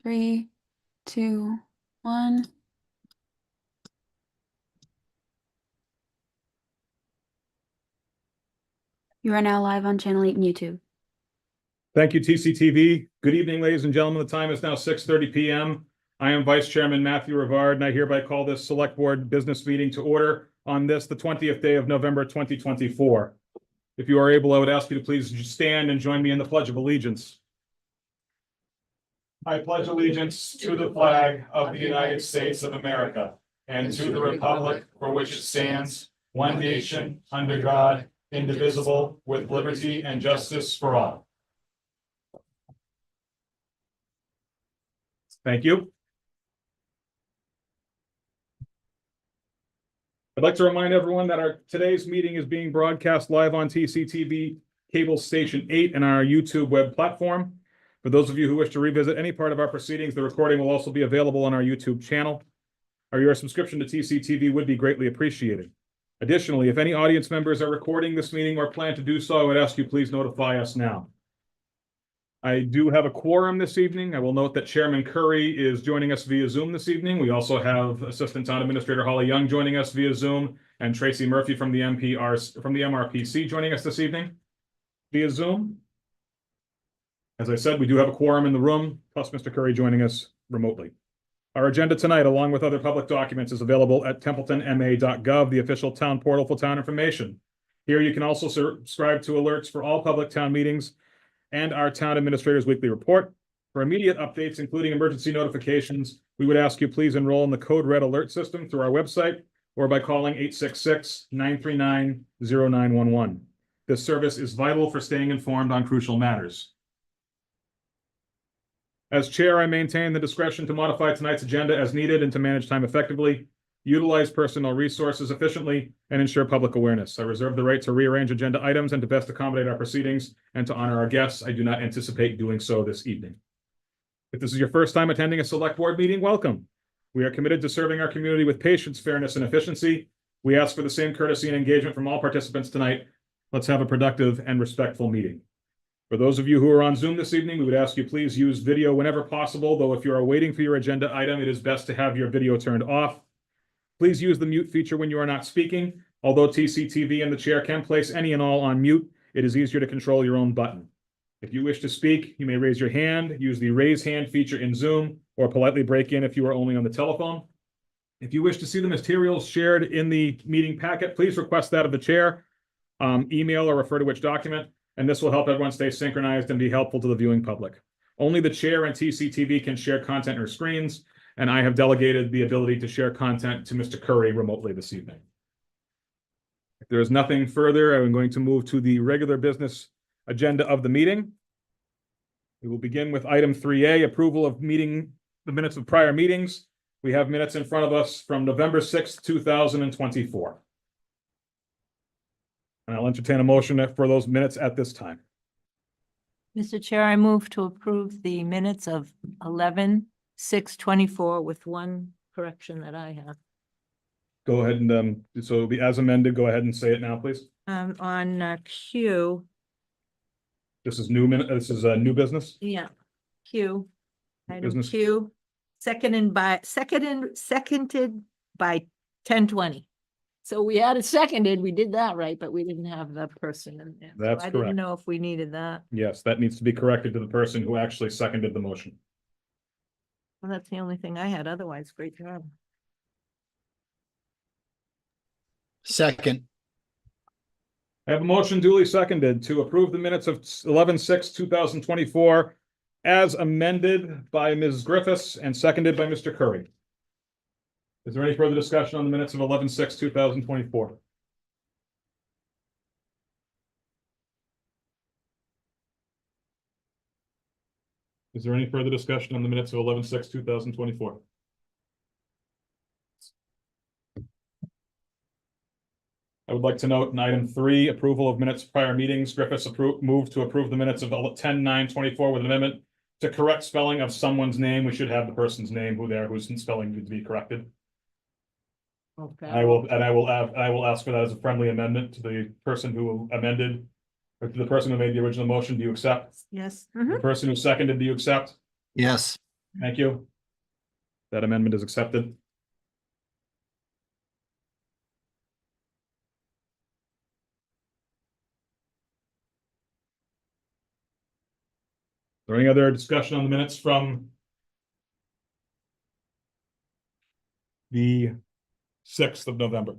3, 2, 1. You are now live on Channel 8 and YouTube. Thank you, TCTV. Good evening, ladies and gentlemen. The time is now 6:30 p.m. I am Vice Chairman Matthew Rivard, and I hereby call this Select Board Business Meeting to order on this, the 20th day of November, 2024. If you are able, I would ask you to please stand and join me in the Pledge of Allegiance. I pledge allegiance to the flag of the United States of America and to the republic for which it stands, one nation, under God, indivisible, with liberty and justice for all. Thank you. I'd like to remind everyone that today's meeting is being broadcast live on TCTV Cable Station 8 and our YouTube web platform. For those of you who wish to revisit any part of our proceedings, the recording will also be available on our YouTube channel. Your subscription to TCTV would be greatly appreciated. Additionally, if any audience members are recording this meeting or plan to do so, I would ask you please notify us now. I do have a quorum this evening. I will note that Chairman Curry is joining us via Zoom this evening. We also have Assistant Town Administrator Holly Young joining us via Zoom, and Tracy Murphy from the MRPC joining us this evening via Zoom. As I said, we do have a quorum in the room, plus Mr. Curry joining us remotely. Our agenda tonight, along with other public documents, is available at templetonma.gov, the official town portal for town information. Here you can also subscribe to alerts for all public town meetings and our town administrator's weekly report. For immediate updates, including emergency notifications, we would ask you please enroll in the Code Red alert system through our website or by calling 866-939-0911. This service is vital for staying informed on crucial matters. As chair, I maintain the discretion to modify tonight's agenda as needed and to manage time effectively, utilize personnel resources efficiently, and ensure public awareness. I reserve the right to rearrange agenda items and to best accommodate our proceedings and to honor our guests. I do not anticipate doing so this evening. If this is your first time attending a select board meeting, welcome. We are committed to serving our community with patience, fairness, and efficiency. We ask for the same courtesy and engagement from all participants tonight. Let's have a productive and respectful meeting. For those of you who are on Zoom this evening, we would ask you please use video whenever possible, though if you are waiting for your agenda item, it is best to have your video turned off. Please use the mute feature when you are not speaking. Although TCTV and the chair can place any and all on mute, it is easier to control your own button. If you wish to speak, you may raise your hand, use the raise hand feature in Zoom, or politely break in if you are only on the telephone. If you wish to see the materials shared in the meeting packet, please request that of the chair, email or refer to which document, and this will help everyone stay synchronized and be helpful to the viewing public. Only the chair and TCTV can share content or screens, and I have delegated the ability to share content to Mr. Curry remotely this evening. If there is nothing further, I'm going to move to the regular business agenda of the meeting. We will begin with item 3A, approval of the minutes of prior meetings. We have minutes in front of us from November 6th, 2024. And I'll entertain a motion for those minutes at this time. Mr. Chair, I move to approve the minutes of 11/6/24 with one correction that I have. Go ahead and, so it'll be as amended. Go ahead and say it now, please. On Q. This is new minute. This is a new business. Yeah, Q. Item Business. Q, seconded by 10:20. So we had it seconded, we did that right, but we didn't have the person in there. So That's I correct. didn't know if we needed that. Yes, that needs to be corrected to the person who actually seconded the motion. Well, that's the only thing I had. Otherwise, great job. Second, I have a motion duly seconded to approve the minutes of 11/6/2024 as amended by Ms. Griffiths and seconded by Mr. Curry. Is there any further discussion on the minutes of 11/6/2024? Is there any further discussion on the minutes of 11/6/2024? I would like to note in item 3, approval of minutes of prior meetings. Griffiths moved to approve the minutes of 10/9/24 with an amendment to correct spelling of someone's name. We should have the person's name whose spelling needs to be corrected. Okay. I will ask for that as a friendly amendment to the person who amended, or to the person who made the original motion. Do you accept? Yes. The person who seconded, do you accept? yes. Thank you. That amendment is accepted. Is there any other discussion on the minutes from the 6th of November?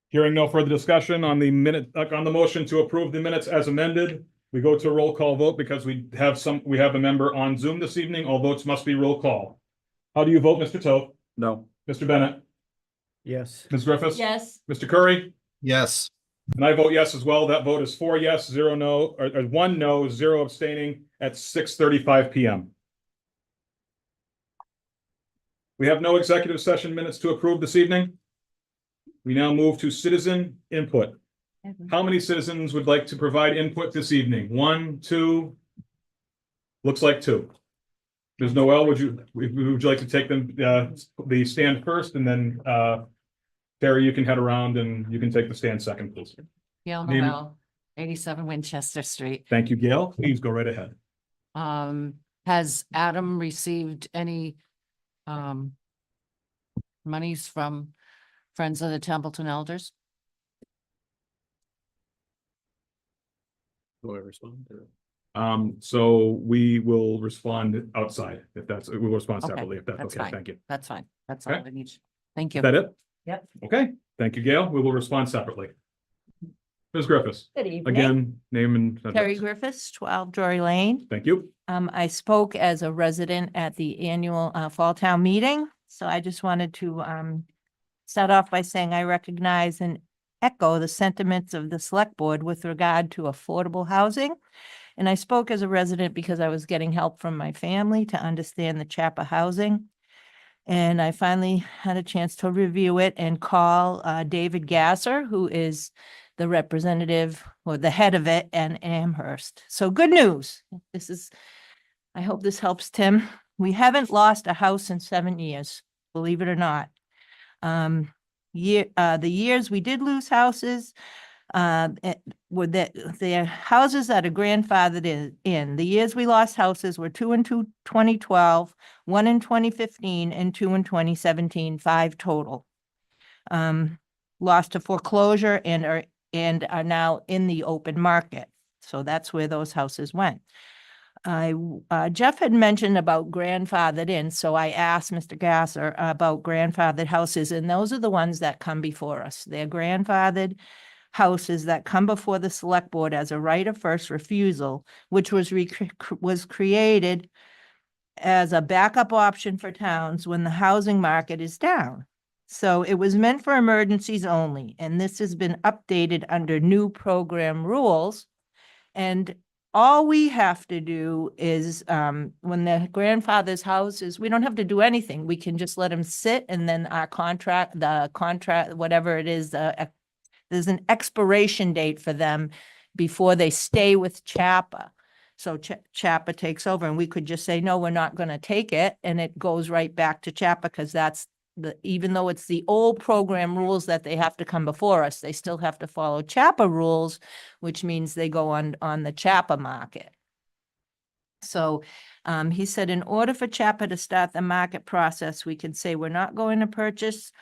Hearing no further discussion on the on the motion to approve the minutes as amended, we go to a roll call vote because we have a member on Zoom this evening. All votes must be roll call. How do you vote, Mr. Toth? No. Mr. Bennett? Yes. Ms. Griffiths? Yes. Mr. Curry? Yes. And I vote yes as well. That vote is 4 yes, 0 no, or 1 no, 0 abstaining at 6:35 p.m. We have no executive session minutes to approve this evening. We now move to citizen input. How many citizens would like to provide input this evening? 1, 2? Looks like 2. Ms. Noel, would you like to take the stand first, and then Terry, you can head around and you can take the stand second, please. Gail Name- Noel, 87 Winchester Street. Thank you, Gail. Please go right ahead. Has Adam received any monies from Friends of the Templeton Elders? Do I respond to it? So we will respond outside if we will respond Okay, separately if that's that's okay. fine. Thank you. That's fine. That's Okay. all I need. Thank Is you. that it? Yep. Okay, thank you, Gail. We will respond separately. Ms. Griffiths, Good evening. again, name and Terry address. Griffiths, 12 Drury Lane. Thank you. I spoke as a resident at the annual Fall Town meeting. So I just wanted to start off by saying I recognize and echo the sentiments of the select board with regard to affordable housing. And I spoke as a resident because I was getting help from my family to understand the CHAPA housing. And I finally had a chance to review it and call David Gasser, who is the representative or the head of it, and Amherst. So good news. I hope this helps Tim. We haven't lost a house in 7 years, believe it or not. The years we did lose houses, were the houses that are grandfathered in. The years we lost houses were 2 in 2012, 1 in 2015, and 2 in 2017, 5 total. Lost to foreclosure and are now in the open market. So that's where those houses went. Jeff had mentioned about grandfathered in, so I asked Mr. Gasser about grandfathered houses, and those are the ones that come before us. They're grandfathered houses that come before the select board as a right of first refusal, which was created as a backup option for towns when the housing market is down. So it was meant for emergencies only, and this has been updated under new program rules. And all we have to do is, when the grandfather's house is, we don't have to do anything. We can just let them sit, and then the contract, whatever it is, there's an expiration date for them before they stay with CHAPA. So CHAPA takes over, and we could just say, no, we're not going to take it. And it goes right back to CHAPA, because that's even though it's the old program rules that they have to come before us, they still have to follow CHAPA rules, which means they go on the CHAPA market. So he said, in order for CHAPA to start the market process, we can say we're not going to purchase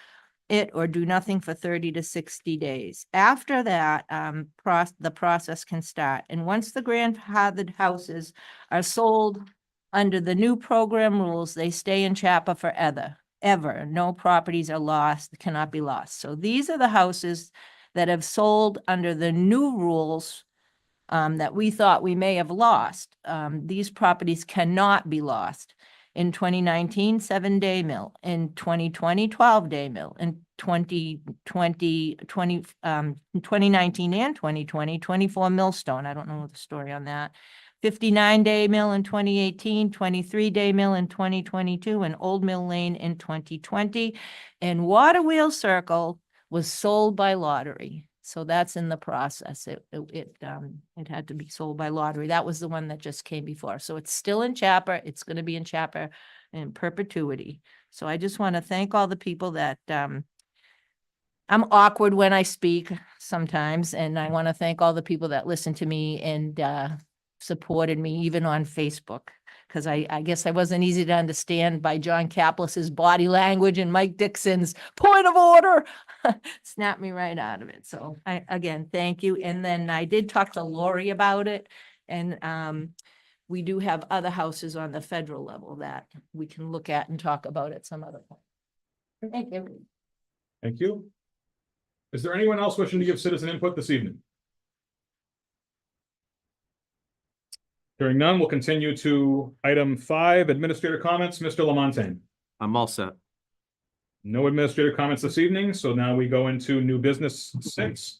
it or do nothing for 30 to 60 days. After that, the process can start. And once the grandfathered houses are sold under the new program rules, they stay in CHAPA forever. No properties are lost, cannot be lost. So these are the houses that have sold under the new rules that we thought we may have lost. These properties cannot be lost. In 2019, 7-day mill. In 2020, 12-day mill. In 2019 and 2020, 24 millstone. I don't know the story on that. 59-day mill in 2018, 23-day mill in 2022, and Old Mill Lane in 2020. And Water Wheel Circle was sold by lottery. So that's in the process. It had to be sold by lottery. That was the one that just came before. So it's still in CHAPA. It's going to be in CHAPA in perpetuity. So I just want to thank all the people that I'm awkward when I speak sometimes, and I want to thank all the people that listened to me and supported me even on Facebook. Because I guess I wasn't easy to understand by John Caplis's body language and Mike Dixon's point of order. Snapped me right out of it. So again, thank you. And then I did talk to Lori about it. And we do have other houses on the federal level that we can look at and talk about at some other point. Thank you. Thank you. Is there anyone else wishing to give citizen input this evening? Hearing none, we'll continue to item 5, administrator comments. Mr. Lamontagne. I'm all set. No administrator comments this evening, so now we go into new business 6.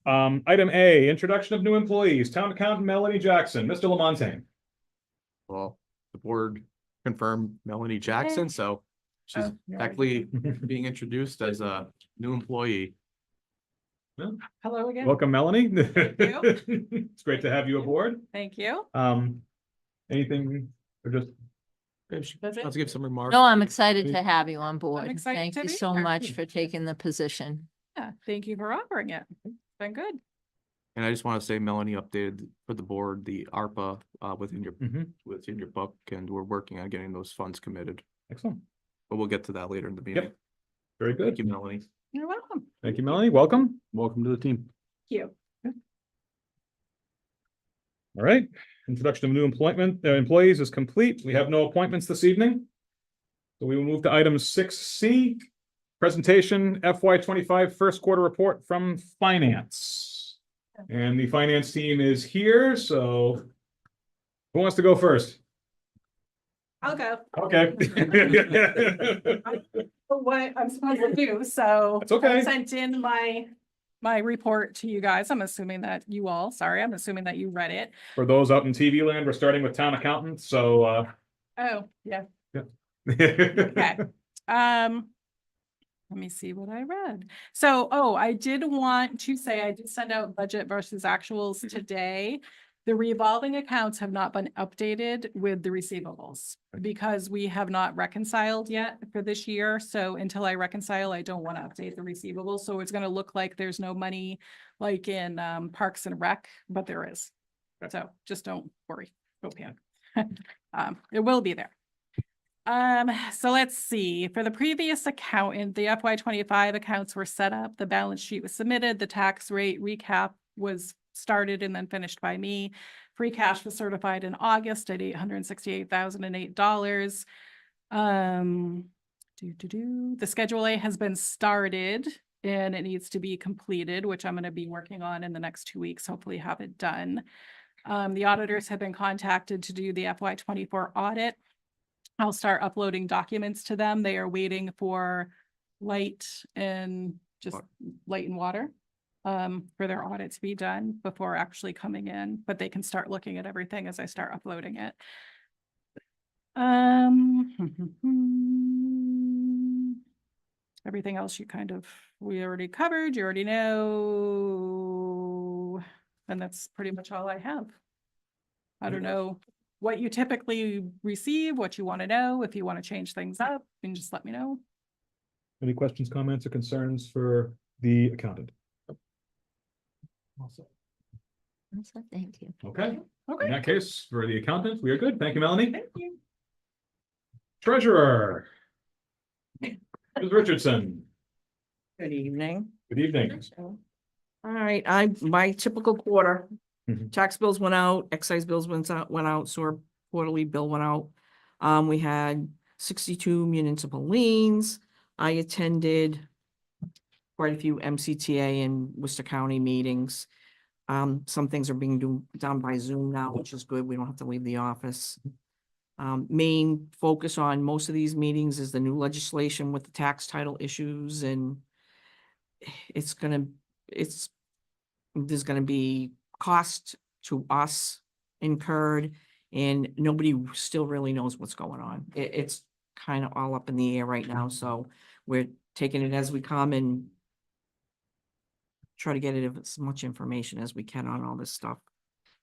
Item A, introduction of new employees, town accountant Melanie Jackson. Mr. Lamontagne. Well, the board confirmed Melanie Jackson, so she's effectively being introduced as a new employee. Hello again. Welcome, Melanie. you. It's great to have you aboard. Thank you. Anything or just That's it. Let's give some remarks. No, I'm excited to have you on board. excited Thank to you be so here. much for taking the position. Yeah, thank you for offering it. It's been good. And I just want to say Melanie updated for the board, the ARPA within Mhm. your book, and we're working on getting those funds committed. Excellent. But we'll get to that later in the meeting. Very good. Thank you, Melanie. You're welcome. Thank you, Melanie. Welcome. Welcome to the team. Thank you. All right. Introduction of new employees is complete. We have no appointments this evening. So we will move to item 6C, presentation FY25 first quarter report from finance. And the finance team is here, so who wants to go first? I'll go. Okay. What I'm supposed to do, so. That's okay. I sent in my report to you guys. I'm assuming that you all, I'm assuming that you read it. For those out in TV land, we're starting with town accountant, so Oh, yeah. okay. Okay. Let me see what I read. So, I did want to say, I did send out budget versus actuals today. The revolving accounts have not been updated with the receivables because we have not reconciled yet for this year. So until I reconcile, I don't want to update the receivables. So it's going to look like there's no money like in Parks and Rec, but there is. So just don't worry. Don't panic. It will be there. So let's see, for the previous accountant, the FY25 accounts were set up, the balance sheet was submitted, the tax rate recap was started and then finished by me. Free cash was certified in August at $868,008. The Schedule A has been started and it needs to be completed, which I'm going to be working on in the next 2 weeks, hopefully have it done. The auditors have been contacted to do the FY24 audit. I'll start uploading documents to them. They are waiting for light and water for their audit to be done before actually coming in, but they can start looking at everything as I start uploading it. Everything else we already covered, you already know, and that's pretty much all I have. I don't know what you typically receive, what you want to know, if you want to change things up, and just let me know. Any questions, comments, or concerns for the accountant? Thank you. Okay, Okay. in that case, for the accountant, we are good. Thank you, Melanie. Thank you. Treasurer. Ms. Richardson, Good evening. good evening. All right, my typical quarter, Mhm. tax bills went out, excise bills went out, sewer quarterly bill went out. We had 62 municipal liens. I attended quite a few MCTA and Worcester County meetings. Some things are being done by Zoom now, which is good. We don't have to leave the office. Main focus on most of these meetings is the new legislation with the tax title issues, and there's gonna be cost to us incurred, and nobody still really knows what's going on. It's kind of all up in the air right now, so we're taking it as we come and try to get it as much information as we can on all this stuff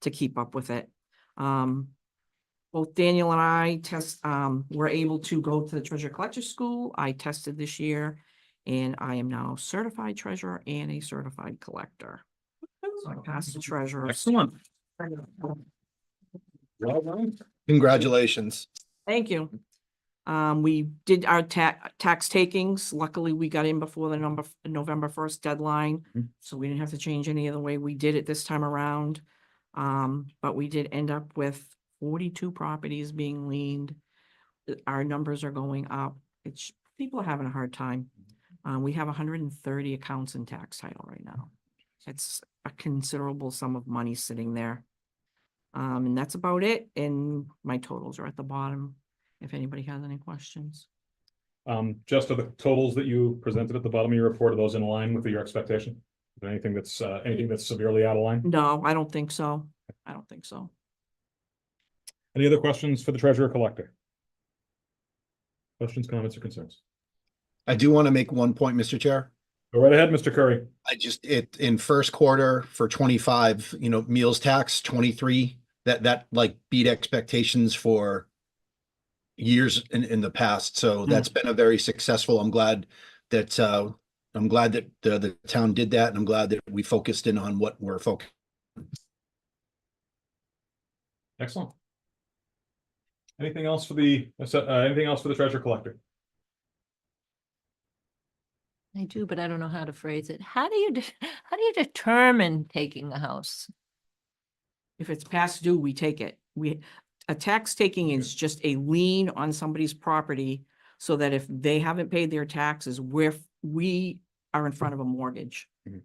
to keep up with it. Both Daniel and I were able to go to the treasure collector school. I tested this year And I am now certified treasurer and a certified collector. So I passed the treasurer. Excellent. Well done. Congratulations. Thank you. We did our tax takings. Luckily, we got in before the November 1st deadline. Mhm. So we didn't have to change any of the way we did it this time around. But we did end up with 42 properties being liened. Our numbers are going up. People are having a hard time. We have 130 accounts in tax title right now. It's a considerable sum of money sitting there. And that's about it. And my totals are at the bottom, if anybody has any questions. Just of the totals that you presented at the bottom of your report, are those in line with your expectation? Is there anything that's severely out of line? No, I don't think so. I don't think so. Any other questions for the treasurer collector? Questions, comments, or concerns? I do want to make one point, Mr. Chair. Go right ahead, Mr. Curry. In first quarter for 25, meals tax 23, that like beat expectations for years in the past. So that's been a very successful. I'm glad that the town did that, and I'm glad that we focused in on what we're focused. Excellent. Anything else for the treasurer collector? I do, but I don't know how to phrase it. How do you determine taking a house? If it's past due, we take it. A tax taking is just a lien on somebody's property so that if they haven't paid their taxes, we are in front of a mortgage. Mhm.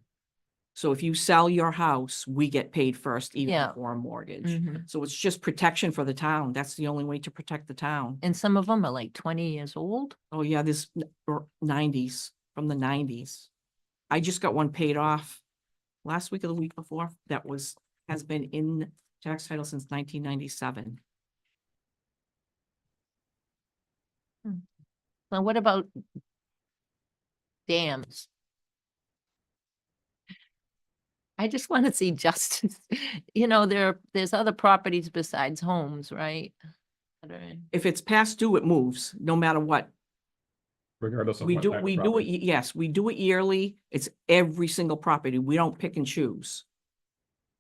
So if you sell your house, we get paid first, even Yeah. before a mortgage. Mhm. So it's just protection for the town. That's the only way to protect the town. And some of them are like 20 years old. Oh, yeah, this or 90s, from the 90s. I just got one paid off last week or the week before. Has been in tax title since 1997. Now, what about dams? I just want to see justice. There's other properties besides homes, right? If it's past due, it moves, no matter what. Regardless of We what do, type of we do property. it, yes, we do it yearly. It's every single property. We don't pick and choose.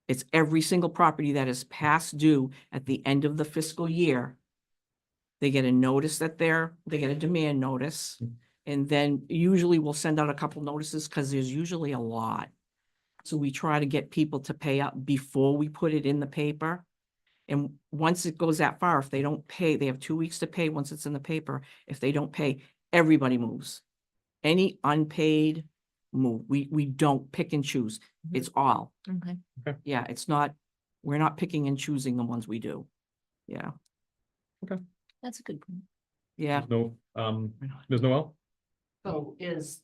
It's every single property that is past due at the end of the fiscal year. They get a notice they get a demand notice. And then usually we'll send out a couple notices because there's usually a lot. So we try to get people to pay up before we put it in the paper. And once it goes that far, if they don't pay, they have 2 weeks to pay once it's in the paper. If they don't pay, everybody moves. Any unpaid move. We don't pick and choose. Mhm. It's all. Okay. Yeah, we're not picking and choosing the ones we do. Yeah, That's a good point. yeah. Ms. Noel? So is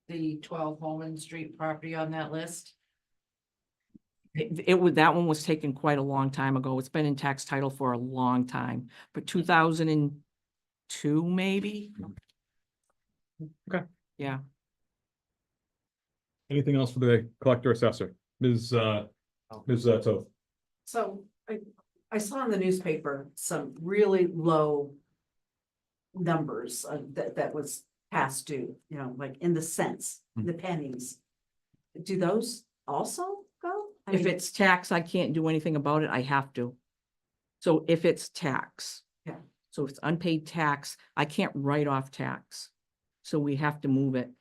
the 12 Holman Street property on that list? That one was taken quite a long time ago. It's been in tax title for a long time, but 2002 maybe? Okay. Yeah. Anything else for the collector assessor? Ms. Toth? So I saw in the newspaper some really low numbers that was past due, like in the cents, the pennies. Do those also go? If it's tax, I can't do anything about it. I have to. So if it's tax. Yeah. So if it's unpaid tax, I can't write off tax. So we have to move it.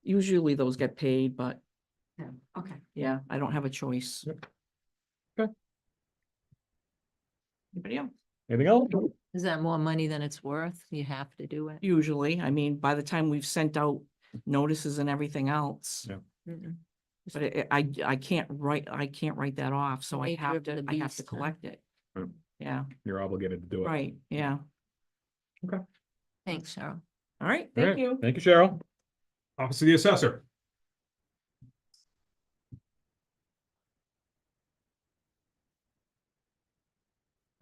Usually those get paid, but Yeah, okay. yeah, I don't have a choice. Yep. Okay. Anybody else? Anything else? Is that more money than it's worth? You have to do it. Usually, I mean, by the time we've sent out notices and everything else. Yeah. Mhm. But I can't write that off, so I Nature have of the to beast, huh? collect it. Right. Yeah, You're obligated to do it. right, yeah. Thanks, Cheryl. All right, All thank right. you. Thank you, Cheryl. Office of the assessor.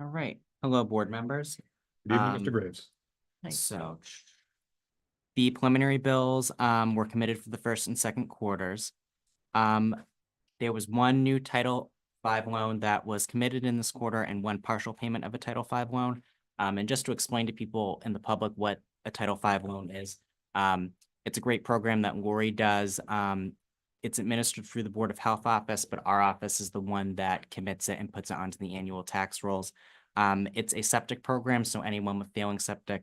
All right. Hello, board members. Good evening, Mr. Graves. Thanks. So the preliminary bills were committed for the first and second quarters. There was one new Title V loan that was committed in this quarter and one partial payment of a Title V loan. And just to explain to people in the public what a Title V loan is, It's a great program that Lori does. It's administered through the Board of Health office, but our office is the one that commits it and puts it onto the annual tax rolls. It's a septic program, so anyone with failing septic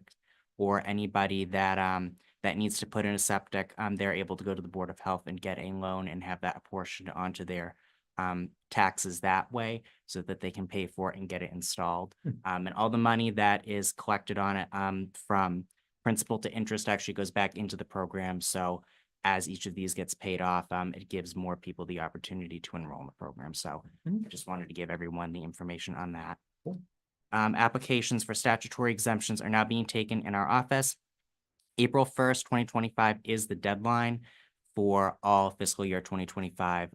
or anybody that that needs to put in a septic, they're able to go to the Board of Health and get a loan and have that apportioned onto their taxes that way so that they can pay for it and get it installed. And all the money that is collected on it from principal to interest actually goes back into the program. So as each of these gets paid off, it gives more people the opportunity to enroll in the program. So I just wanted to give everyone the information on that. Applications for statutory exemptions are now being taken in our office. April 1st, 2025 is the deadline for all fiscal year 2025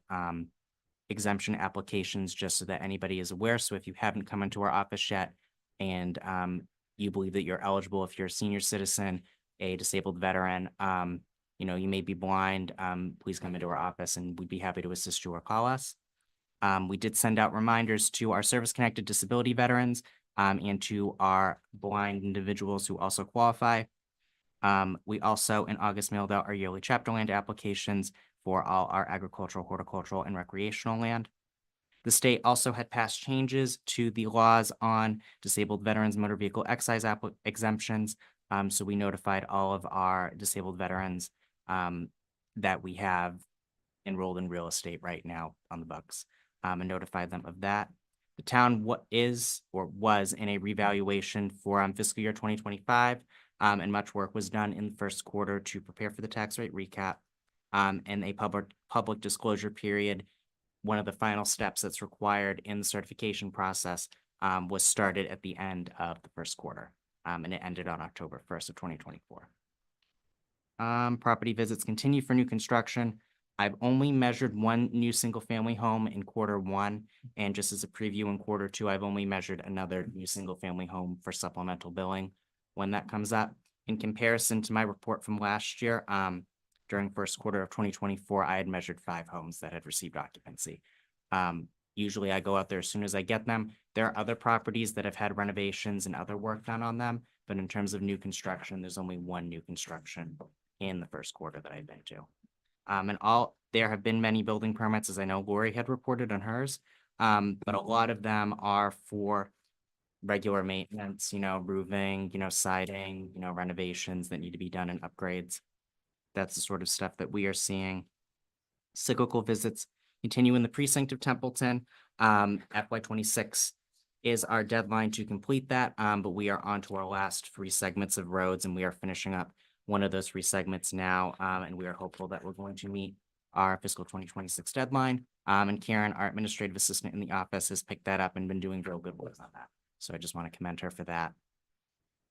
exemption applications, just so that anybody is aware. So if you haven't come into our office yet and you believe that you're eligible, if you're a senior citizen, a disabled veteran, you know, you may be blind, please come into our office and we'd be happy to assist you or call us. We did send out reminders to our service-connected disability veterans and to our blind individuals who also qualify. We also in August mailed out our yearly chapter land applications for all our agricultural, horticultural, and recreational land. The state also had passed changes to the laws on disabled veterans motor vehicle excise exemptions. So we notified all of our disabled veterans that we have enrolled in real estate right now on the books, and notified them of that. The town was in a revaluation for fiscal year 2025, and much work was done in the first quarter to prepare for the tax rate recap. And a public disclosure period, one of the final steps that's required in the certification process, was started at the end of the first quarter, and it ended on October 1st of 2024. Property visits continue for new construction. I've only measured one new single-family home in Q1, and just as a preview in Q2, I've only measured another new single-family home for supplemental billing when that comes up. In comparison to my report from last year, during first quarter of 2024, I had measured 5 homes that had received occupancy. Usually I go out there as soon as I get them. There are other properties that have had renovations and other work done on them, but in terms of new construction, there's only one new construction in the first quarter that I've been to. There have been many building permits, as I know Lori had reported on hers, but a lot of them are for regular maintenance, you know, roofing, you know, siding, you know, renovations that need to be done and upgrades. That's the sort of stuff that we are seeing. Cyclical visits continue in the precinct of Templeton. FY26 is our deadline to complete that, but we are on to our last 3 segments of roads, and we are finishing up one of those 3 segments now, and we are hopeful that we're going to meet our fiscal 2026 deadline. And Karen, our administrative assistant in the office, has picked that up and been doing real good work on that. So I just want to commend her for that.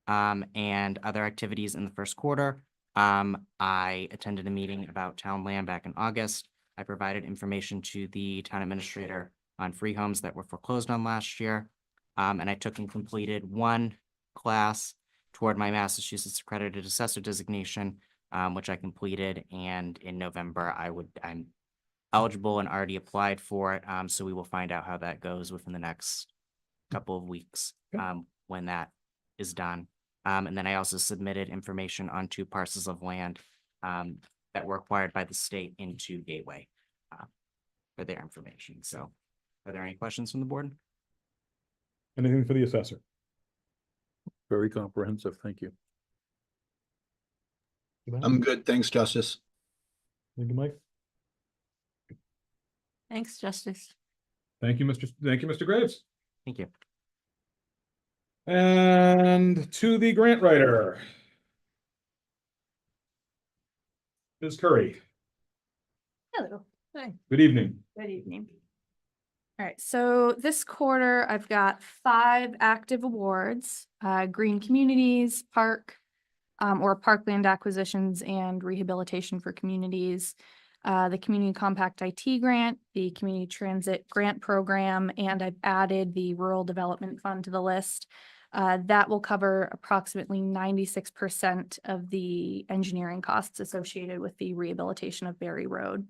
And other activities in the first quarter. I attended a meeting about town land back in August. I provided information to the town administrator on free homes that were foreclosed on last year. And I took and completed 1 class toward my Massachusetts accredited assessor designation, which I completed. And in November, I'm eligible and already applied for it. So we will find out how that goes within the next couple of weeks, when that is done. And then I also submitted information on 2 parcels of land that were acquired by the state into Gateway for their information. So are there any questions from the board? Anything for the assessor? Very comprehensive, thank you. I'm good. Thanks, Justice. Thank you, Mike. Thanks, Justice. Thank you, Mr. Graves. Thank you. And to the grant writer. Ms. Curry, Hello. Hi. good evening. Good evening. All right, so this quarter I've got 5 active awards, Green Communities, Park, or Parkland Acquisitions and Rehabilitation for Communities, the Community Compact IT Grant, the Community Transit Grant Program, and I've added the Rural Development Fund to the list. That will cover approximately 96% of the engineering costs associated with the rehabilitation of Berry Road.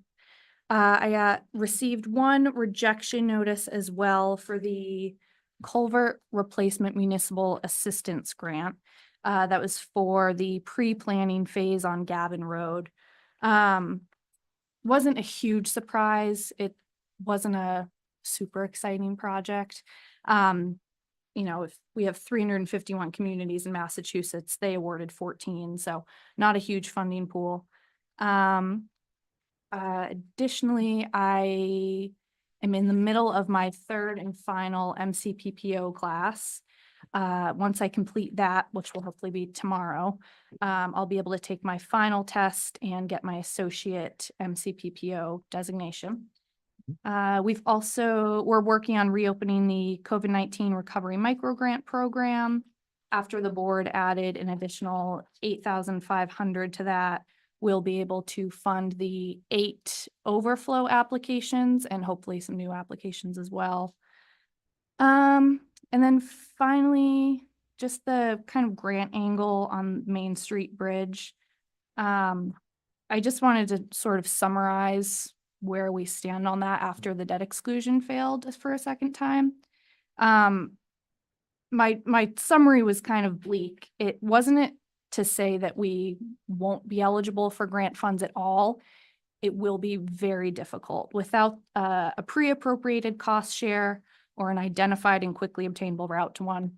I received 1 rejection notice as well for the Culvert Replacement Municipal Assistance Grant. That was for the pre-planning phase on Gavin Road. Wasn't a huge surprise. It wasn't a super exciting project. You know, if we have 351 communities in Massachusetts, they awarded 14, so not a huge funding pool. Additionally, I am in the middle of my third and final MCPPO class. Once I complete that, which will hopefully be tomorrow, I'll be able to take my final test and get my associate MCPPO designation. We're working on reopening the COVID-19 Recovery Micro Grant Program. After the board added an additional 8,500 to that, we'll be able to fund the 8 overflow applications and hopefully some new applications as well. And then finally, just the kind of grant angle on Main Street Bridge. I just wanted to sort of summarize where we stand on that after the debt exclusion failed for a second time. My summary was kind of bleak. It wasn't to say that we won't be eligible for grant funds at all. It will be very difficult without a pre-appropriated cost share or an identified and quickly obtainable route to one.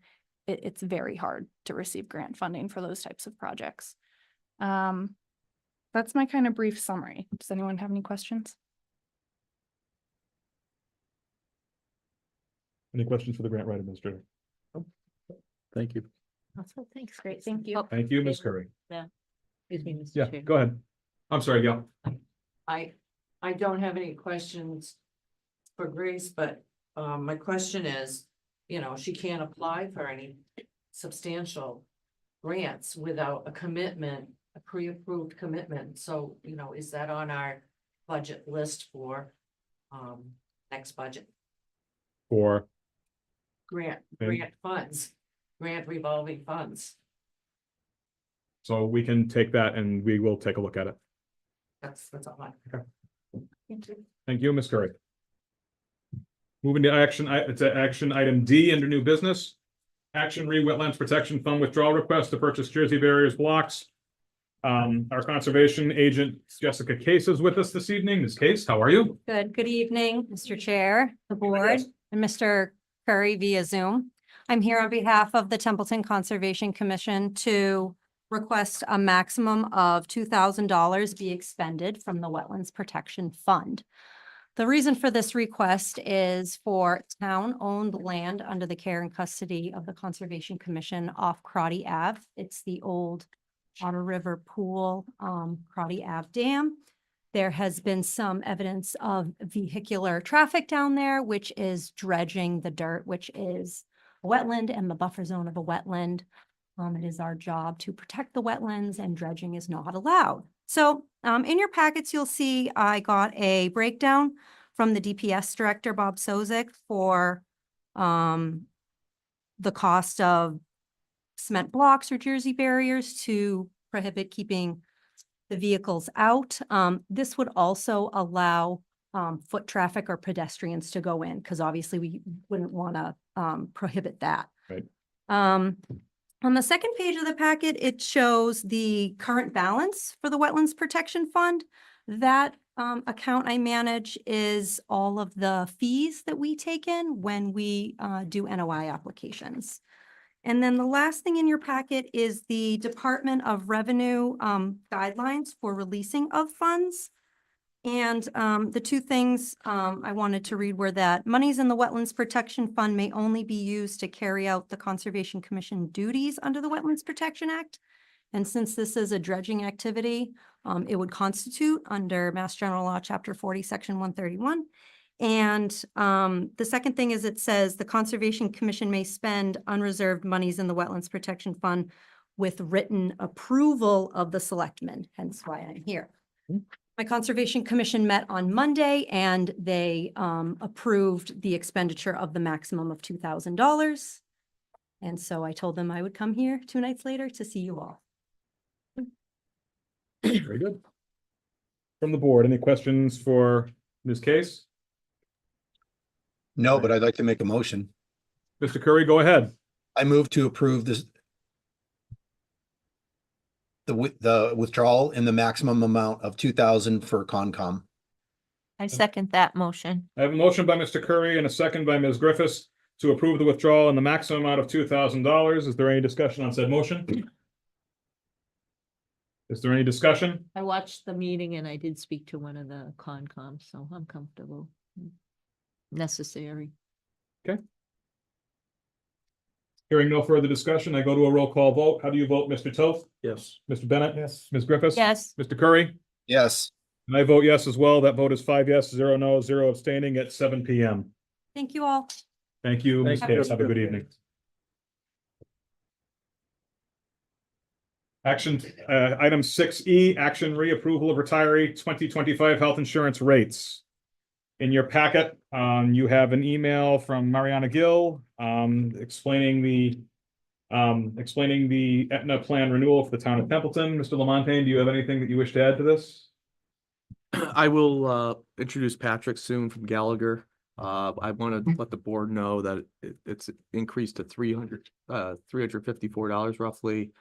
It's very hard to receive grant funding for those types of projects. That's my kind of brief summary. Does anyone have any questions? Any questions for the grant writer, Mr.? Thank you. Also, thanks. Great, thank you. Thank you, Ms. Curry. Excuse me, Mr. Yeah, Chair. go ahead. I'm sorry, Gail. I don't have any questions for Grace, but my question is, you know, she can't apply for any substantial grants without a commitment, a pre-approved commitment. So, you know, is that on our budget list for next budget? For, Grant Okay. funds, grant revolving funds. so we can take that and we will take a look at it. That's all Thank you, Ms. Curry. Moving to action, it's action item D under new business. Action Wetlands Protection Fund withdrawal request to purchase Jersey barriers blocks. Our conservation agent, Jessica Case, is with us this evening. Ms. Case, how are you? Good evening, Mr. Chair, the board, and Mr. Curry via Zoom. I'm here on behalf of the Templeton Conservation Commission to request a maximum of $2,000 be expended from the Wetlands Protection Fund. The reason for this request is for town-owned land under the care and custody of the Conservation Commission off Crotty Ave. It's the old Otter River Pool, Crotty Ave Dam. There has been some evidence of vehicular traffic down there, which is dredging the dirt, which is a wetland and the buffer zone of a wetland. It is our job to protect the wetlands and dredging is not allowed. So in your packets, you'll see I got a breakdown from the DPS director, Bob Sozik, for the cost of cement blocks or Jersey barriers to prohibit keeping the vehicles out. This would also allow foot traffic or pedestrians to go in, because obviously we wouldn't want to prohibit that. Right. On the second page of the packet, it shows the current balance for the Wetlands Protection Fund. That account I manage is all of the fees that we take in when we do NOI applications. And then the last thing in your packet is the Department of Revenue guidelines for releasing of funds. And the two things I wanted to read were that monies in the Wetlands Protection Fund may only be used to carry out the Conservation Commission duties under the Wetlands Protection Act. And since this is a dredging activity, it would constitute under Mass General Law, Chapter 40, Section 131. And the second thing is it says the Conservation Commission may spend unreserved monies in the Wetlands Protection Fund with written approval of the selectmen, hence why I'm here. My Conservation Commission met on Monday and they approved the expenditure of the maximum of $2,000. And so I told them I would come here 2 nights later to see you all. Very good. From the board, any questions for Ms. Case? No, but I'd like to make a motion. Mr. Curry, go ahead. I move to approve this. the withdrawal in the maximum amount of 2,000 for Concom. I second that motion. I have a motion by Mr. Curry and a second by Ms. Griffiths to approve the withdrawal in the maximum amount of $2,000. Is there any discussion on said motion? Is there any discussion? I watched the meeting and I did speak to one of the Concom, so I'm comfortable. Necessary. Hearing no further discussion, I go to a roll call vote. How do you vote, Mr. Toth? Yes. Mr. Bennett? Yes. Ms. Griffiths? Yes, Mr. Curry? Yes. And I vote yes as well. That vote is 5 yes, 0 no, 0 abstaining at 7 PM. Thank you all. Thank you, Ms. Thank you. Case. Have a good evening. Action, item 6E, action reapproval of retiree 2025 health insurance rates. In your packet, you have an email from Mariana Gill, explaining the Aetna plan renewal for the town of Templeton. Mr. Lamontagne, do you have anything that you wish to add to this? I will introduce Patrick soon from Gallagher. I want to let the board know that it's increased to $354 roughly.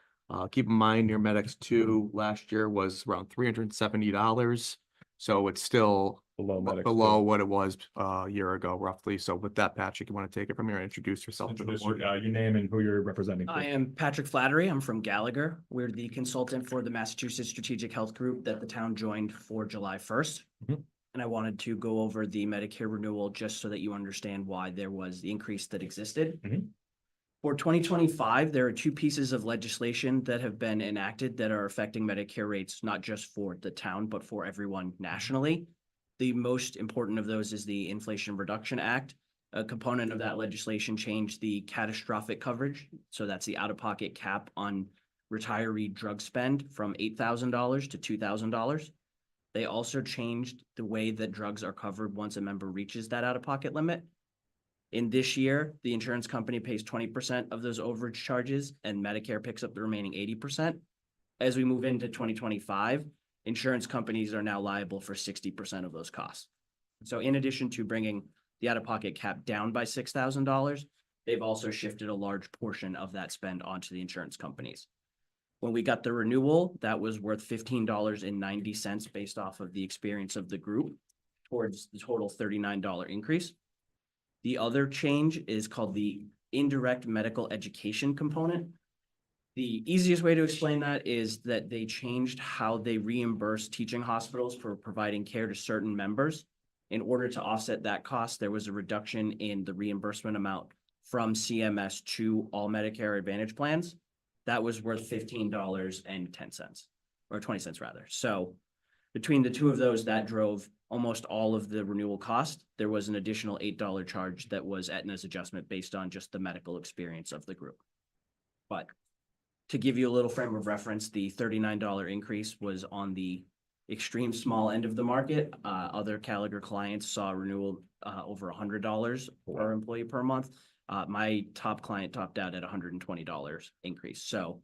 Keep in mind, your Medex 2 last year was around $370. So it's still Below Medex 2. below what it was a year ago roughly. So with that, Patrick, you want to take it from here and introduce yourself to the Introduce board? your name and who you're representing. I please. am Patrick Flattery. I'm from Gallagher. We're the consultant for the Massachusetts Strategic Health Group that the town joined for July 1st. Mhm. And I wanted to go over the Medicare renewal just so that you understand why there was the increase that existed. Mhm. For 2025, there are two pieces of legislation that have been enacted that are affecting Medicare rates, not just for the town, but for everyone nationally. The most important of those is the Inflation Reduction Act. A component of that legislation changed the catastrophic coverage. So that's the out-of-pocket cap on retiree drug spend from $8,000 to $2,000. They also changed the way that drugs are covered once a member reaches that out-of-pocket limit. In this year, the insurance company pays 20% of those overage charges and Medicare picks up the remaining 80%. As we move into 2025, insurance companies are now liable for 60% of those costs. So in addition to bringing the out-of-pocket cap down by $6,000, they've also shifted a large portion of that spend onto the insurance companies. When we got the renewal, that was worth $15.90 based off of the experience of the group towards the total $39 increase. The other change is called the indirect medical education component. The easiest way to explain that is that they changed how they reimburse teaching hospitals for providing care to certain members. In order to offset that cost, there was a reduction in the reimbursement amount from CMS to all Medicare Advantage plans. That was worth $15.10 or 20 cents rather. So between the two of those, that drove almost all of the renewal cost. There was an additional $8 charge that was Aetna's adjustment based on just the medical experience of the group. But to give you a little frame of reference, the $39 increase was on the extreme small end of the market. Other Gallagher clients saw a renewal over $100 per employee per month. My top client topped out at $120 increase. So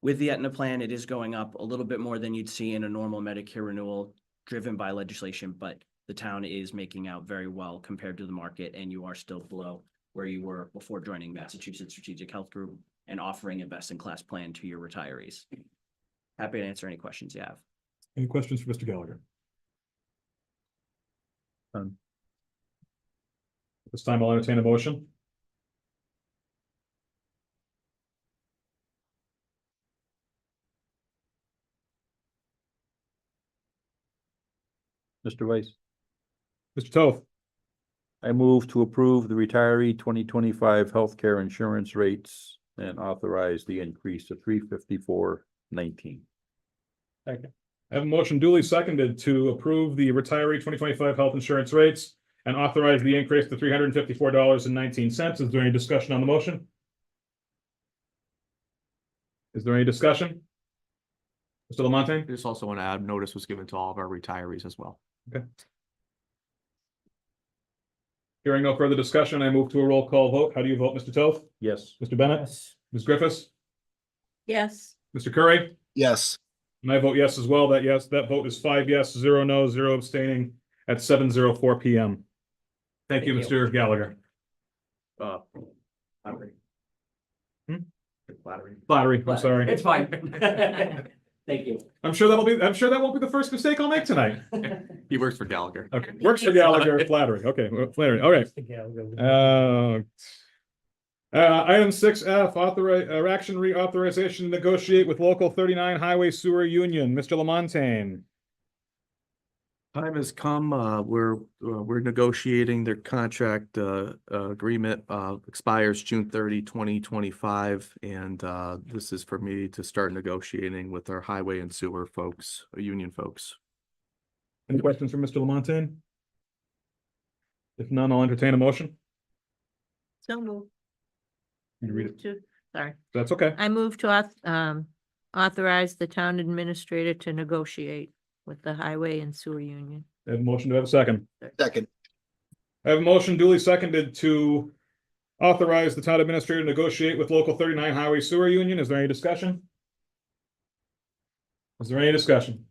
with the Aetna plan, it is going up a little bit more than you'd see in a normal Medicare renewal driven by legislation, but the town is making out very well compared to the market, and you are still below where you were before joining Massachusetts Strategic Health Group and offering a best-in-class plan to your retirees. Happy to answer any questions you have. Any questions for Mr. Gallagher? None. This time I'll entertain a motion. Mr. Weiss, Mr. Toth, I move to approve the retiree 2025 healthcare insurance rates and authorize the increase to $354.19. I have a motion duly seconded to approve the retiree 2025 health insurance rates and authorize the increase to $354.19. Is there any discussion on the motion? Is there any discussion? Mr. Lamontagne? I just also want to add, notice was given to all of our retirees as well. Hearing no further discussion, I move to a roll call vote. How do you vote, Mr. Toth? Yes. Mr. Bennett? Ms. Griffiths? Yes. Mr. Curry? Yes. And I vote yes as well. That vote is 5 yes, 0 no, 0 abstaining at 7:04 PM. Thank you, Thank you. Mr. Gallagher. Flattery. Hmm? Flattery. Flattery, I'm sorry. It's fine. Thank you. I'm sure that won't be the first mistake I'll make tonight. He works for Gallagher. Okay, works for Gallagher, flattering. Okay, flattering. All right. Item 6F, authorize, action reauthorization to negotiate with local 39 highway sewer union. Mr. Lamontagne. Time has come, we're negotiating their contract, agreement, expires June 30, 2025. And, this is for me to start negotiating with our highway and sewer folks, union folks. Any questions for Mr. Lamontagne? If none, I'll entertain a motion. So moved. You read it. Sorry. That's okay. I move to authorize the town administrator to negotiate with the highway and sewer union. I have a motion. Do I have a second? Second. I have a motion duly seconded to authorize the town administrator to negotiate with local 39 highway sewer union. Is there any discussion? Is there any discussion?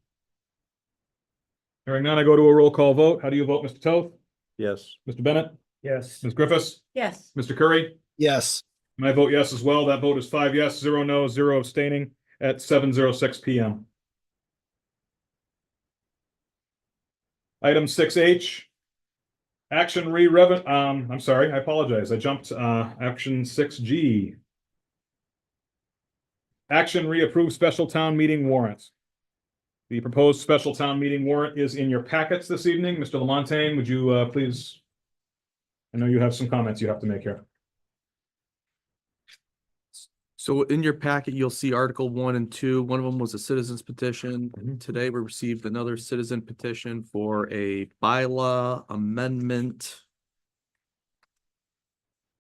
Hearing none, I go to a roll call vote. How do you vote, Mr. Toth? Yes. Mr. Bennett? Yes. Ms. Griffiths? Yes. Mr. Curry? Yes. And I vote yes as well. That vote is 5 yes, 0 no, 0 abstaining at 7:06 PM. Item 6H. Action I'm sorry, I apologize. I jumped action 6G. Action reapprove special town meeting warrants. The proposed special town meeting warrant is in your packets this evening. Mr. Lamontagne, would you please? I know you have some comments you have to make here. So in your packet, you'll see Article 1 and 2. One of them was a citizen's petition. Mhm. Today, we received another citizen petition for a bylaw amendment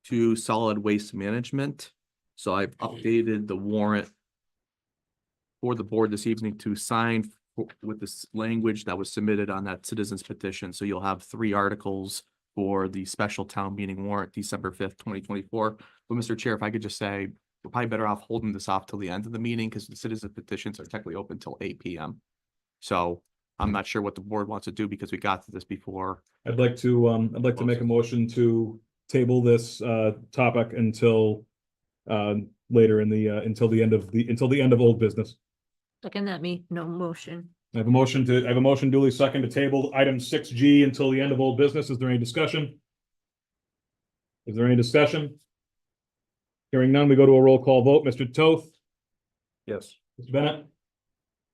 to solid waste management. So I've updated the warrant for the board this evening to sign with this language that was submitted on that citizen's petition. So you'll have 3 articles for the special town meeting warrant, December 5th, 2024. But Mr. Chair, if I could just say, we're probably better off holding this off till the end of the meeting because the citizen petitions are technically open till 8 PM. So I'm not sure what the board wants to do because we got to this before. I'd like to make a motion to table this topic until later in the until the end of old business. Second that no motion. I have a motion duly second to table item 6G until the end of old business. Is there any discussion? Is there any discussion? Hearing none, we go to a roll call vote. Mr. Toth? Yes. Mr. Bennett?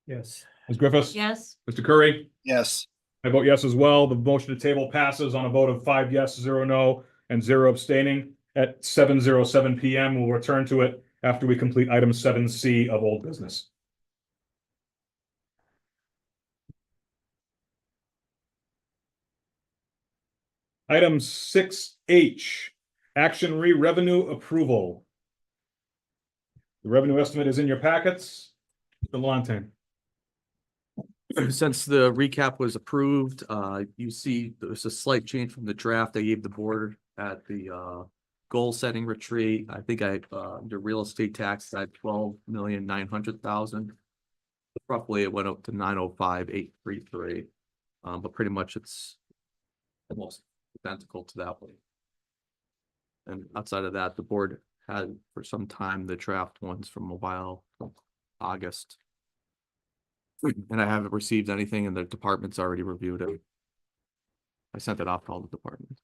Yes. Ms. Griffiths? Yes. Mr. Curry? Yes. I vote yes as well. The motion to table passes on a vote of 5 yes, 0 no, and 0 abstaining at 7:07 PM. We'll return to it after we complete item 7C of old business. Item 6H, action revenue approval. The revenue estimate is in your packets. Mr. Lamontagne. Since the recap was approved, you see there's a slight change from the draft I gave the board at the goal setting retreat. I think the real estate tax at 12,900,000. Roughly it went up to 905,833. But pretty much it's almost identical to that one. And outside of that, the board had for some time the draft ones from a while, August. And I haven't received anything and the department's already reviewed it. I sent it off to all the departments.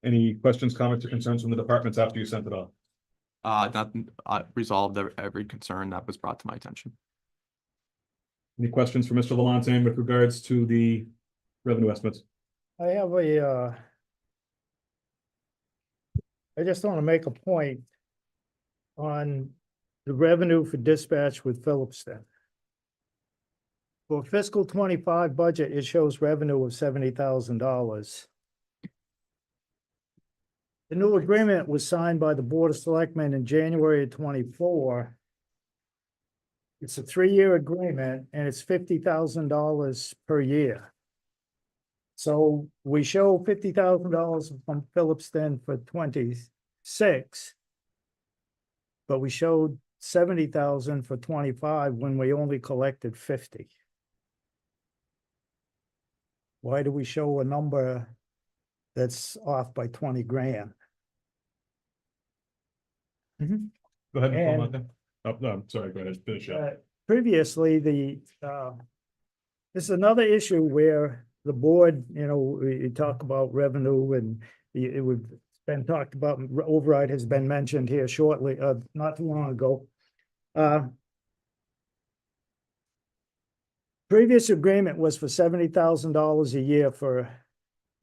Any questions, comments, or concerns from the departments after you sent it off? Nothing, resolved every concern that was brought to my attention. Any questions for Mr. Lamontagne with regards to the revenue estimates? I have I just want to make a point on the revenue for dispatch with Phillipston. For fiscal 25 budget, it shows revenue of $70,000. The new agreement was signed by the Board of Selectmen in January of 24. It's a 3-year agreement and it's $50,000 per year. So we show $50,000 from Phillipston for 26. But we showed 70,000 for 25 when we only collected 50. Why do we show a number that's off by 20 grand? Go ahead, Mr. And- Lamontagne. Oh, no, I'm sorry, go ahead, finish up. previously, this is another issue where the board, you talk about revenue and it would been talked about, and override has been mentioned here shortly, not too long ago. Previous agreement was for $70,000 a year for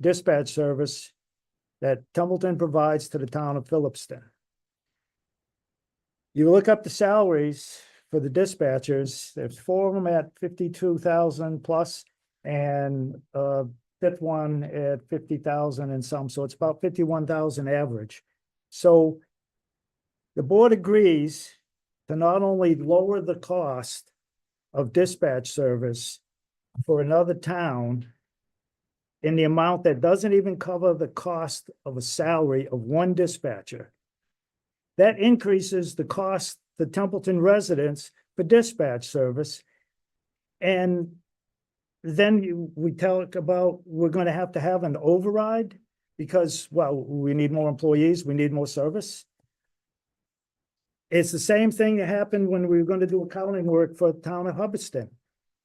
dispatch service that Templeton provides to the town of Phillipston. You look up the salaries for the dispatchers, there's 4 of them at 52,000 plus and fifth one at 50,000 and some, so it's about 51,000 average. So the board agrees to not only lower the cost of dispatch service for another town in the amount that doesn't even cover the cost of a salary of one dispatcher. That increases the cost to Templeton residents for dispatch service. And then we talk about, we're going to have an override because, well, we need more employees, we need more service. It's the same thing that happened when we were going to do accounting work for the town of Hubbardston.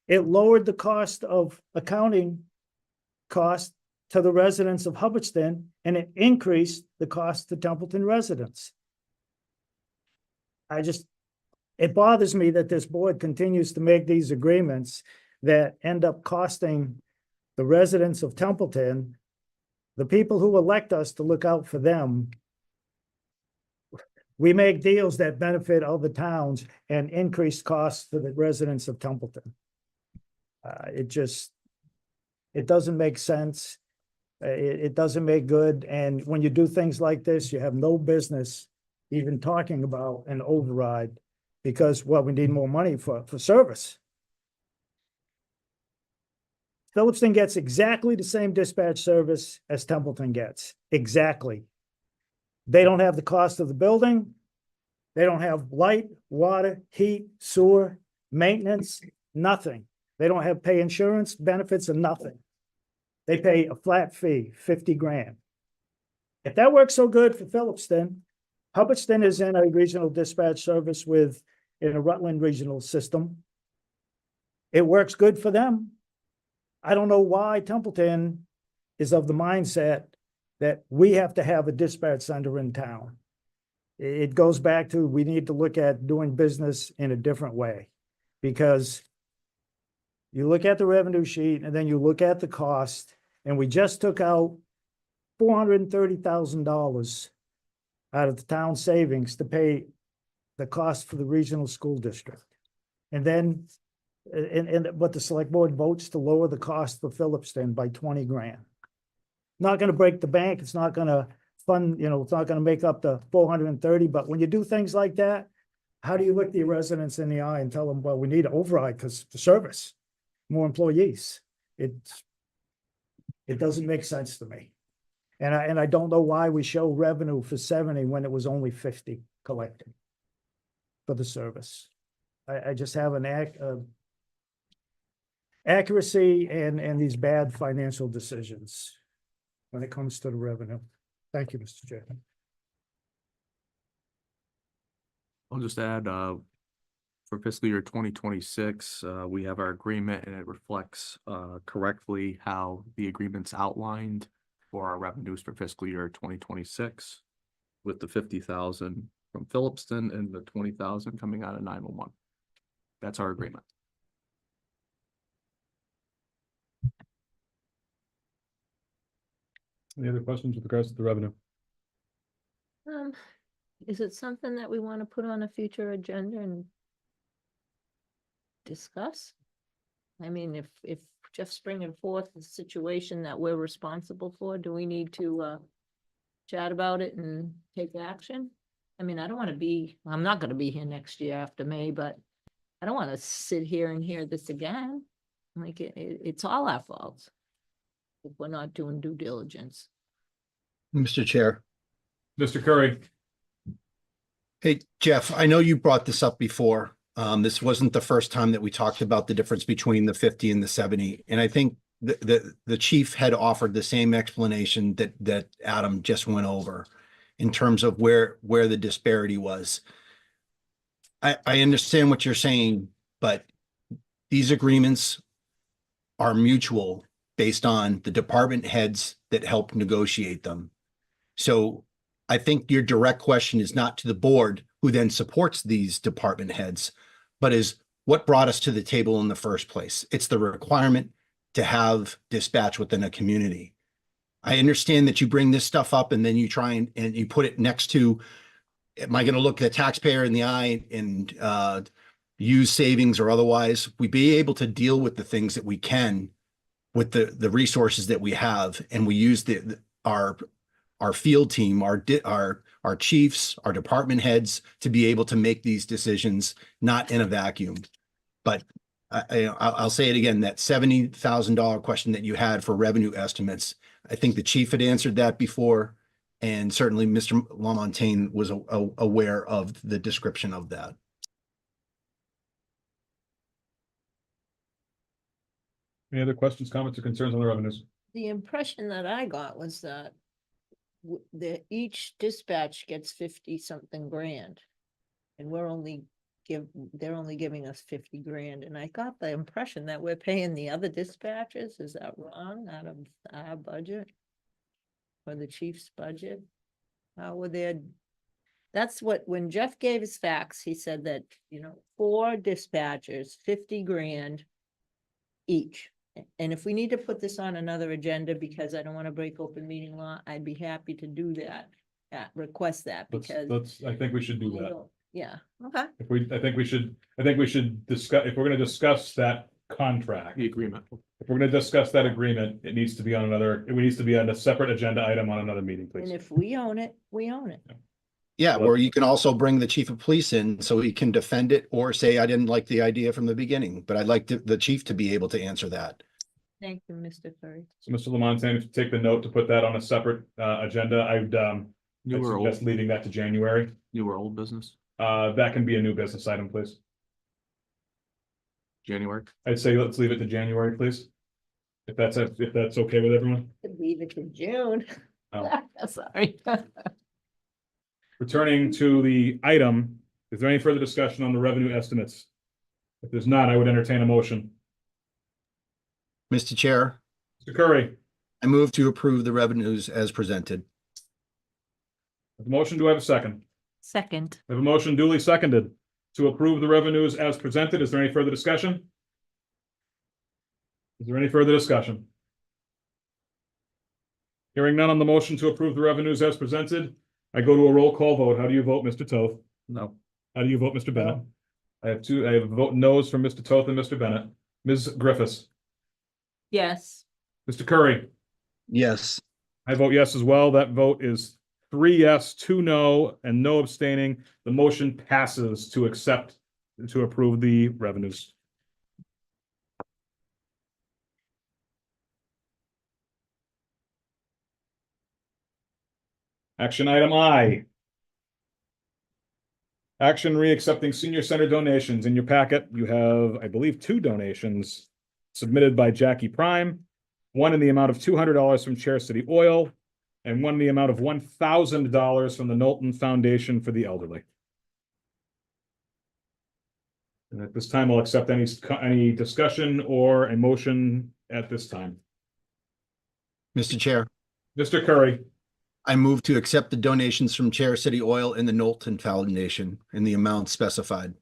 It lowered the cost of accounting cost to the residents of Hubbardston, and it increased the cost to Templeton residents. It bothers me that this board continues to make these agreements that end up costing the residents of Templeton, the people who elect us to look out for them. We make deals that benefit other towns and increase costs for the residents of Templeton. It doesn't make sense. It doesn't make good. And when you do things like this, you have no business even talking about an override because, well, we need more money for service. Phillipston gets exactly the same dispatch service as Templeton gets. Exactly. They don't have the cost of the building. They don't have light, water, heat, sewer, maintenance, nothing. They don't have pay insurance, benefits, or nothing. They pay a flat fee, 50 grand. If that works so good for Phillipston, Hubbardston is in a regional dispatch service in a Rutland regional system. It works good for them. I don't know why Templeton is of the mindset that we have to have a dispatch center in town. It goes back to, we need to look at doing business in a different way. Because you look at the revenue sheet and then you look at the cost, and we just took out $430,000 out of the town savings to pay the cost for the regional school district. And then, but the select board votes to lower the cost for Phillipston by 20 grand. Not gonna break the bank, it's not gonna fund, it's not gonna make up the 430, but when you do things like that, how do you look the residents in the eye and tell them, well, we need an override because for service, more employees? It doesn't make sense to me. And I don't know why we show revenue for 70 when it was only 50 collected for the service. I just have an accuracy and these bad financial decisions when it comes to the revenue. Thank you, Mr. Chair. I'll just add, for fiscal year 2026, we have our agreement and it reflects correctly how the agreement's outlined for our revenues for fiscal year 2026 with the 50,000 from Phillipston and the 20,000 coming out of 911. That's our agreement. Any other questions with regards to the revenue? Is it something that we want to put on a future agenda and discuss? I mean, if Jeff's bringing forth the situation that we're responsible for, do we need to chat about it and take action? I mean, I'm not gonna be here next year after May, but I don't want to sit here and hear this again. Like, it's all our fault if we're not doing due diligence. Mr. Chair. Mr. Curry. Hey, Jeff, I know you brought this up before. This wasn't the first time that we talked about the difference between the 50 and the 70. And I think the chief had offered the same explanation that Adam just went over in terms of where the disparity was. I understand what you're saying but these agreements are mutual based on the department heads that help negotiate them. So I think your direct question is not to the board who then supports these department heads, but is what brought us to the table in the first place. It's the requirement to have dispatch within a community. I understand that you bring this stuff up and then you try and you put it next to, am I going to look the taxpayer in the eye and use savings or otherwise? We be able to deal with the things that we can with the resources that we have, and we use our field team, our chiefs, our department heads to be able to make these decisions, not in a vacuum. But I'll say it again, that $70,000 question that you had for revenue estimates, I think the chief had answered that before, and certainly Mr. LaMontagne was aware of the description of that. Any other questions, comments, or concerns on the revenues? The impression that I got was that each dispatch gets 50-something grand. And they're only giving us 50 grand. And I got the impression that we're paying the other dispatchers. Is that wrong out of our budget? Or the chief's budget? How were there? That's what, when Jeff gave his facts, he said that, 4 dispatchers, 50 grand each. And if we need to put this on another agenda, because I don't want to break open meeting law, I'd be happy to do that. Request that because. I think we should do I that. don't- Yeah, okay. I think we should discuss, if we're gonna discuss that contract, The agreement. if we're gonna discuss that agreement, it needs to be on a separate agenda item on another meeting, And please. if we own it, we own it. Yeah, or you can also bring the chief of police in so he can defend it or say, I didn't like the idea from the beginning, but I'd like the chief to be able to answer that. Thank you, Mr. Curry. So Mr. LaMontagne, if you take the note to put that on a separate agenda, I'd New or suggest old, leaving that to January. new or old business, That can be a new business item, please. January. I'd say let's leave it to January, please. If that's okay with everyone. Could leave it to June. Oh. Sorry. Returning to the item, is there any further discussion on the revenue estimates? If there's not, I would entertain a motion. Mr. Chair, Mr. Curry, I move to approve the revenues as presented. the motion, do I have a second? Second. I have a motion duly seconded to approve the revenues as presented. Is there any further discussion? Is there any further discussion? Hearing none on the motion to approve the revenues as presented, I go to a roll call vote. How do you vote, Mr. Toth? No. How do you vote, Mr. Bennett? I have a vote no's from Mr. Toth and Mr. Bennett. Ms. Griffiths, Yes. Mr. Curry, Yes. I vote yes as well. That vote is 3 yes, 2 no, and no abstaining. The motion passes to approve the revenues. Action item I. Action re-accepting senior center donations. In your packet, you have, I believe, 2 donations submitted by Jackie Prime. One in the amount of $200 from Chair City Oil, and one in the amount of $1,000 from the Knowlton Foundation for the Elderly. And at this time, I'll accept any discussion or a motion at this time. Mr. Chair, Mr. Curry, I move to accept the donations from Chair City Oil and the Knowlton Foundation in the amount specified.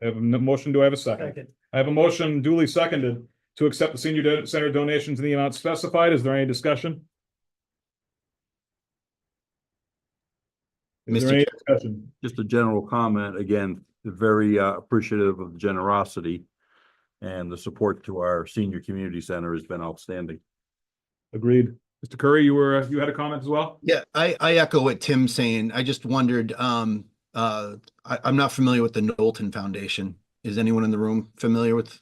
I have a motion. Do I have a second? I have a motion duly seconded to accept the senior center donations in the amount specified. Is there any discussion? Is there Mr. any Chair. discussion? Just a general comment, again, very appreciative of the generosity and the support to our senior community center has been outstanding. Agreed. Mr. Curry, you had a comment as well? Yeah, I echo what Tim's saying. I just wondered, I'm not familiar with the Knowlton Foundation. Is anyone in the room familiar with?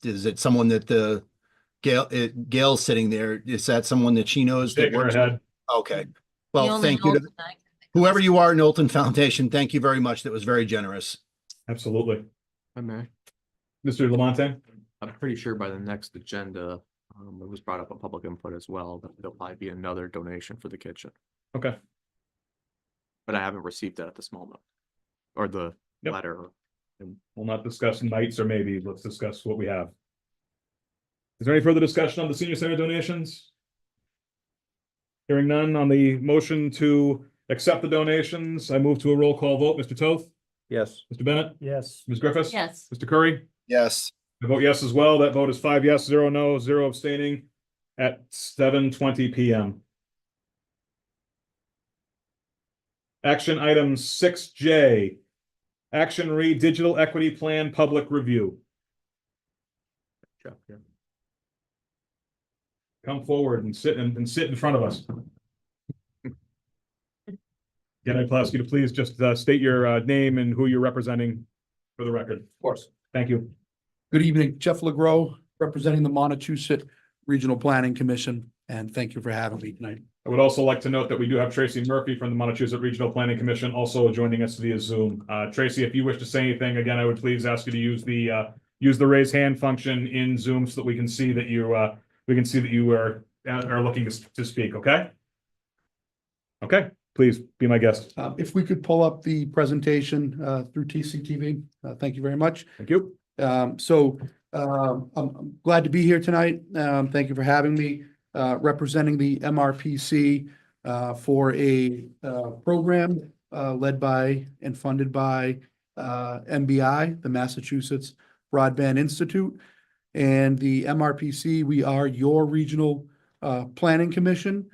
Is it someone that Gail's sitting there? Is that someone that she knows? Shake her head. Okay. The Well, only thank you to Knowlton I can think of whoever is- you are, Knowlton Foundation. Thank you very much. That was very generous. Absolutely. I may. Mr. Lamontagne? I'm pretty sure by the next agenda, it was brought up on public input as well, that there'll probably be another donation for the kitchen, Okay. but I haven't received that at this moment. Or the Yep. letter. And we'll not discuss nights or maybe, let's discuss what we have. Is there any further discussion on the senior center donations? Hearing none on the motion to accept the donations, I move to a roll call vote. Mr. Toth, Yes. Mr. Bennett, Yes. Ms. Griffiths. Yes. Mr. Curry. Yes. I vote yes as well. That vote is 5 yes, 0 no, 0 abstaining at 7:20 PM. Action item 6J. Action re digital equity plan public review. Come forward and sit in front of us. Again, I'd ask you to please just state your name and who you're representing for the record. Of course. Thank you. Good evening, Jeff LeGros, representing the Montechusett Regional Planning Commission, and thank you for having me tonight. I would also like to note that we do have Tracy Murphy from the Montechusett Regional Planning Commission also joining us via Zoom. Tracy, if you wish to say anything, again, I would please ask you to use the raise hand function in Zoom so that we can see that you are looking to speak, okay? Okay, please be my guest. If we could pull up the presentation through TCTV, thank you very much. Thank you. I'm glad to be here tonight. Thank you for having me, representing the MRPC for a program led by and funded by MBI, the Massachusetts Broadband Institute. And the MRPC, we are your regional planning commission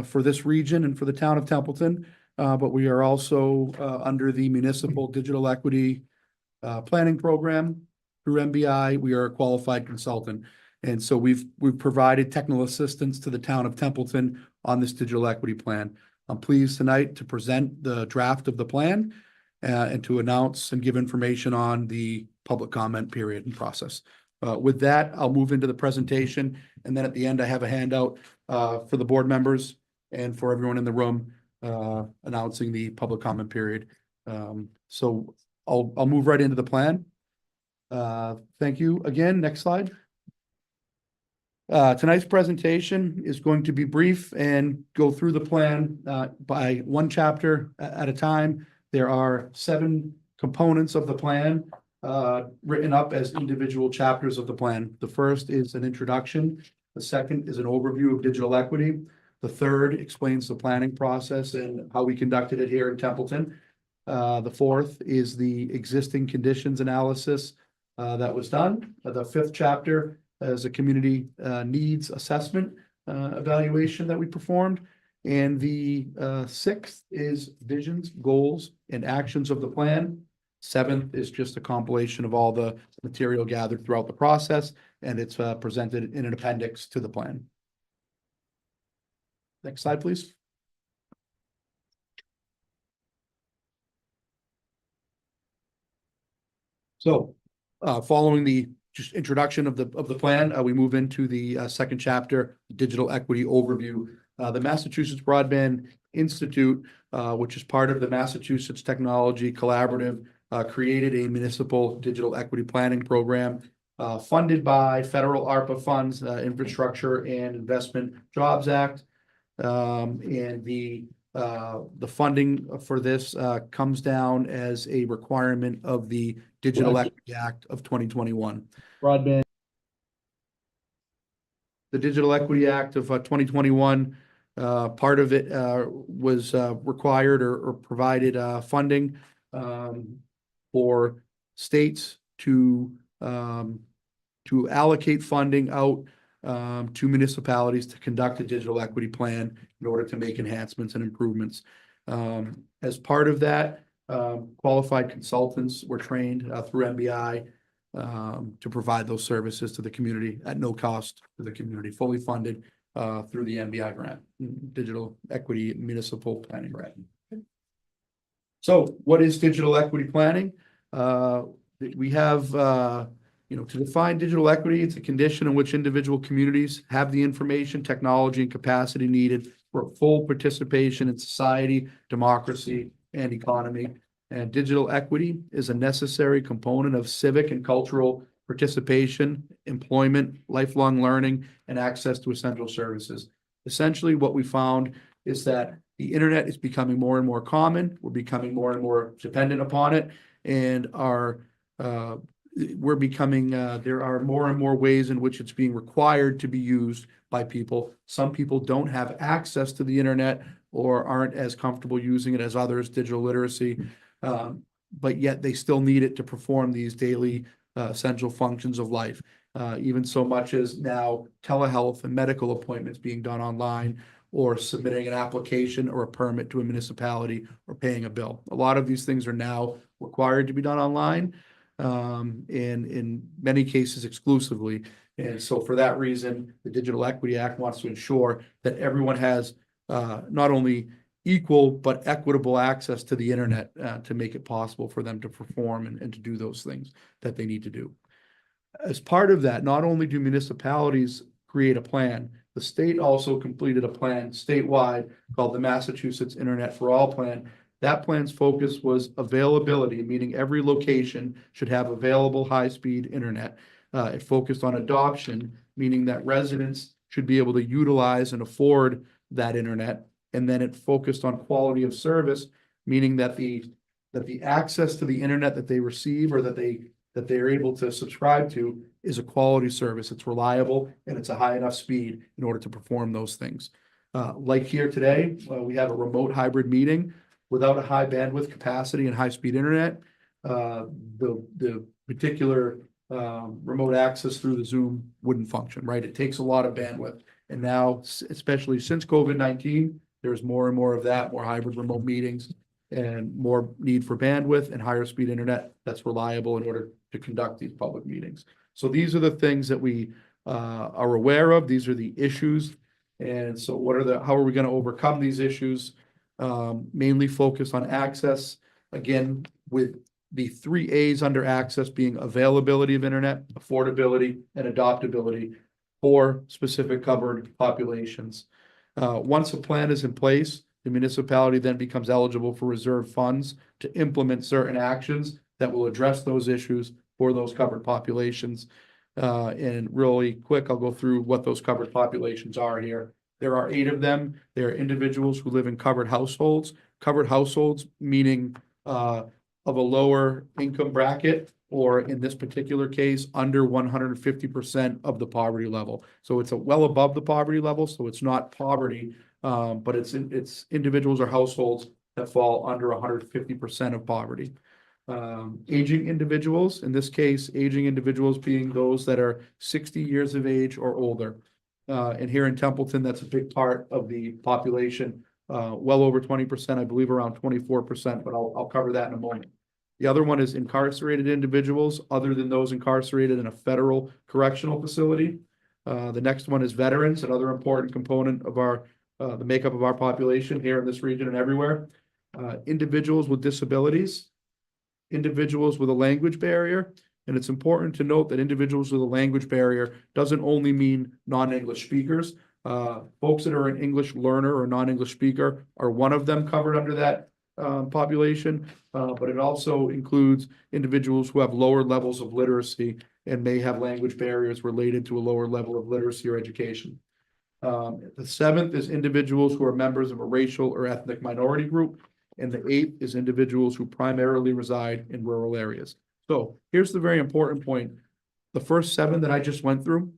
for this region and for the town of Templeton. But we are also under the Municipal Digital Equity Planning Program through MBI. We are a qualified consultant. And so we've provided technical assistance to the town of Templeton on this digital equity plan. I'm pleased tonight to present the draft of the plan and to announce and give information on the public comment period and process. With that, I'll move into the presentation, and then at the end, I have a handout for the board members and for everyone in the room announcing the public comment period. So I'll move right into the plan. Thank you again. Next slide. Tonight's presentation is going to be brief and go through the plan by one chapter at a time. There are 7 components of the plan written up as individual chapters of the plan. The first is an introduction. The second is an overview of digital equity. The third explains the planning process and how we conducted it here in Templeton. The fourth is the existing conditions analysis that was done. The fifth chapter is a community needs assessment evaluation that we performed. And the sixth is visions, goals, and actions of the plan. Seventh is just a compilation of all the material gathered throughout the process, and it's presented in an appendix to the plan. Next slide, please. So, following the just introduction of the plan, we move into the second chapter, digital equity overview. The Massachusetts Broadband Institute, which is part of the Massachusetts Technology Collaborative, created a municipal digital equity planning program funded by federal ARPA funds, Infrastructure and Investment Jobs Act. And the funding for this comes down as a requirement of the Digital Equity Act of 2021. Broadband. The Digital Equity Act of 2021, part of it was required or provided funding for states to allocate funding out to municipalities to conduct a digital equity plan in order to make enhancements and improvements. As part of that, qualified consultants were trained through MBI to provide those services to the community at no cost to the community, fully funded through the MBI grant, Digital Equity Municipal Planning Grant. So what is digital equity planning? We have, to define digital equity, it's a condition in which individual communities have the information, technology, and capacity needed for full participation in society, democracy, and economy. And digital equity is a necessary component of civic and cultural participation, employment, lifelong learning, and access to essential services. Essentially, what we found is that the internet is becoming more and more common. We're becoming more and more dependent upon it. and we're becoming, there are more and more ways in which it's being required to be used by people. Some people don't have access to the internet or aren't as comfortable using it as others, digital literacy. But yet they still need it to perform these daily essential functions of life. Even so much as now telehealth and medical appointments being done online, or submitting an application or a permit to a municipality or paying a bill. A lot of these things are now required to be done online, and in many cases exclusively. And so for that reason, the Digital Equity Act wants to ensure that everyone has not only equal but equitable access to the internet to make it possible for them to perform and to do those things that they need to do. As part of that, not only do municipalities create a plan, the state also completed a plan statewide called the Massachusetts Internet for All Plan. That plan's focus was availability, meaning every location should have available high-speed internet. It focused on adoption, meaning that residents should be able to utilize and afford that internet. And then it focused on quality of service, meaning that the access to the internet that they receive or that they are able to subscribe to is a quality service. It's reliable and it's a high enough speed in order to perform those things. Like here today, we have a remote hybrid meeting. Without a high bandwidth capacity and high speed internet, the particular remote access through the Zoom wouldn't function, right? It takes a lot of bandwidth. And now, especially since COVID-19, there's more and more of that, more hybrid remote meetings and more need for bandwidth and higher speed internet that's reliable in order to conduct these public meetings. So these are the things that we are aware of. These are the issues. And so how are we going to overcome these issues? Mainly focus on access, again, with the 3 A's under access being availability of internet, affordability, and adoptability for specific covered populations. Once a plan is in place, the municipality then becomes eligible for reserve funds to implement certain actions that will address those issues for those covered populations. And really quick, I'll go through what those covered populations are here. There are 8 of them. They are individuals who live in covered households. Covered households meaning of a lower income bracket, or in this particular case, under 150% of the poverty level. So it's well above the poverty level, so it's not poverty, but it's individuals or households that fall under 150% of poverty. Aging individuals, in this case, aging individuals being those that are 60 years of age or older. And here in Templeton, that's a big part of the population, well over 20%, I believe around 24%, but I'll cover that in a moment. The other one is incarcerated individuals, other than those incarcerated in a federal correctional facility. The next one is veterans, another important component of the makeup of our population here in this region and everywhere. Individuals with disabilities, individuals with a language barrier. And it's important to note that individuals with a language barrier doesn't only mean non-English speakers. Folks that are an English learner or non-English speaker are one of them covered under that population, but it also includes individuals who have lower levels of literacy and may have language barriers related to a lower level of literacy or education. The 7th is individuals who are members of a racial or ethnic minority group, and the 8th is individuals who primarily reside in rural areas. So here's the very important point. The first 7 that I just went through,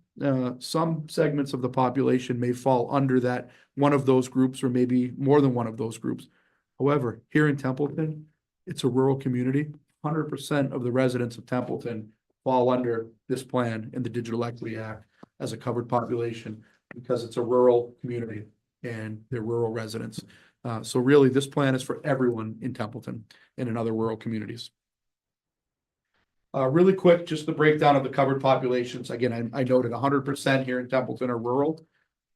some segments of the population may fall under that one of those groups, or maybe more than one of those groups. However, here in Templeton, it's a rural community. 100% of the residents of Templeton fall under this plan in the Digital Equity Act as a covered population because it's a rural community and they're rural residents. So really, this plan is for everyone in Templeton and in other rural communities. Really quick, just the breakdown of the covered populations. Again, I noted 100% here in Templeton are rural.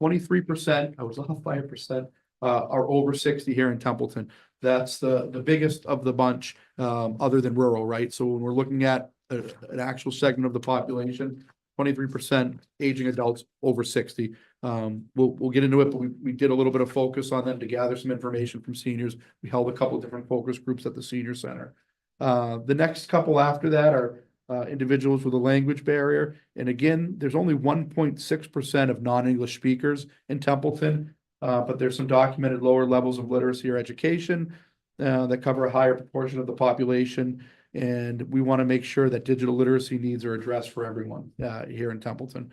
23%, I was off by 1%, are over 60 here in Templeton. That's the biggest of the bunch, other than rural, right? So when we're looking at an actual segment of the population, 23% aging adults over 60. We'll get into it, but we did a little bit of focus on them to gather some information from seniors. We held a couple of different focus groups at the senior center. The next couple after that are individuals with a language barrier. And again, there's only 1.6% of non-English speakers in Templeton, but there's some documented lower levels of literacy or education that cover a higher proportion of the population. And we want to make sure that digital literacy needs are addressed for everyone here in Templeton.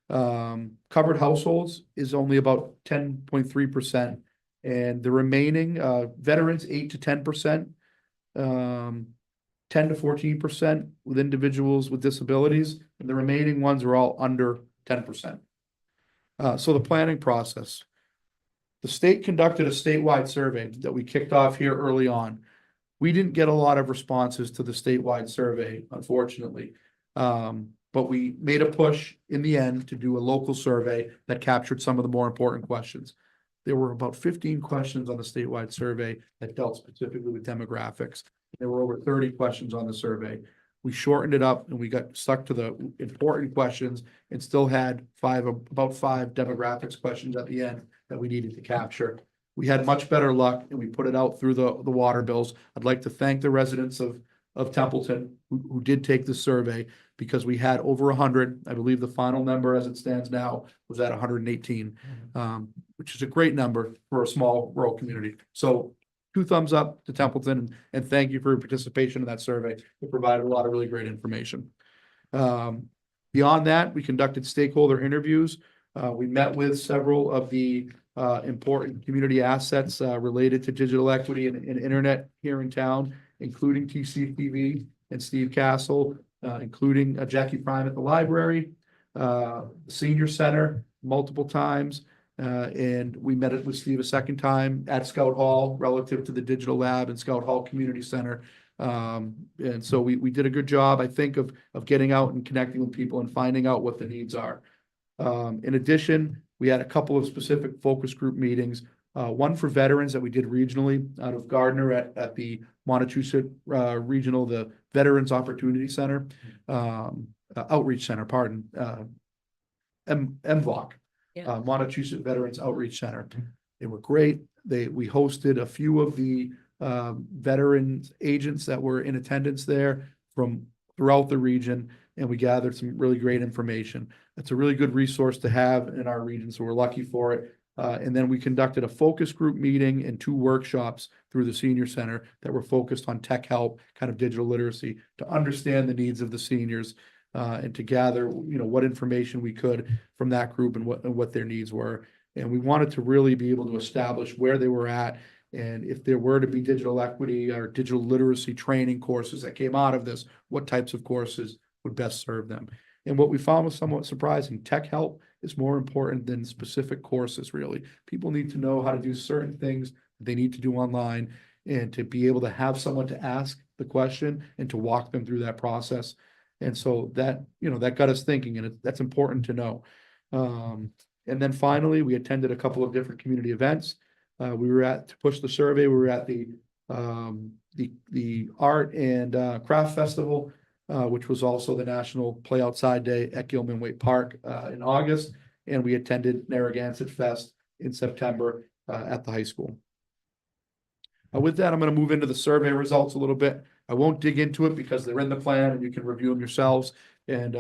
Covered households is only about 10.3%. And the remaining veterans, 8 to 10%, 10 to 14% with individuals with disabilities, and the remaining ones are all under 10%. So the planning process. The state conducted a statewide survey that we kicked off here early on. We didn't get a lot of responses to the statewide survey, unfortunately. But we made a push in the end to do a local survey that captured some of the more important questions. There were about 15 questions on the statewide survey that dealt specifically with demographics. There were over 30 questions on the survey. We shortened it up and we got stuck to the important questions and still had about five demographics questions at the end that we needed to capture. We had much better luck and we put it out through the water bills. I'd like to thank the residents of Templeton who did take the survey, because we had over 100. I believe the final number as it stands now was at 118, which is a great number for a small rural community. So 2 thumbs up to Templeton, and thank you for your participation in that survey. It provided a lot of really great information. Beyond that, we conducted stakeholder interviews. We met with several of the important community assets related to digital equity and internet here in town, including TCTV and Steve Castle, including Jackie Prime at the library, senior center multiple times. And we met with Steve a second time at Scout Hall relative to the digital lab and Scout Hall Community Center. And so we did a good job, I think, of getting out and connecting with people and finding out what the needs are. In addition, we had a couple of specific focus group meetings, one for veterans that we did regionally out of Gardner at the Montechusett Regional, the Veterans Opportunity Center, Outreach Center, pardon, MVOC. Montechusett Veterans Outreach Center. They were great. We hosted a few of the veterans agents that were in attendance there from throughout the region, and we gathered some really great information. It's a really good resource to have in our region, so we're lucky for it. And then we conducted a focus group meeting and 2 workshops through the senior center that were focused on tech help, kind of digital literacy, to understand the needs of the seniors. And to gather, what information we could from that group and what their needs were. And we wanted to really be able to establish where they were at. And if there were to be digital equity or digital literacy training courses that came out of this, what types of courses would best serve them. And what we found was somewhat surprising. Tech help is more important than specific courses, really. People need to know how to do certain things that they need to do online, and to be able to have someone to ask the question and to walk them through that process. And so that, that got us thinking, and that's important to know. And then finally, we attended a couple of different community events. We were to push the survey. We were at the Art and Craft Festival, which was also the National Play Outside Day at Gilman Waite Park in August. And we attended Narragansett Fest in September at the high school. With that, I'm going to move into the survey results a little bit. I won't dig into it because they're in the plan and you can review them yourselves. And,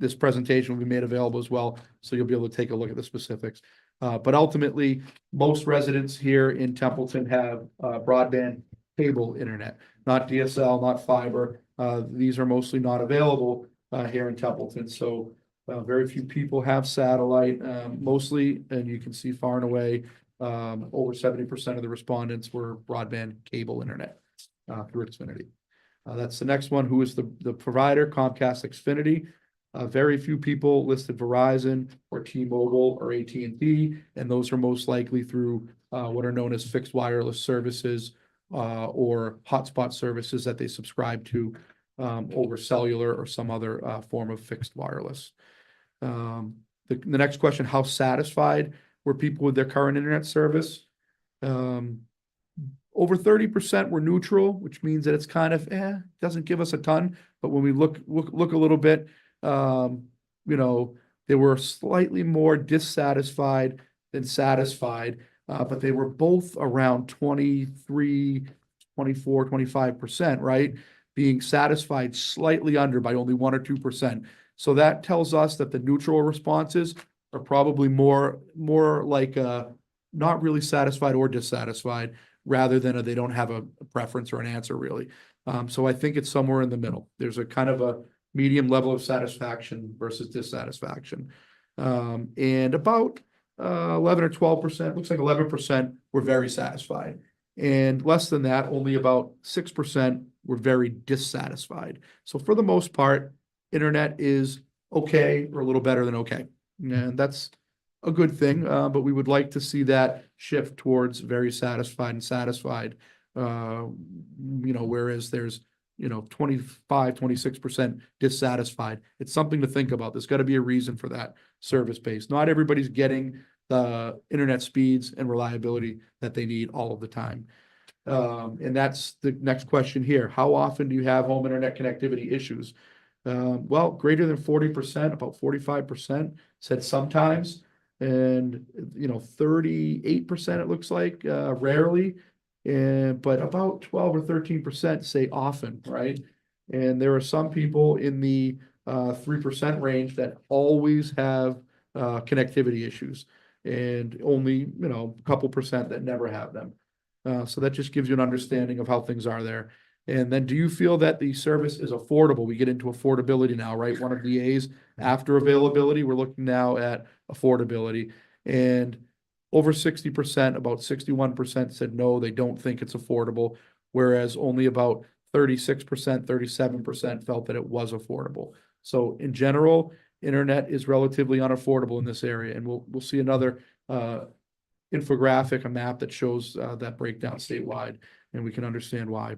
this presentation will be made available as well, so you'll be able to take a look at the specifics. But ultimately, most residents here in Templeton have broadband cable internet, not DSL, not fiber. These are mostly not available here in Templeton. So very few people have satellite, mostly, and you can see far and away, over 70% of the respondents were broadband cable internet through Xfinity. That's the next one. Who is the provider? Comcast Xfinity. Very few people listed Verizon or T-Mobile or AT&T, and those are most likely through what are known as fixed wireless services or hotspot services that they subscribe to over cellular or some other form of fixed wireless. The next question, how satisfied were people with their current internet service? Over 30% were neutral, which means that it's kind of, doesn't give us a ton. But when we look a little bit, they were slightly more dissatisfied than satisfied, but they were both around 23, 24, 25%, right? Being satisfied slightly under by only 1 or 2%. So that tells us that the neutral responses are probably more like not really satisfied or dissatisfied, rather than they don't have a preference or an answer really. So I think it's somewhere in the middle. There's a kind of a medium level of satisfaction versus dissatisfaction. And about 11 or 12%, looks like 11% were very satisfied. And less than that, only about 6% were very dissatisfied. So for the most part, internet is okay or a little better than okay. And that's a good thing, but we would like to see that shift towards very satisfied and satisfied. Whereas there's 25, 26% dissatisfied. It's something to think about. There's got to be a reason for that service base. Not everybody's getting the internet speeds and reliability that they need all of the time. And that's the next question here. How often do you have home internet connectivity issues? Well, greater than 40%, about 45% said sometimes, and 38% it looks like rarely, but about 12 or 13% say often, right? And there are some people in the 3% range that always have connectivity issues, and only a couple percent that never have them. So that just gives you an understanding of how things are there. And then, do you feel that the service is affordable? We get into affordability now, right? One of the A's after availability, we're looking now at affordability. And over 60%, about 61% said no, they don't think it's affordable, whereas only about 36%, 37% felt that it was affordable. So in general, internet is relatively unaffordable in this area, and we'll see another infographic, a map that shows that breakdown statewide, and we can understand why.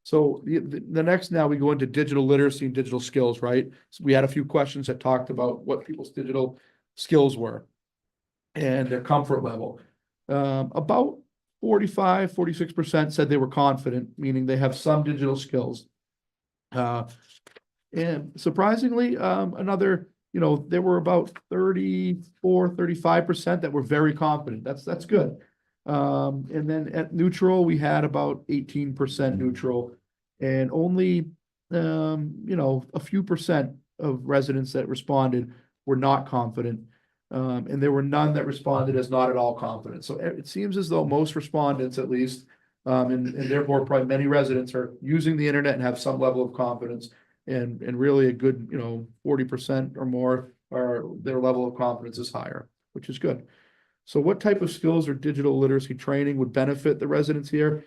So the next, now we go into digital literacy and digital skills, right? So we had a few questions that talked about what people's digital skills were and their comfort level. About 45, 46% said they were confident, meaning they have some digital skills. And surprisingly, there were about 34, 35% that were very confident. That's good. And then at neutral, we had about 18% neutral, and only, a few percent of residents that responded were not confident. And there were none that responded as not at all confident. So it seems as though most respondents, at least, and therefore probably many residents, are using the internet and have some level of confidence, and really a good, 40% or more their level of confidence is higher, which is good. So what type of skills or digital literacy training would benefit the residents here?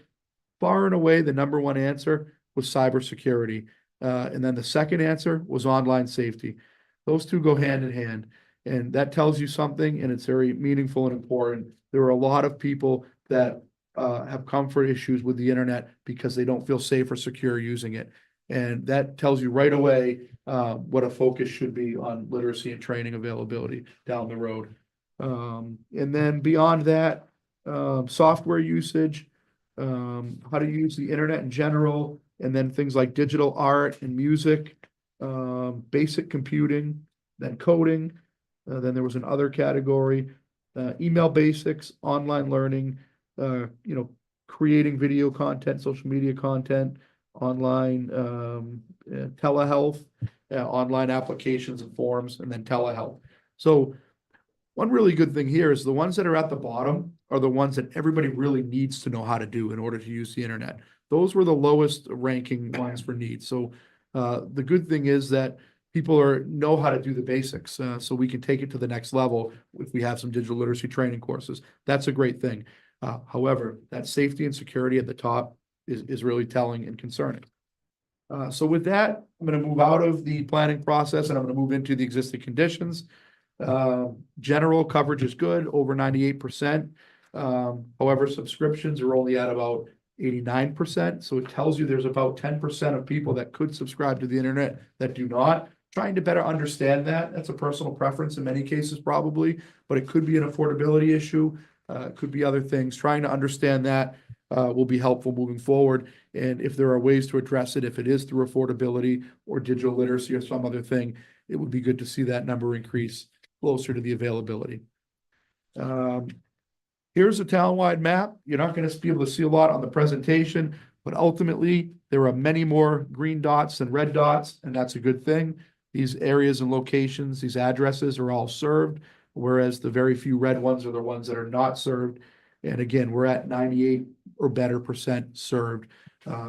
Far and away, the number one answer was cybersecurity. And then the second answer was online safety. Those two go hand in hand. And that tells you something, and it's very meaningful and important. There are a lot of people that have comfort issues with the internet because they don't feel safe or secure using it. And that tells you right away what a focus should be on literacy and training availability down the road. And then beyond that, software usage, how to use the internet in general, and then things like digital art and music, basic computing, then coding. Then there was another category, email basics, online learning, creating video content, social media content, online telehealth, online applications and forms, and then telehealth. So one really good thing here is the ones that are at the bottom are the ones that everybody really needs to know how to do in order to use the internet. Those were the lowest ranking ones for needs. So the good thing is that people know how to do the basics, so we can take it to the next level if we have some digital literacy training courses. That's a great thing. However, that safety and security at the top is really telling and concerning. So with that, I'm going to move out of the planning process and I'm going to move into the existing conditions. General coverage is good, over 98%. However, subscriptions are only at about 89%. So it tells you there's about 10% of people that could subscribe to the internet that do not. Trying to better understand that. That's a personal preference in many cases, probably, but it could be an affordability issue. It could be other things. Trying to understand that will be helpful moving forward. And if there are ways to address it, if it is through affordability or digital literacy or some other thing, it would be good to see that number increase closer to the availability. Here's a townwide map. You're not going to be able to see a lot on the presentation, but ultimately there are many more green dots than red dots, and that's a good thing. These areas and locations, these addresses are all served, whereas the very few red ones are the ones that are not served. And again, we're at 98 or better percent served.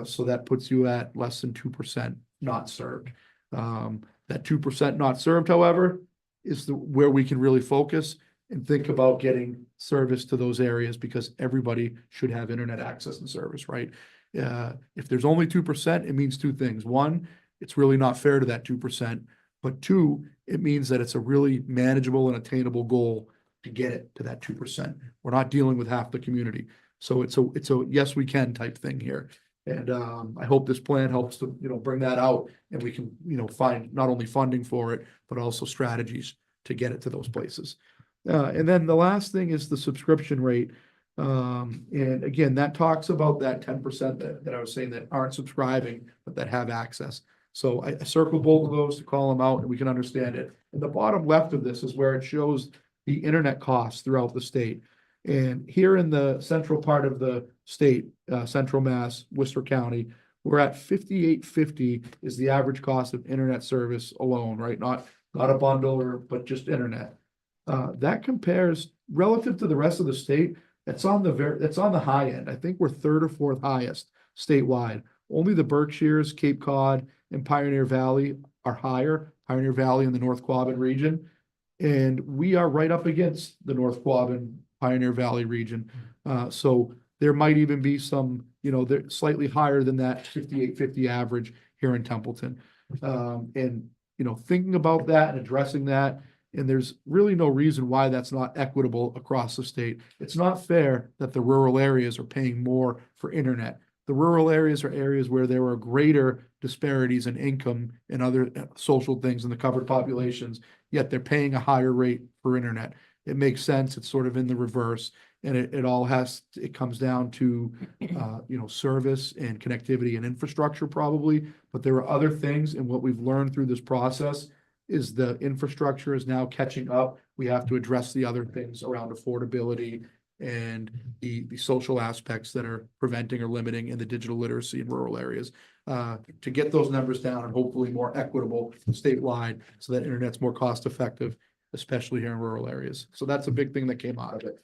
So that puts you at less than 2% not served. That 2% not served, however, is where we can really focus and think about getting service to those areas, because everybody should have internet access and service, right? If there's only 2%, it means two things. One, it's really not fair to that 2%. But two, it means that it's a really manageable and attainable goal to get it to that 2%. We're not dealing with half the community. So it's a yes, we can type thing here. And I hope this plan helps to, bring that out, and we can, find not only funding for it, but also strategies to get it to those places. And then the last thing is the subscription rate. And again, that talks about that 10% that I was saying that aren't subscribing, but that have access. So I circled both of those to call them out, and we can understand it. And the bottom left of this is where it shows the internet costs throughout the state. And here in the central part of the state, Central Mass, Worcester County, we're at $58.50 is the average cost of internet service alone, right? Not a bundle but just internet. That compares relative to the rest of the state. That's on the high end. I think we're third or fourth highest statewide. Only the Berkshires, Cape Cod, and Pioneer Valley are higher. Pioneer Valley in the North Quabbin region. And we are right up against the North Quabbin, Pioneer Valley region. So there might even be some, they're slightly higher than that 58.50 average here in Templeton. And, thinking about that and addressing that, and there's really no reason why that's not equitable across the state. It's not fair that the rural areas are paying more for internet. The rural areas are areas where there are greater disparities in income and other social things in the covered populations, yet they're paying a higher rate for internet. It makes sense. It's sort of in the reverse, and it comes down to, service and connectivity and infrastructure probably, but there are other things. And what we've learned through this process is the infrastructure is now catching up. We have to address the other things around affordability and the social aspects that are preventing or limiting in the digital literacy in rural areas, to get those numbers down and hopefully more equitable statewide, so that internet's more cost effective, especially here in rural areas. So that's a big thing that came out of it.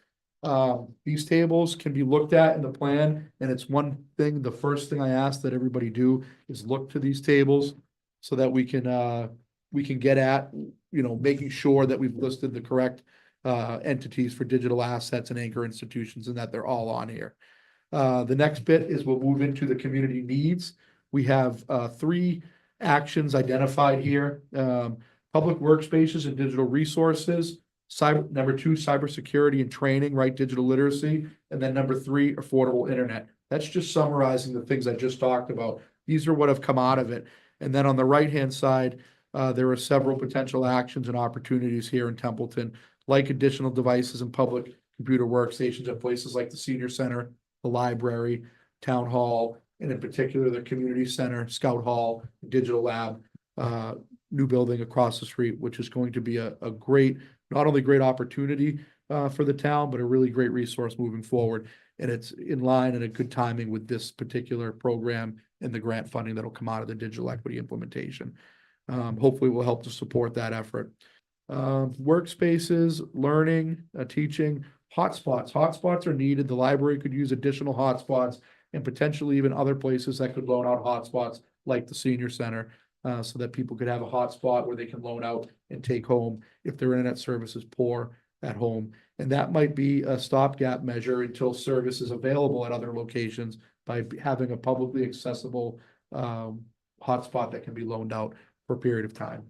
These tables can be looked at in the plan, and it's one thing, the first thing I ask that everybody do is look to these tables so that we can get at, making sure that we've listed the correct entities for digital assets and anchor institutions, and that they're all on here. The next bit is we'll move into the community needs. We have 3 actions identified here. Public workspaces and digital resources. Number 2, cybersecurity and training, right? Digital literacy. And then number 3, affordable internet. That's just summarizing the things I just talked about. These are what have come out of it. And then on the right-hand side, there are several potential actions and opportunities here in Templeton, like additional devices and public computer workstations at places like the senior center, the library, town hall, and in particular, the community center, scout hall, digital lab, new building across the street, which is going to be a great, not only great opportunity for the town, but a really great resource moving forward. And it's in line and a good timing with this particular program and the grant funding that'll come out of the digital equity implementation. Hopefully will help to support that effort. Workspaces, learning, teaching, hotspots. Hotspots are needed. The library could use additional hotspots, and potentially even other places that could loan out hotspots like the senior center, so that people could have a hotspot where they can loan out and take home if their internet service is poor at home. And that might be a stopgap measure until service is available at other locations by having a publicly accessible hotspot that can be loaned out for a period of time.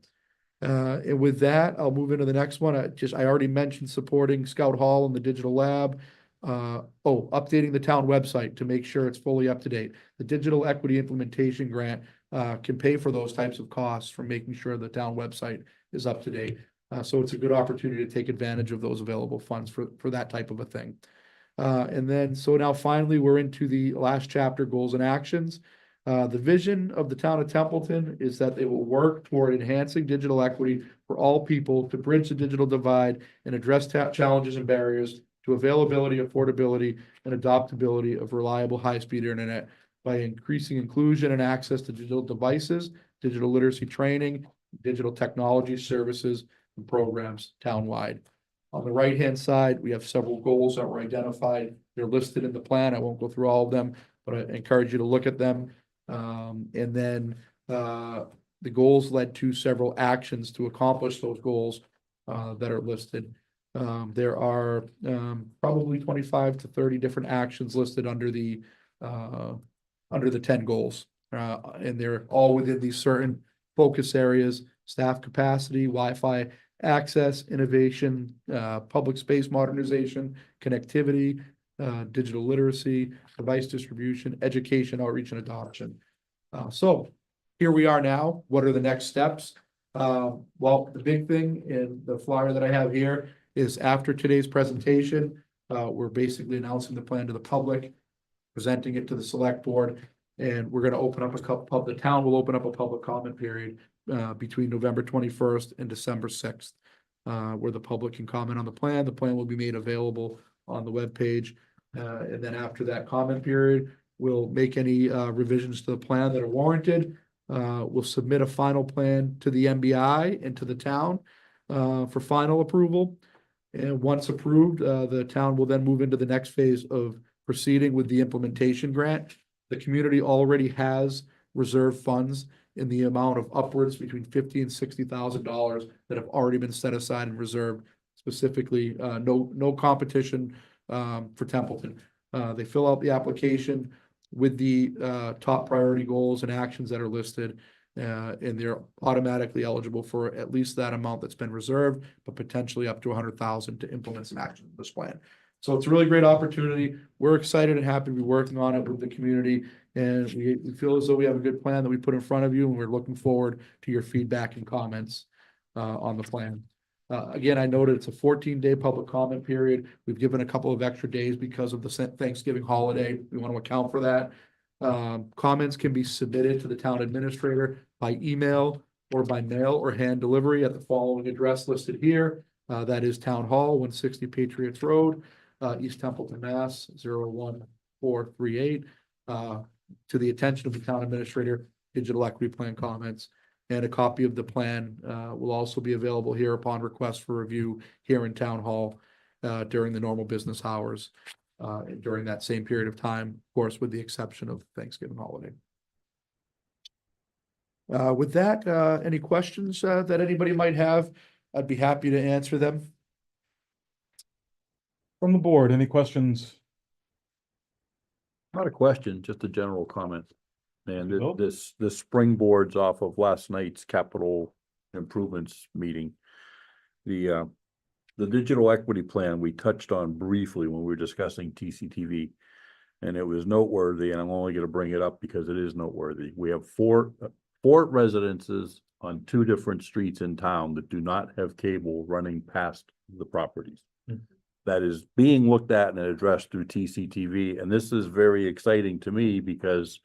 And with that, I'll move into the next one. I already mentioned supporting Scout Hall and the digital lab. Updating the town website to make sure it's fully up to date. The digital equity implementation grant can pay for those types of costs from making sure the town website is up to date. So it's a good opportunity to take advantage of those available funds for that type of a thing. And then, so now finally, we're into the last chapter, goals and actions. The vision of the town of Templeton is that they will work toward enhancing digital equity for all people to bridge the digital divide and address challenges and barriers to availability, affordability, and adoptability of reliable high-speed internet by increasing inclusion and access to digital devices, digital literacy training, digital technology services and programs townwide. On the right-hand side, we have several goals that were identified. They're listed in the plan. I won't go through all of them, but I encourage you to look at them. And then the goals led to several actions to accomplish those goals that are listed. There are probably 25 to 30 different actions listed under the 10 goals. And they're all within these certain focus areas: staff capacity, Wi-Fi access, innovation, public space modernization, connectivity, digital literacy, device distribution, education, outreach, and adoption. So here we are now. What are the next steps? Well, the big thing in the flyer that I have here is after today's presentation, we're basically announcing the plan to the public, presenting it to the select board, and we're gonna open up the town will open up a public comment period between November 21st and December 6th, where the public can comment on the plan. The plan will be made available on the webpage. And then after that comment period, we'll make any revisions to the plan that are warranted. We'll submit a final plan to the MBI and to the town for final approval. And once approved, the town will then move into the next phase of proceeding with the implementation grant. The community already has reserved funds in the amount of upwards between $50,000 and $60,000 that have already been set aside and reserved specifically. No competition for Templeton. They fill out the application with the top priority goals and actions that are listed, and they're automatically eligible for at least that amount that's been reserved, but potentially up to $100,000 to implement some action in this plan. So it's a really great opportunity. We're excited and happy to be working on it with the community, and we feel as though we have a good plan that we put in front of you, and we're looking forward to your feedback and comments on the plan. Again, I noted it's a 14-day public comment period. We've given a couple of extra days because of the Thanksgiving holiday. We want to account for that. Comments can be submitted to the town administrator by email or by mail or hand delivery at the following address listed here. That is Town Hall, 160 Patriots Road, East Templeton, Mass. 01438. To the attention of the town administrator, digital equity plan comments. And a copy of the plan will also be available here upon request for review here in Town Hall during the normal business hours during that same period of time, of course, with the exception of Thanksgiving holiday. With that, any questions that anybody might have, I'd be happy to answer them. From the board, any questions? Not a question, just a general comment. And Bill? this springboards off of last night's capital improvements meeting. The digital equity plan we touched on briefly when we were discussing TCTV. And it was noteworthy, and I'm only going to bring it up because it is noteworthy. We have four residences on 2 different streets in town that do not have cable running past the properties. That is being looked at and addressed through TCTV. And this is very exciting to me because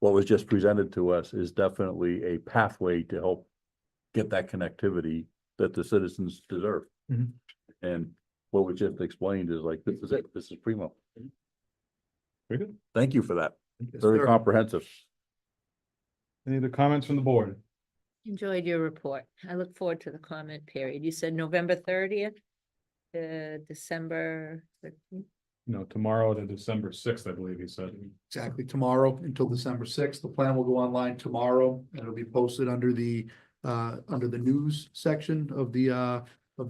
what was just presented to us is definitely a pathway to help get that connectivity that the citizens deserve. Mhm. And what was just explained is like, this is it, this is primo. Very good. Thank you for that. Yes, Very sir. comprehensive. Any other comments from the board? Enjoyed your report. I look forward to the comment period. You said November 30th to December 13th. No, tomorrow to December 6th, I believe he said. Exactly, tomorrow until December 6th. The plan will go online tomorrow, and it'll be posted under the news section of the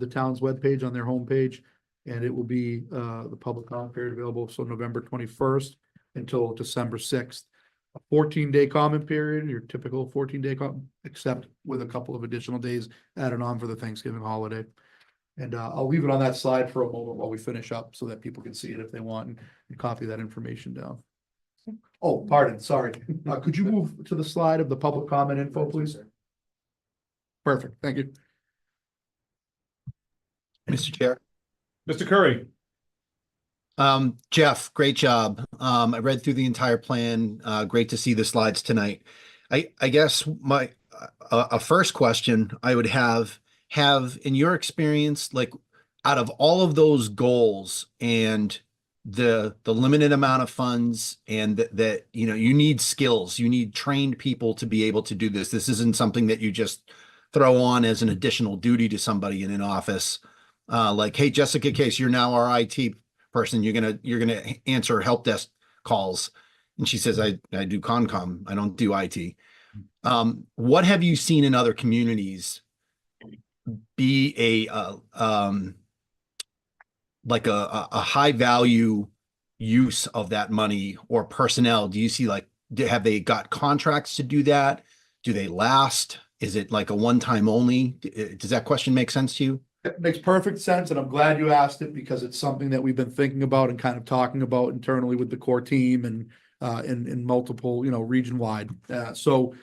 town's webpage on their homepage. And it will be the public comment period available, so November 21st until December 6th. A 14-day comment period, your typical 14-day except with a couple of additional days added on for the Thanksgiving holiday. And I'll leave it on that slide for a moment while we finish up so that people can see it if they want and copy that information down. Oh, pardon, sorry. Could you move to the slide of the public comment info, please? Perfect, thank you. Mr. Chair. Mr. Curry? Jeff, great job. I read through the entire plan. Great to see the slides tonight. I guess my a first question I would have in your experience, like out of all of those goals and the limited amount of funds and that you know you need skills, you need trained people to be able to do this. This isn't something that you just throw on as an additional duty to somebody in an office. This is something that you need to be able to do. And I guess Like, hey, Jessica Case, you're now our IT person. You're gonna answer help desk calls. And she says, I do Concom. I don't do IT. What have you seen in other communities be like a high value use of that money or personnel? Do you see like, have they got contracts to do that? Do they last? Is it like a one-time only? Does that question make sense to you? It makes perfect sense, and I'm glad you asked it because it's something that we've been thinking about and kind of talking about internally with the core team and in multiple, region wide. To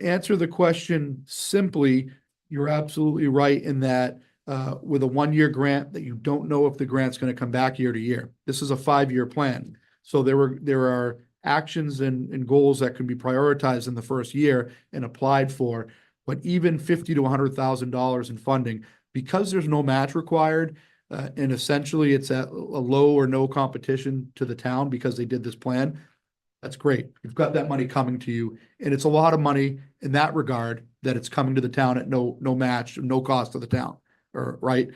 answer the question simply, you're absolutely right in that with a 1-year grant that you don't know if the grant's going to come back year to year. This is a 5-year plan. So there are actions and goals that can be prioritized in the first year and applied for. But even $50,000 to $100,000 in funding, because there's no match required, and essentially it's at a low or no competition to the town because they did this plan. That's great. You've got that money coming to you, and it's a lot of money in that regard that it's coming to the town at no match, no cost to the town, right?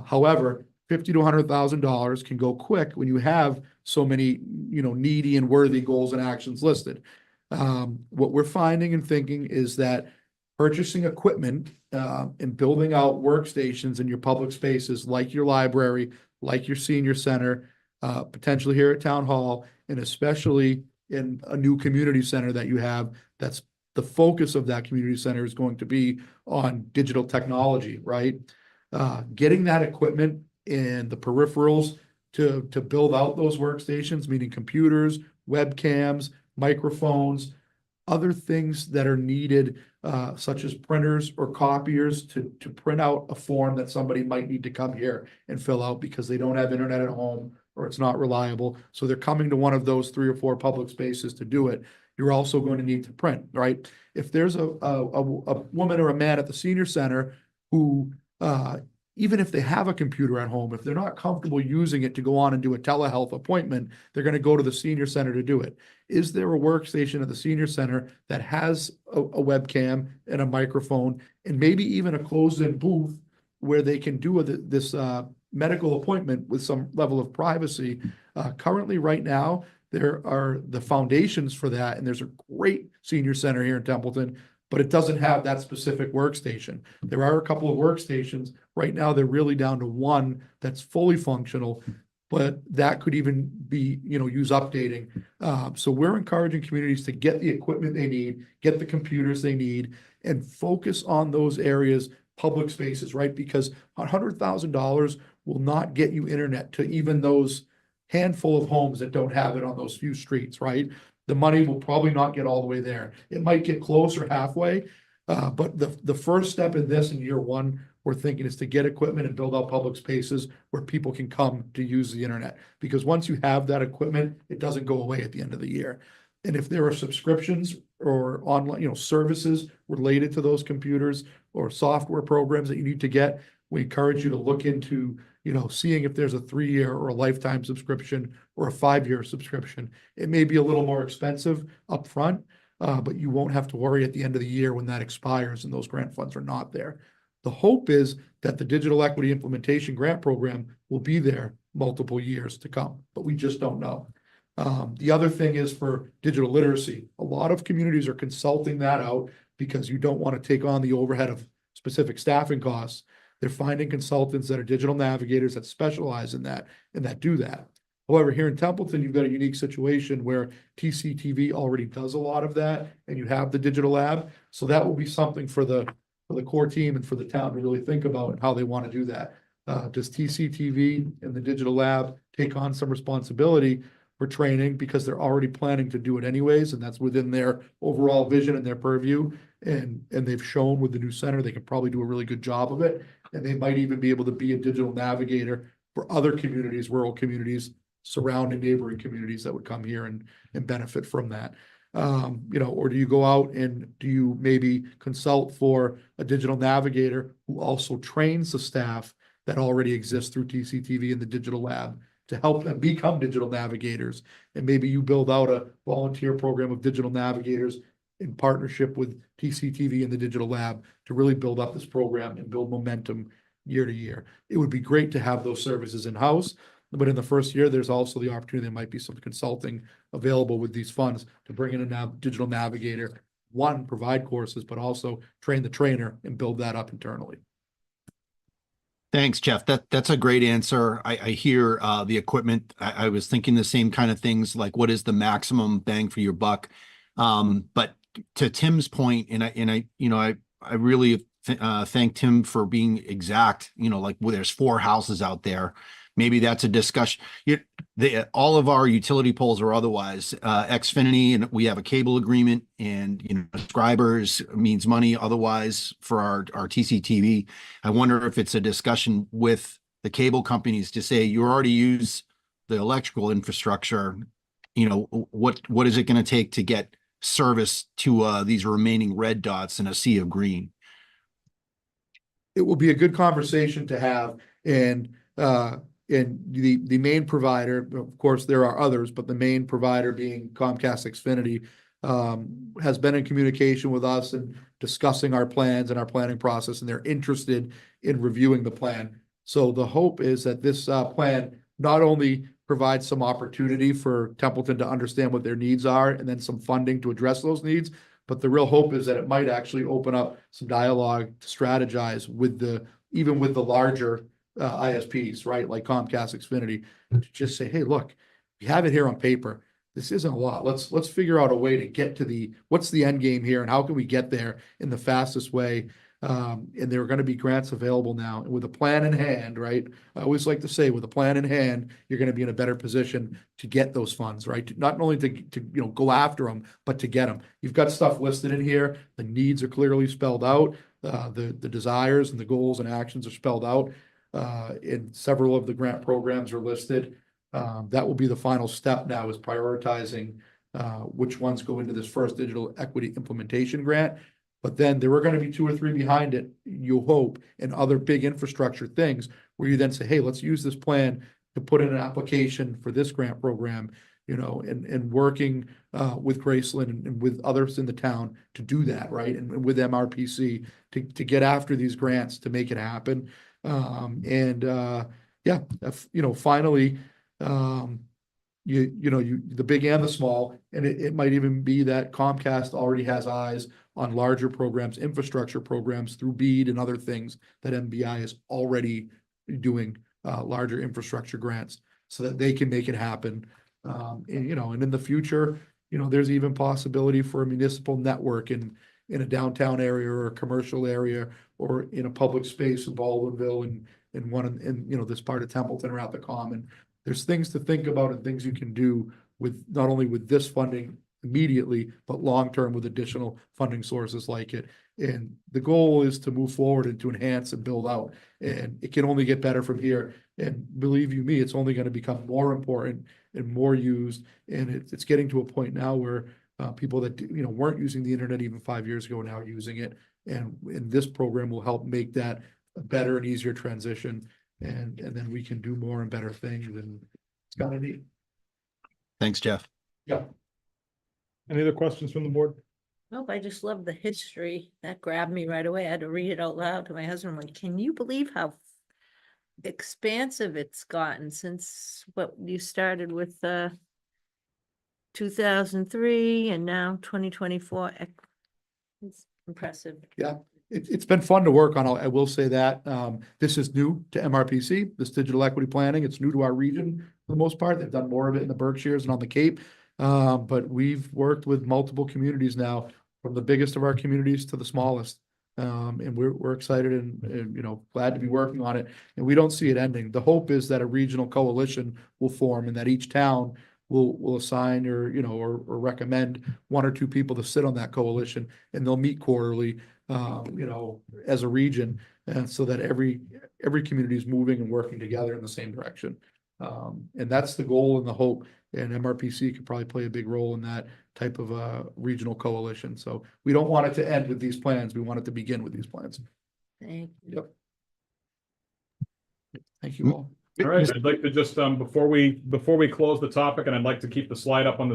However, $50,000 to $100,000 can go quick when you have so many, needy and worthy goals and actions listed. What we're finding and thinking is that purchasing equipment and building out workstations in your public spaces, like your library, like your senior center, potentially here at Town Hall, and especially in a new community center that you have, that's the focus of that community center is going to be on digital technology, right? Getting that equipment and the peripherals to build out those workstations, meaning computers, webcams, microphones, other things that are needed, such as printers or copiers to print out a form that somebody might need to come here and fill out because they don't have internet at home or it's not reliable. So they're coming to one of those 3 or 4 public spaces to do it. You're also going to need to print, right? If there's a woman or a man at the senior center who, even if they have a computer at home, if they're not comfortable using it to go on and do a telehealth appointment, they're going to go to the senior center to do it. Is there a workstation at the senior center that has a webcam and a microphone and maybe even a closed-in booth where they can do this medical appointment with some level of privacy? Currently, right now, there are the foundations for that, and there's a great senior center here in Templeton, but it doesn't have that specific workstation. There are a couple of workstations. Right now, they're really down to one that's fully functional, but that could even be, use updating. So we're encouraging communities to get the equipment they need, get the computers they need, and focus on those areas, public spaces, right? Because $100,000 will not get you internet to even those handful of homes that don't have it on those few streets, right? The money will probably not get all the way there. It might get close or halfway, but the first step in this in year 1, we're thinking, is to get equipment and build out public spaces where people can come to use the internet. Because once you have that equipment, it doesn't go away at the end of the year. And if there are subscriptions or online, services related to those computers or software programs that you need to get, we encourage you to look into, seeing if there's a 3-year or a lifetime subscription or a 5-year subscription. It may be a little more expensive upfront, but you won't have to worry at the end of the year when that expires and those grant funds are not there. The hope is that the Digital Equity Implementation Grant Program will be there multiple years to come, but we just don't know. The other thing is for digital literacy. A lot of communities are consulting that out because you don't want to take on the overhead of specific staffing costs. They're finding consultants that are digital navigators that specialize in that and that do that. However, here in Templeton, you've got a unique situation where TCTV already does a lot of that, and you have the digital lab. So that will be something for the core team and for the town to really think about and how they want to do that. Does TCTV and the digital lab take on some responsibility for training because they're already planning to do it anyways, and that's within their overall vision and their purview, and they've shown with the new center they can probably do a really good job of it, and they might even be able to be a digital navigator for other communities, rural communities, surrounding neighboring communities that would come here and benefit from that. Or do you go out and do you maybe consult for a digital navigator who also trains the staff that already exists through TCTV and the digital lab to help them become digital navigators? And maybe you build out a volunteer program of digital navigators in partnership with TCTV and the digital lab to really build up this program and build momentum year to year. It would be great to have those services in-house, but in the first year, there's also the opportunity, there might be some consulting available with these funds to bring in a digital navigator, one, provide courses, but also train the trainer and build that up internally. Thanks, Jeff. That's a great answer. I hear the equipment. I was thinking the same kind of things, like what is the maximum bang for your buck? But to Tim's point, and I really thank Tim for being exact, like well, there's 4 houses out there. Maybe that's a discussion. All of our utility poles or otherwise, Xfinity, and we have a cable agreement, and subscribers means money otherwise for our TCTV. I wonder if it's a discussion with the cable companies to say, you already use the electrical infrastructure. What is it going to take to get service to these remaining red dots in a sea of green? It will be a good conversation to have, and the main provider, of course, there are others, but the main provider being Comcast Xfinity, has been in communication with us and discussing our plans and our planning process, and they're interested in reviewing the plan. So the hope is that this plan not only provides some opportunity for Templeton to understand what their needs are and then some funding to address those needs, but the real hope is that it might actually open up some dialogue to strategize even with the larger ISPs, right? Like Comcast, Xfinity, to just say, hey, look, we have it here on paper. This isn't a lot. Let's figure out a way to get to what's the end game here and how can we get there in the fastest way? And there are going to be grants available now, and with a plan in hand, right? I always like to say, with a plan in hand, you're going to be in a better position to get those funds, right? Not only to go after them, but to get them. You've got stuff listed in here. The needs are clearly spelled out. The desires and the goals and actions are spelled out. And several of the grant programs are listed. That will be the final step now, is prioritizing which ones go into this first digital equity implementation grant. But then there are going to be 2 or 3 behind it, you hope, and other big infrastructure things where you then say, hey, let's use this plan to put in an application for this grant program, and working with Graceland and with others in the town to do that, right? And with MRPC to get after these grants to make it happen. Finally, the big and the small, and it might even be that Comcast already has eyes on larger programs, infrastructure programs through BEAD and other things that MBI is already doing, larger infrastructure grants so that they can make it happen. And in the future, there's even possibility for a municipal network in a downtown area or a commercial area or in a public space in Baldwinville and one in this part of Templeton or out the Common. There's things to think about and things you can do with not only with this funding immediately, but long-term with additional funding sources like it. And the goal is to move forward and to enhance and build out. And it can only get better from here. And believe you me, it's only going to become more important and more used. And it's getting to a point now where people that weren't using the internet even 5 years ago are now using it. And this program will help make that a better and easier transition. And then we can do more and better things. And it's kind of neat. Thanks, Jeff. Yeah. Any other questions from the board? Nope, I just love the history. That grabbed me right away. I had to read it out loud to my husband. Like, can you believe how expansive it's gotten since what you started with 2003 and now 2024? It's impressive. Yeah, it's been fun to work on. I will say that this is new to MRPC, this digital equity planning. It's new to our region for the most part. They've done more of it in the Berkshires and on the Cape. But we've worked with multiple communities now, from the biggest of our communities to the smallest. And we're excited and glad to be working on it. And we don't see it ending. The hope is that a regional coalition will form and that each town will assign or recommend 1 or 2 people to sit on that coalition, and they'll meet quarterly, as a region, and so that every community is moving and working together in the same direction. And that's the goal and the hope. And MRPC could probably play a big role in that type of a regional coalition. So we don't want it to end with these plans. We want it to begin with these plans. Thank you. Yep. Thank you all. All right, I'd like to just, before we close the topic, and I'd like to keep the slide up I'd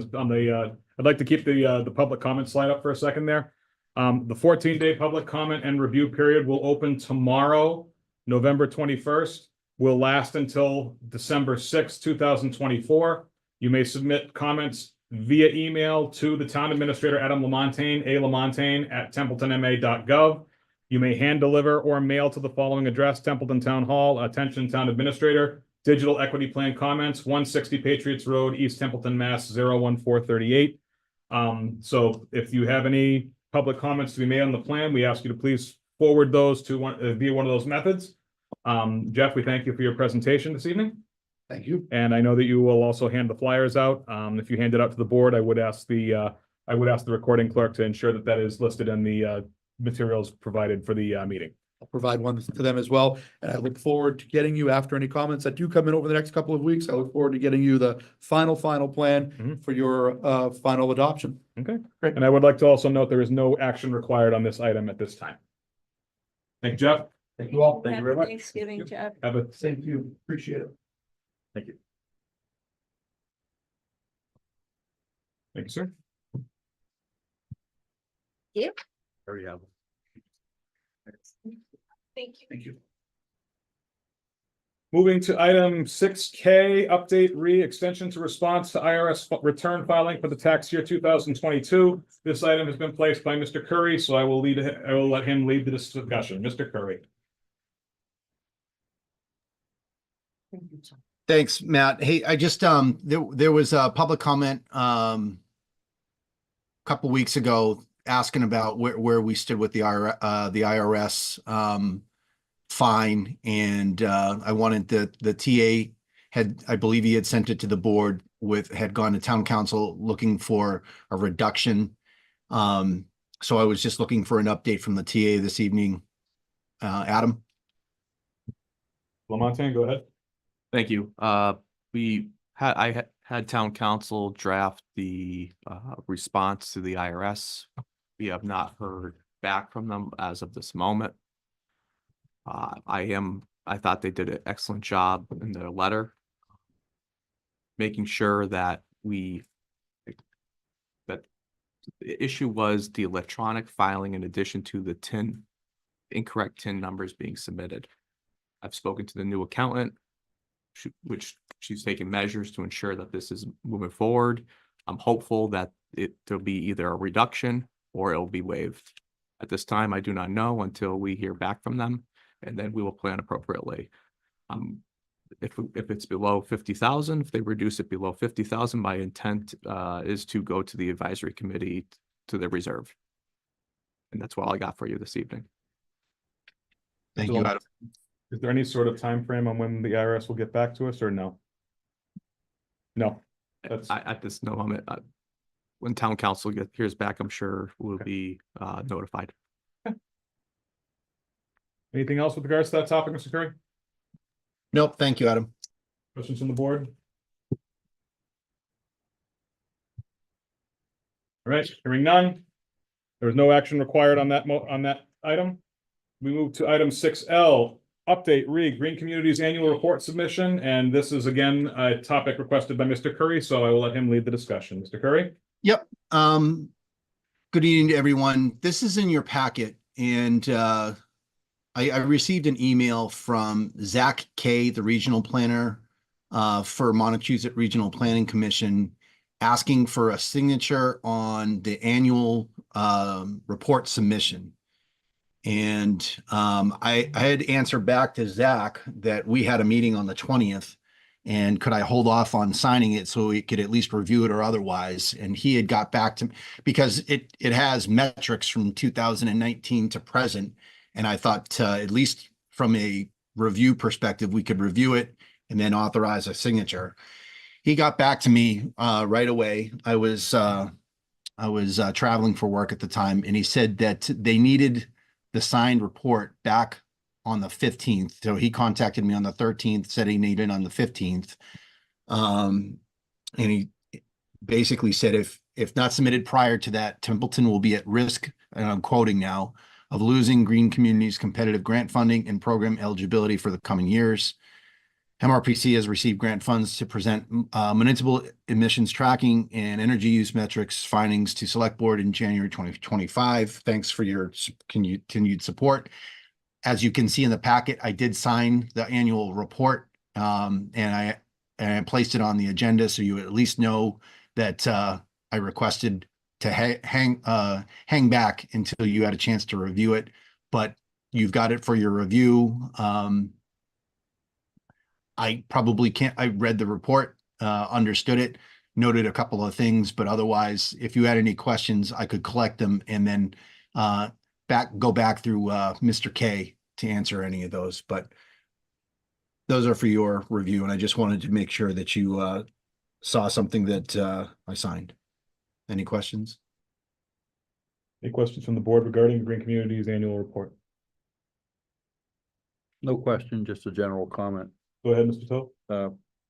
like to keep the public comment slide up for a second there. The 14-day public comment and review period will open tomorrow, November 21st, will last until December 6th, 2024. You may submit comments via email to the town administrator, Adam Lamontagne, alamontagne@templetonma.gov. You may hand deliver or mail to the following address: Templeton Town Hall, attention Town Administrator, Digital Equity Plan Comments, 160 Patriots Road, East Templeton, Mass. 01438. So if you have any public comments to be made on the plan, we ask you to please forward those to via one of those methods. Jeff, we thank you for your presentation this evening. Thank you. And I know that you will also hand the flyers out. If you hand it out to the board, I would ask the recording clerk to ensure that that is listed in the materials provided for the meeting. I'll provide one to them as well, and I look forward to getting you, after any comments that do come in over the next couple of weeks, I look forward to getting you the final plan for your final adoption. Okay, Great. And I would like to also note there is no action required on this item at this time. Thank you, Jeff. Thank you all. Thank you very much. Thanksgiving, Jeff. Have a Same to you. Appreciate it. Thank you. Thank you, sir. Yep. There you have it. Thank you. Thank you. Moving to item 6K, update extension to response to IRS return filing for the tax year 2022. This item has been placed by Mr. Curry, so I will let him lead the discussion. Mr. Curry. Thanks, Matt. Hey, I just, there was a public comment, couple weeks ago asking about where we stood with the IRS, fine. And, I wanted the TA I believe he had sent it to the board had gone to town council looking for a reduction. So I was just looking for an update from the TA this evening. Adam? Lamontagne, go ahead. Thank you. I had town council draft the response to the IRS. We have not heard back from them as of this moment. I thought they did an excellent job in their letter, making sure that the issue was the electronic filing in addition to the incorrect TIN numbers being submitted. I've spoken to the new accountant, which she's taking measures to ensure that this is moving forward. I'm hopeful that there'll be either a reduction or it'll be waived. At this time, I do not know until we hear back from them, and then we will plan appropriately. If it's below 50,000, if they reduce it below 50,000, my intent is to go to the advisory committee to the reserve. And that's all I got for you this evening. Thank you, Adam. Is there any sort of time frame on when the IRS will get back to us, or no? No. At this moment, when town council hears back, I'm sure we'll be notified. Anything else with regards to that topic, Mr. Curry? Nope. Thank you, Adam. Questions from the board? All right, hearing none. There was no action required on that item. We move to item 6L, update Green Communities Annual Report Submission. And this is again a topic requested by Mr. Curry, so I will let him lead the discussion. Mr. Curry? Yep. Good evening to everyone. This is in your packet, and I received an email from Zach Kay, the regional planner for Montechusett Regional Planning Commission, asking for a signature on the annual report submission. And I had answered back to Zach that we had a meeting on the 20th, and could I hold off on signing it so we could at least review it or otherwise. And he had got back to me because it has metrics from 2019 to present. And I thought at least from a review perspective, we could review it and then authorize a signature. He got back to me right away. I was traveling for work at the time, and he said that they needed the signed report back on the 15th. So he contacted me on the 13th, said he needed it on the 15th. And he basically said, if not submitted prior to that, Templeton will be at risk, and I'm quoting now, of losing Green Communities competitive grant funding and program eligibility for the coming years. MRPC has received grant funds to present municipal emissions tracking and energy use metrics findings to Select Board in January 2025. Thanks for your continued support. as you can see in the packet, I did sign the annual report. And I placed it on the agenda, so you at least know that I requested to hang back until you had a chance to review it. But you've got it for your review. I probably can't, I read the report, understood it, noted a couple of things, but otherwise, if you had any questions, I could collect them and then go back through Mr. K to answer any of those. But those are for your review, and I just wanted to make sure that you saw something that I signed. Any questions? Any questions from the board regarding the Green Communities Annual Report? No question, just a general comment. Go ahead, Mr. Toth.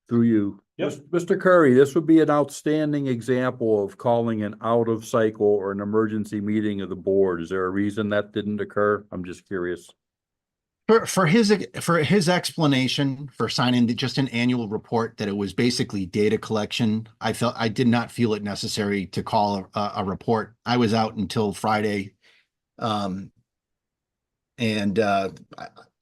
Through you. Yep. Mr. Curry, this would be an outstanding example of calling an out of cycle or an emergency meeting of the board. Is there a reason that didn't occur? I'm just curious. For his explanation for signing just an annual report that it was basically data collection, I did not feel it necessary to call a report. I was out until Friday.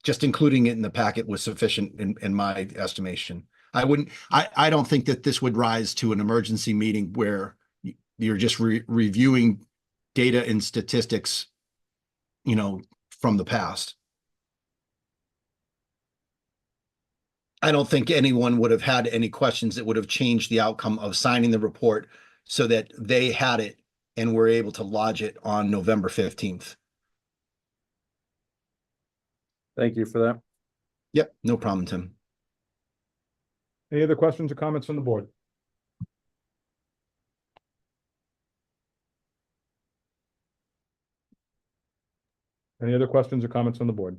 Just including it in the packet was sufficient in my estimation. I don't think that this would rise to an emergency meeting where you're just reviewing data and statistics, from the past. I don't think anyone would have had any questions that would have changed the outcome of signing the report so that they had it and were able to lodge it on November 15th. Thank you for that. Yep, no problem, Tim. Any other questions or comments from the board? Any other questions or comments from the board?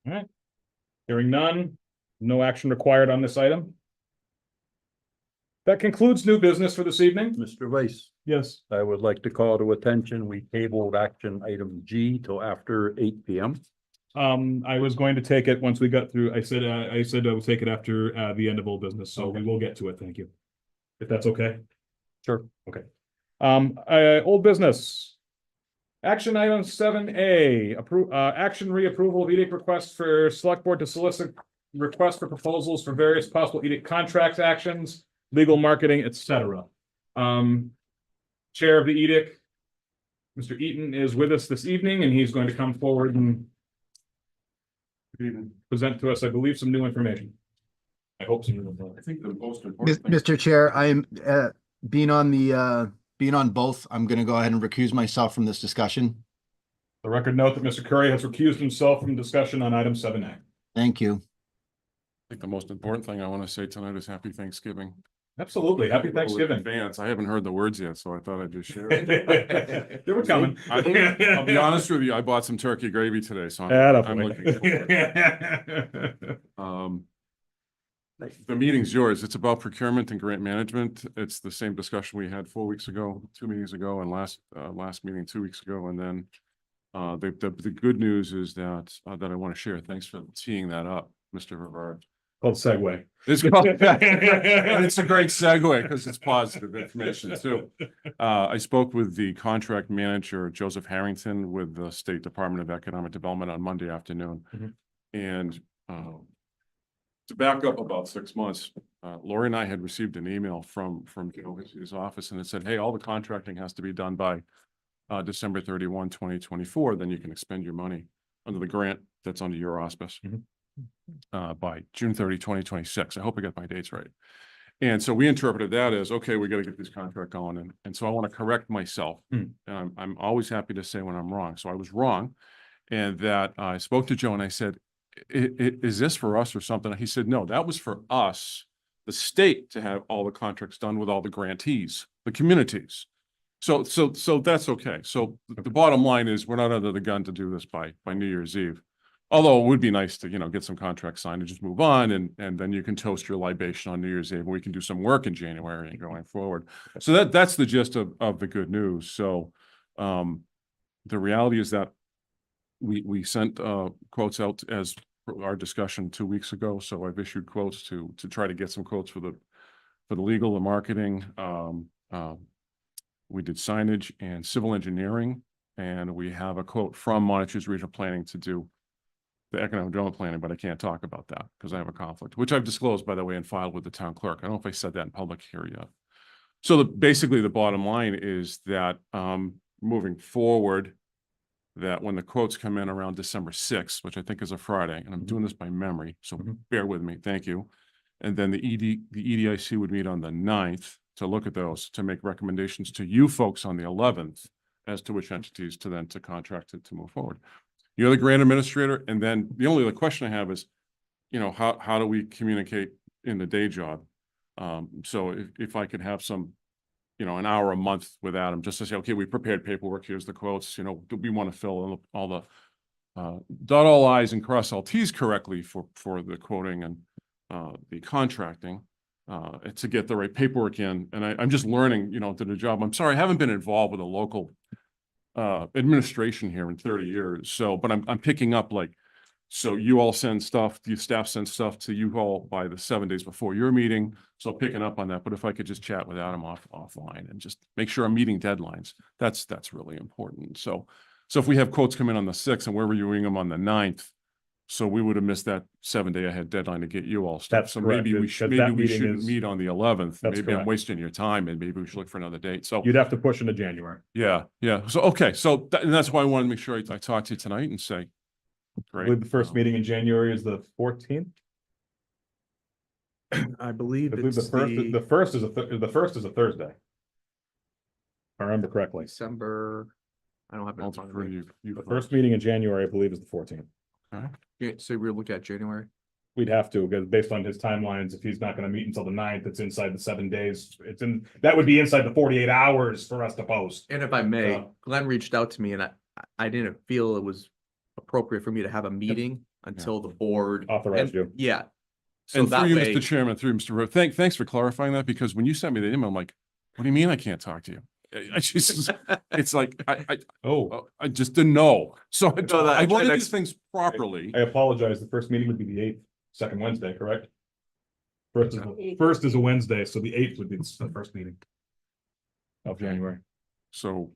All right. Hearing none, no action required on this item. That concludes new business for this evening. Mr. Vice, Yes. I would like to call to attention, we tabled action item G till after 8 p.m. I was going to take it once we got through. I said I would take it after the end of old business, so we will get to it. Thank you. If that's okay. Sure. Okay. Old business. Action item 7A, action reapproval of edict request for select board to solicit requests for proposals for various possible edict contract actions, legal marketing, etc. Chair of the edict, Mr. Eaton, is with us this evening, and he's going to come forward and present to us, I believe, some new information. I hope some new information. I think the most important thing. Mr. Chair, I'm being on both. I'm going to go ahead and recuse myself from this discussion. The record note that Mr. Curry has recused himself from discussion on item 7A. Thank you. I think the most important thing I want to say tonight is happy Thanksgiving. Absolutely. Happy Thanksgiving. Advance. I haven't heard the words yet, so I thought I'd just share it. They were coming. I'll be honest with you, I bought some turkey gravy today, so I'm looking forward. The meeting's yours. It's about procurement and grant management. It's the same discussion we had 4 weeks ago, 2 meetings ago, and last meeting 2 weeks ago. And then the good news is that I want to share. Thanks for teeing that up, Mr. Rivera. Called segue. It's called, and it's a great segue because it's positive information too. I spoke with the contract manager, Joseph Harrington, with the State Department of Economic Development on Monday afternoon. And to back up about 6 months, Lori and I had received an email from his office, and it said, hey, all the contracting has to be done by December 31, 2024. Then you can expend your money under the grant that's under your auspice. By June 30, 2026. I hope I got my dates right. And so we interpreted that as, okay, we got to get this contract going. And so I want to correct myself. I'm always happy to say when I'm wrong. So I was wrong. And that I spoke to Joe and I said, is this for us or something? He said, no, that was for us, the state, to have all the contracts done with all the grantees, the communities. So that's okay. So the bottom line is we're not under the gun to do this by New Year's Eve. Although it would be nice to, get some contracts signed and just move on, and then you can toast your libation on New Year's Eve, and we can do some work in January and going forward. So that's the gist of the good news. So the reality is that we sent quotes out as our discussion 2 weeks ago. So I've issued quotes to try to get some quotes for the legal, the marketing. We did signage and civil engineering and we have a quote from Montezuma Regional Planning to do the economic development planning, but I can't talk about that because I have a conflict, which I've disclosed, by the way, and filed with the town clerk. I don't know if I said that in public here yet. So basically, the bottom line is that moving forward, that when the quotes come in around December 6th, which I think is a Friday, and I'm doing this by memory, so bear with me, thank you. And then the EDIC would meet on the 9th to look at those, to make recommendations to you folks on the 11th as to which entities to contract to move forward. You're the grant administrator, and then the only other question I have is, how do we communicate in the day job? So if I could have some, an hour a month with Adam, just to say, okay, we prepared paperwork, here's the quotes, do we want to fill all the dot all i's and cross all t's correctly for the quoting and the contracting, to get the right paperwork in. And I'm just learning, to the job. I'm sorry, I haven't been involved with a local administration here in 30 years. So, but I'm picking up, like, so you all send stuff, your staff sends stuff to you all by the 7 days before your meeting. So picking up on that, but if I could just chat with Adam offline and just make sure I'm meeting deadlines, that's really important. So if we have quotes come in on the 6th and we're reviewing them on the 9th, so we would have missed that 7-day ahead deadline to get you all stuff. That's So correct, maybe we because should, that maybe we meeting shouldn't is- meet on the 11th. That's Maybe I'm correct. wasting your time, and maybe we should look for another date. So You'd have to push into January. yeah. So, okay. So and that's why I wanted to make sure I talked to you tonight and say, I great. believe the first meeting in January is the 14th. I believe I believe it's the first is a Thursday. If I remember correctly. December. I don't have it in front of me. The first meeting in January, I believe, is the 14th. Yeah, so we're looking at January. We'd have to, because based on his timelines, if he's not gonna meet until the 9th, it's inside the 7 days. That would be inside the 48 hours for us to post. And if I may, So- Glenn reached out to me and I didn't feel it was appropriate for me to have a meeting until the board Authorized you. Yeah. So And that through you, way, Mr. Chairman, through Mr. Rowe, thanks for clarifying that, because when you sent me the email, I'm like, what do you mean I can't talk to you? I just, it's like, I just didn't know. So I wanted these things properly. I apologize. The first meeting would be the 8th, second Wednesday, correct? First is a Wednesday, so the 8th would be the first meeting of January. So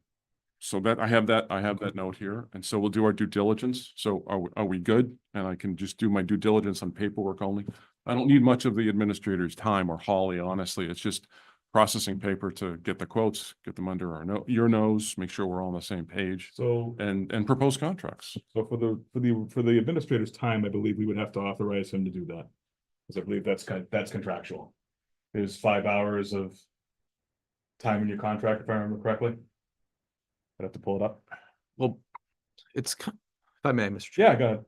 that I have that note here, and so we'll do our due diligence. So are we good? And I can just do my due diligence on paperwork only. I don't need much of the administrator's time or Holly, honestly. It's just processing paper to get the quotes, get them under your nose, make sure we're all on the same page. So, and propose contracts. so for the administrator's time, I believe we would have to authorize him to do that. Because I believe that's contractual. There's 5 hours of time in your contract, if I remember correctly. I'd have to pull it up. well, if I may, Mr. Yeah, Chair. go ahead.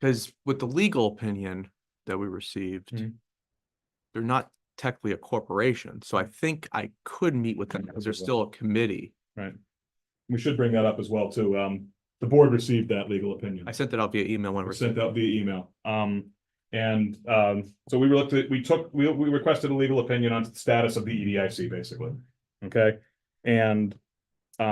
Because with the legal opinion that we received, they're not technically a corporation. So I think I could meet with them because they're still a committee. Right. We should bring that up as well, too. The board received that legal opinion. I sent it out via email when We we sent out via email. So we requested a legal opinion on the status of the EDIC, basically. Okay, and I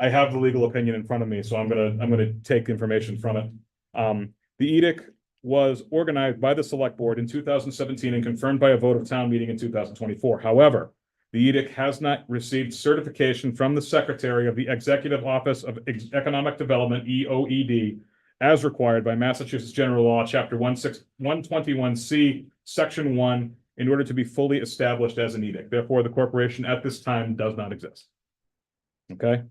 have the legal opinion in front of me, so I'm gonna take information from it. The edict was organized by the select board in 2017 and confirmed by a vote of town meeting in 2024. However, the edict has not received certification from the Secretary of the Executive Office of Economic Development, EOED, as required by Massachusetts General Law, Chapter 121C, Section 1, in order to be fully established as an edict. Therefore, the corporation at this time does not exist. Okay,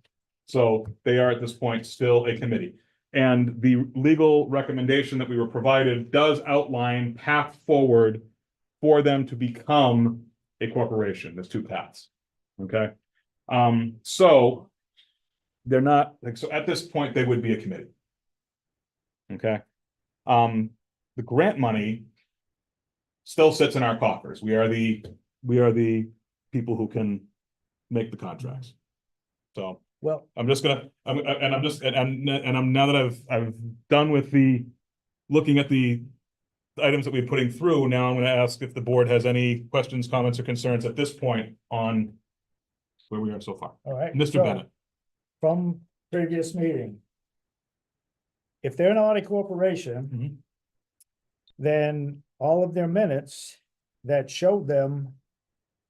so they are at this point still a committee. And the legal recommendation that we were provided does outline path forward for them to become a corporation. There's 2 paths. Okay, so they're not like, so at this point, they would be a committee. Okay, the grant money still sits in our coffers. We are the people who can make the contracts. So, Well, I'm just gonna, I'm now that I've done with looking at the items that we're putting through, now I'm gonna ask if the board has any questions, comments, or concerns at this point on where we are so far. all right. Mr. so, Bennett. From previous meeting. If they're not a corporation, then all of their minutes that showed them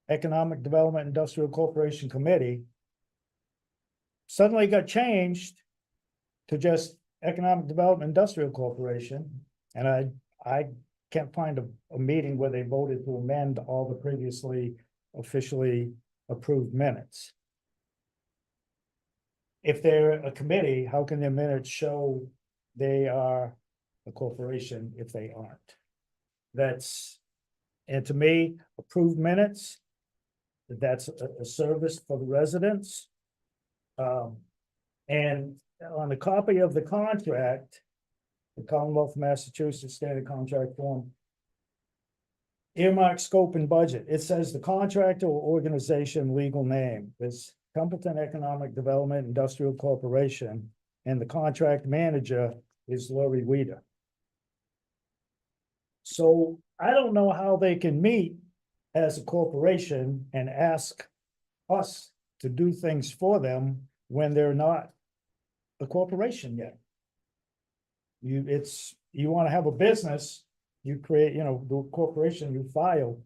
Economic Development Industrial Corporation Committee suddenly got changed to just Economic Development Industrial Corporation. And I can't find a meeting where they voted to amend all the previously officially approved minutes. If they're a committee, how can their minutes show they are a corporation if they aren't? And to me, approved minutes, that's a service for the residents. And on the copy of the contract, the Commonwealth of Massachusetts Standard Contract Form, earmark scope and budget, it says the contractor or organization legal name is Templeton Economic Development Industrial Corporation, and the contract manager is Lori Weeder. So I don't know how they can meet as a corporation and ask us to do things for them when they're not a corporation yet. You want to have a business, you create, the corporation, you file.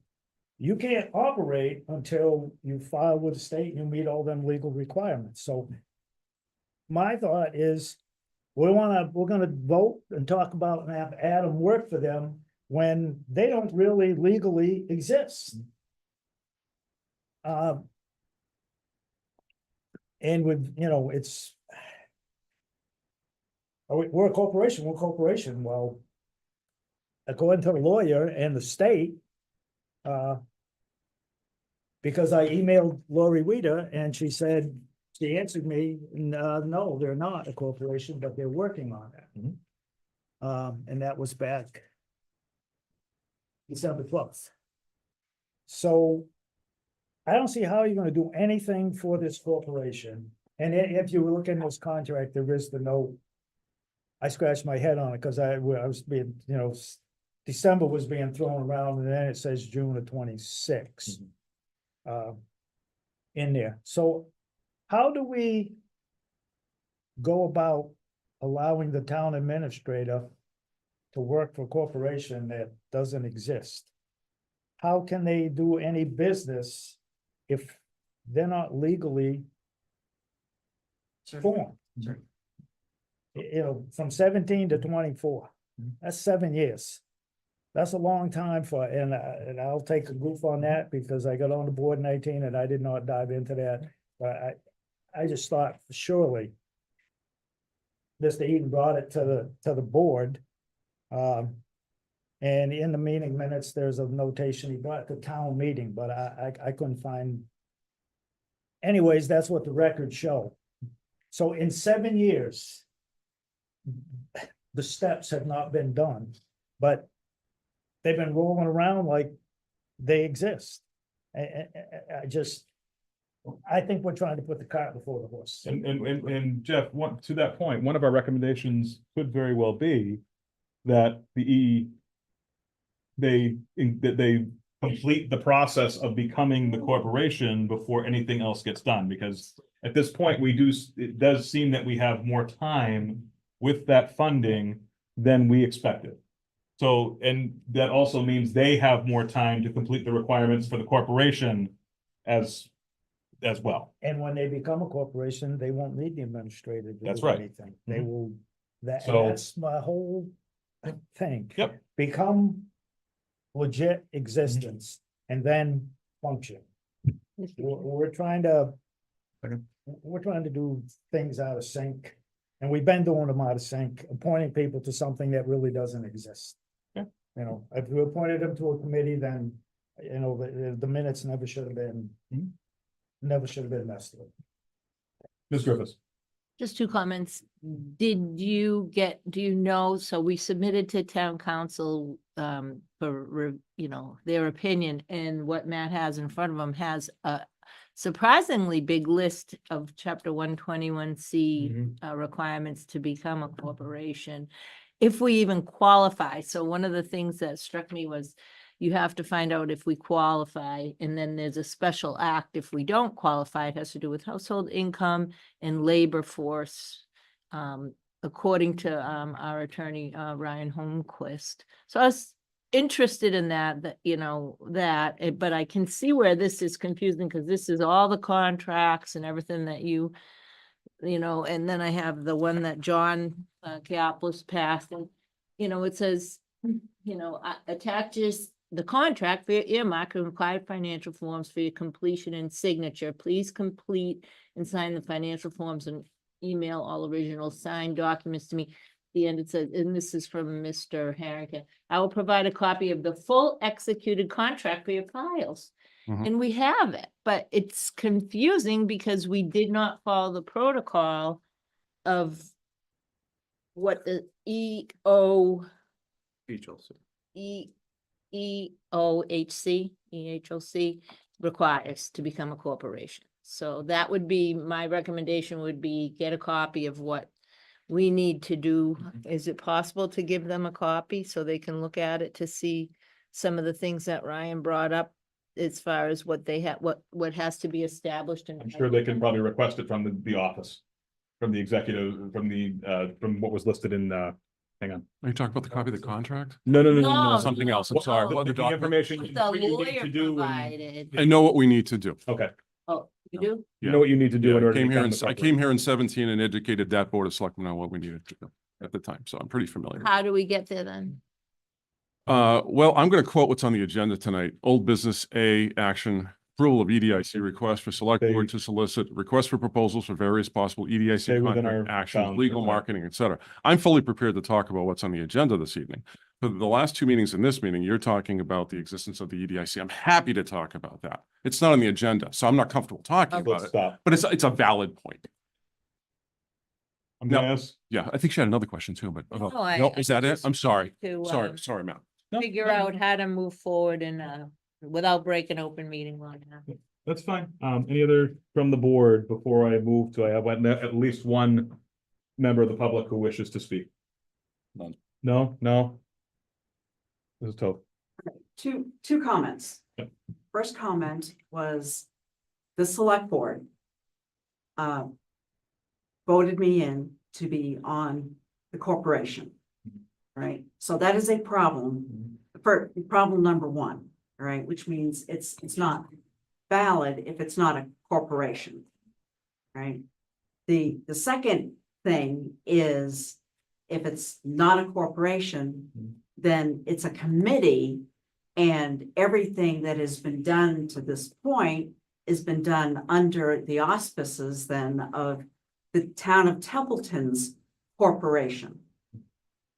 You can't operate until you file with the state and you meet all them legal requirements. So my thought is, we're gonna vote and talk about and have Adam work for them when they don't really legally exist. And with, we're a corporation, well, according to the lawyer and the state, because I emailed Lori Weeder and she answered me, no, they're not a corporation, but they're working on it. And that was back December 12th. So I don't see how you're gonna do anything for this corporation. And if you look in this contract, there is the note. I scratched my head on it because I was being, December was being thrown around and then it says June of 26. In there. So how do we go about allowing the town administrator to work for a corporation that doesn't exist? How can they do any business if they're not legally formed? From 17 to 24, that's 7 years. That's a long time and I'll take a goof on that because I got on the board in 18 and I did not dive into that. But I just thought surely Mr. Eden brought it to the board. And in the meeting minutes, there's a notation he brought to town meeting, but I couldn't find. Anyways, that's what the records show. So in 7 years, the steps have not been done, but they've been rolling around like they exist. I think we're trying to put the cart before the horse. And Jeff, to that point, one of our recommendations could very well be that they complete the process of becoming the corporation before anything else gets done, because at this point, it does seem that we have more time with that funding than we expected. So, and that also means they have more time to complete the requirements for the corporation as well. And when they become a corporation, they won't need the administrator to That's do right. anything. They will, So- that's my whole thing. Yep. Become legit existence and then function. We're trying to do things out of sync. And we've been doing them out of sync, appointing people to something that really doesn't exist. Yeah. If we appointed them to a committee, then, the minutes never should have been, messed with. Ms. Griffiths. Just two comments. Do you know, so we submitted to town council for, their opinion, and what Matt has in front of him has a surprisingly big list of chapter 121C requirements to become a corporation, if we even qualify. So one of the things that struck me was you have to find out if we qualify, and then there's a special act if we don't qualify. It has to do with household income and labor force, according to our attorney, Ryan Holmquist. So I was interested in that, but I can see where this is confusing, because this is all the contracts and everything that you and then I have the one that John Caplis passed, and, it says, attaches the contract for your earmark and required financial forms for your completion and signature. Please complete and sign the financial forms and email all original signed documents to me. At the end, it says, and this is from Mr. Harrington, I will provide a copy of the full executed contract for your files. Mhm. And we have it, but it's confusing because we did not follow the protocol of what the EHOC requires to become a corporation. So that would be, my recommendation would be get a copy of what we need to do. Is it possible to give them a copy so they can look at it to see some of the things that Ryan brought up as far as what they have, what has to be established? And I'm sure they can probably request it from the office, from the executive, from what was listed in, hang on. Are you talking about the copy of the contract? No, Something else. I'm no. sorry. What The the document? information. The what you need lawyer to do when- provided. I know what we need to do. Okay, Oh, you do? you know what you need to do in Yeah, order to I become. came here in 17 and educated that board of selectmen on what we needed to do at the time, so I'm pretty familiar. How do we get there then? Well, I'm gonna quote what's on the agenda tonight. Old business A, action, approval of EDIC request for select Stay- board to solicit requests for proposals for various possible Stay EDIC within contract our actions, bounds, legal okay. marketing, et cetera. I'm fully prepared to talk about what's on the agenda this evening. For the last two meetings in this meeting, you're talking about the existence of the EDIC. I'm happy to talk about that. It's not on the agenda, so I'm not comfortable talking about Let's it, stop. but it's a valid point. I'm gonna No. ask. Yeah, I think she had another question too, but No, no, is that it? just I'm sorry. to, Sorry, Matt. No, figure no, out how to move forward and, without breaking open meeting law. That's fine. Any other from the board before I move to, I have at least one member of the public who wishes to speak? None. No? This is tough. Two comments. Yep. First comment was the select board voted me in to be on the corporation. Right? So that is a problem, for problem number one, right? Which means it's not valid if it's not a corporation. Right? The second thing is if it's not a corporation, then it's a committee. And everything that has been done to this point has been done under the auspices then of the town of Templeton's corporation.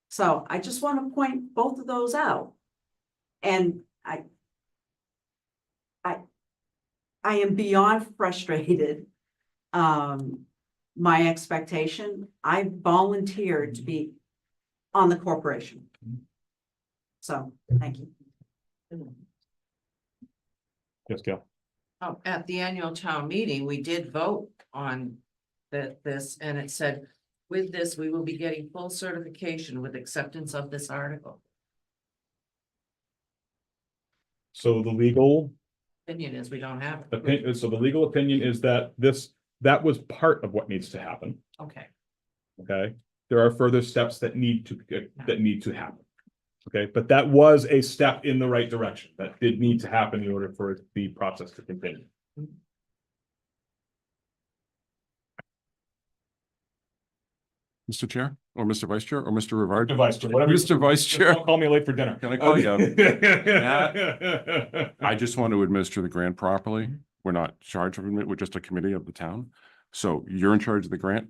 So I just want to point both of those out. And I am beyond frustrated. My expectation, I volunteered to be on the corporation. So, thank you. Yes, Gail. At the annual town meeting, we did vote on this, and it said, with this, we will be getting full certification with acceptance of this article. So the legal Opinion is we don't have it. opinion, so the legal opinion is that that was part of what needs to happen. Okay. Okay, there are further steps that need to happen. Okay, but that was a step in the right direction. That did need to happen in order for the process to continue. Mr. Chair, or Mr. Vice Chair, or Mr. Rivard? Mr. Vice Chair, whatever. Mr. Vice Chair. Don't call me late for dinner. Can I call you? I just want to administer the grant properly. We're not charged with it. We're just a committee of the town. So you're in charge of the grant.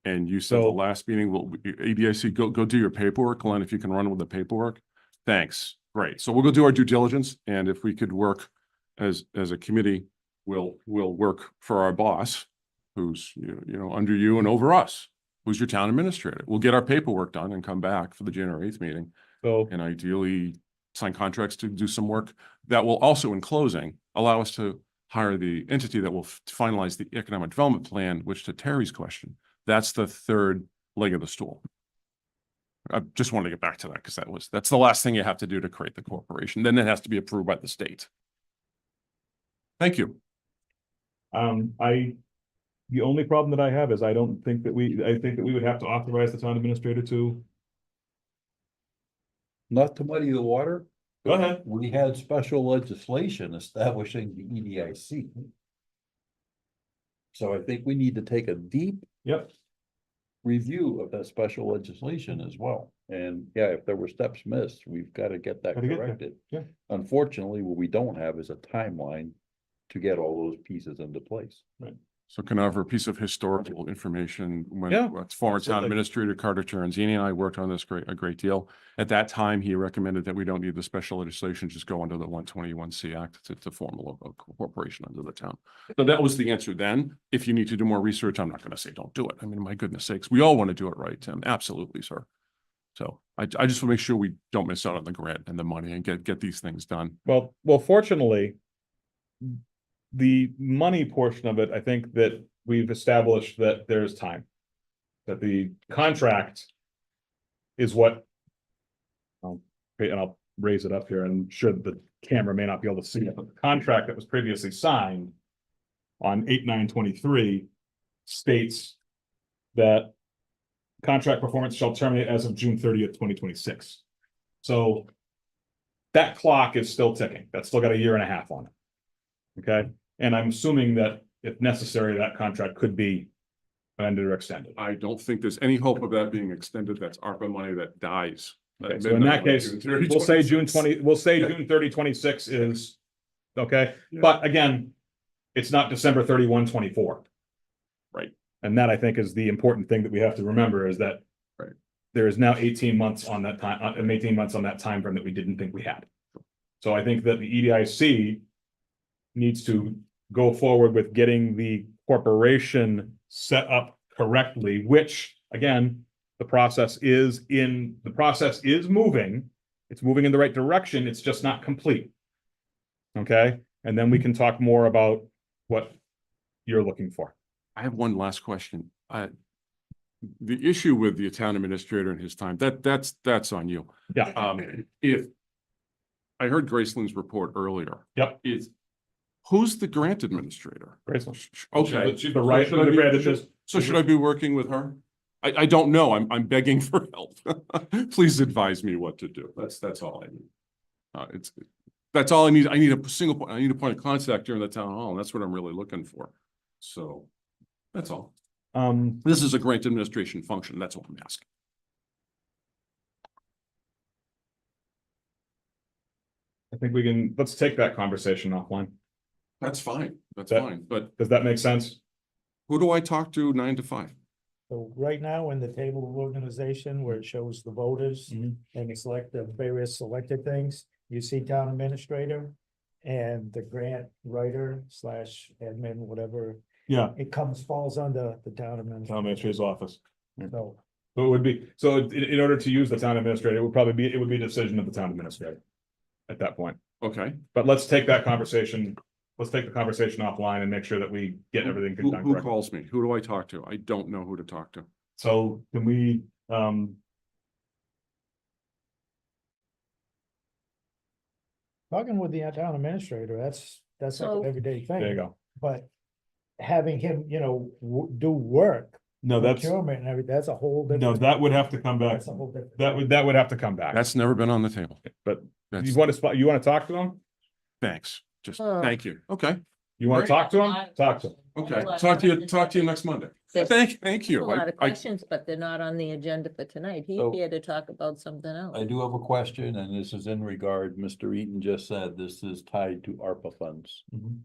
And you said the So- last meeting, well, ADIC, go do your paperwork. Glenn, if you can run with the paperwork. Thanks. Great. So we'll go do our due diligence. And if we could work as a committee, we'll work for our boss, who's, under you and over us, who's your town administrator. We'll get our paperwork done and come back for the January 8th meeting. So And ideally sign contracts to do some work that will also, in closing, allow us to hire the entity that will finalize the economic development plan, which, to Terry's question, that's the third leg of the stool. I just wanted to get back to that because that's the last thing you have to do to create the corporation. Then it has to be approved by the state. Thank you. The only problem that I have is I think that we would have to authorize the town administrator to. Not to muddy the water. Go ahead. We had special legislation establishing the EDIC. So I think we need to take a deep Yep. review of that special legislation as well. And yeah, if there were steps missed, we've got to get that Gotta get there, corrected. yeah. Unfortunately, what we don't have is a timeline to get all those pieces into place. So can I offer a piece of historical information when Yeah, former town absolutely. administrator Carter Terenzini and I worked on this a great deal. At that time, he recommended that we don't need the special legislation, just go under the 121C Act to form a corporation under the town. So that was the answer then. If you need to do more research, I'm not going to say don't do it. I mean, my goodness sakes, we all want to do it right, Tim. Absolutely, sir. So I just want to make sure we don't miss out on the grant and the money and get these things done. Well, fortunately, the money portion of it, I think that we've established that there's time. That the contract is what. And I'll raise it up here, and sure the camera may not be able to see it, but the contract that was previously signed on 8/9/23 states that contract performance shall terminate as of June 30th, 2026. So that clock is still ticking. That's still got a year and a half on it. Okay, and I'm assuming that if necessary, that contract could be amended or extended. I don't think there's any hope of that being extended. That's ARPA money that dies. Okay, so in that case, we'll say June 30, 26 is, okay, but again, it's not December 31, 24. Right. And that I think is the important thing that we have to remember is that. Right. There is now 18 months on that time, 18 months on that time frame that we didn't think we had. So I think that the EDIC needs to go forward with getting the corporation set up correctly, which again, the process is moving. It's moving in the right direction. It's just not complete. Okay, and then we can talk more about what you're looking for. I have one last question. The issue with the town administrator and his time, that's on you. Yeah. If I heard Graceland's report earlier. Yep. Who's the grant administrator? Graceland. Okay. She's the right. So should I be working with her? I don't know. I'm begging for help. Please advise me what to do. That's all I need. That's all I need. I need a single point. I need a point of contact during the town hall, and that's what I'm really looking for. So that's all. This is a grant administration function. That's what I'm asking. I think we can, let's take that conversation offline. That's fine. That's That- fine. But Does that make sense? who do I talk to 9 to 5? So right now in the table of organization where it shows the voters Mhm. and it's like the various selected things, you see town administrator and the grant writer / admin, whatever, Yeah, falls under the town town administrator. administrator's office. So So it would be, so in order to use the town administrator, it would be a decision of the town administrator. At that point, Okay. but let's take that conversation, let's take the conversation offline and make sure that we get everything Who done correctly. calls me? Who do I talk to? I don't know who to talk to. So can we, talking with the town administrator, that's like So- an everyday thing. there you go. But having him, do work, No, that's, procurement and everything, that's a whole different. no, that would have to come back. That's a whole different. That would have to come back. That's never been on the table. But That's, you want to talk to them? thanks. Just, Oh. thank you. Okay. You want to talk to them? I- Talk to them. Okay. Well, Talk to you next Monday. There's Thank a you. lot of I, questions, but they're not on the agenda for tonight. He's So- here to talk about something else. I do have a question, and this is in regard, Mr. Eaton just said this is tied to ARPA funds. Mhm.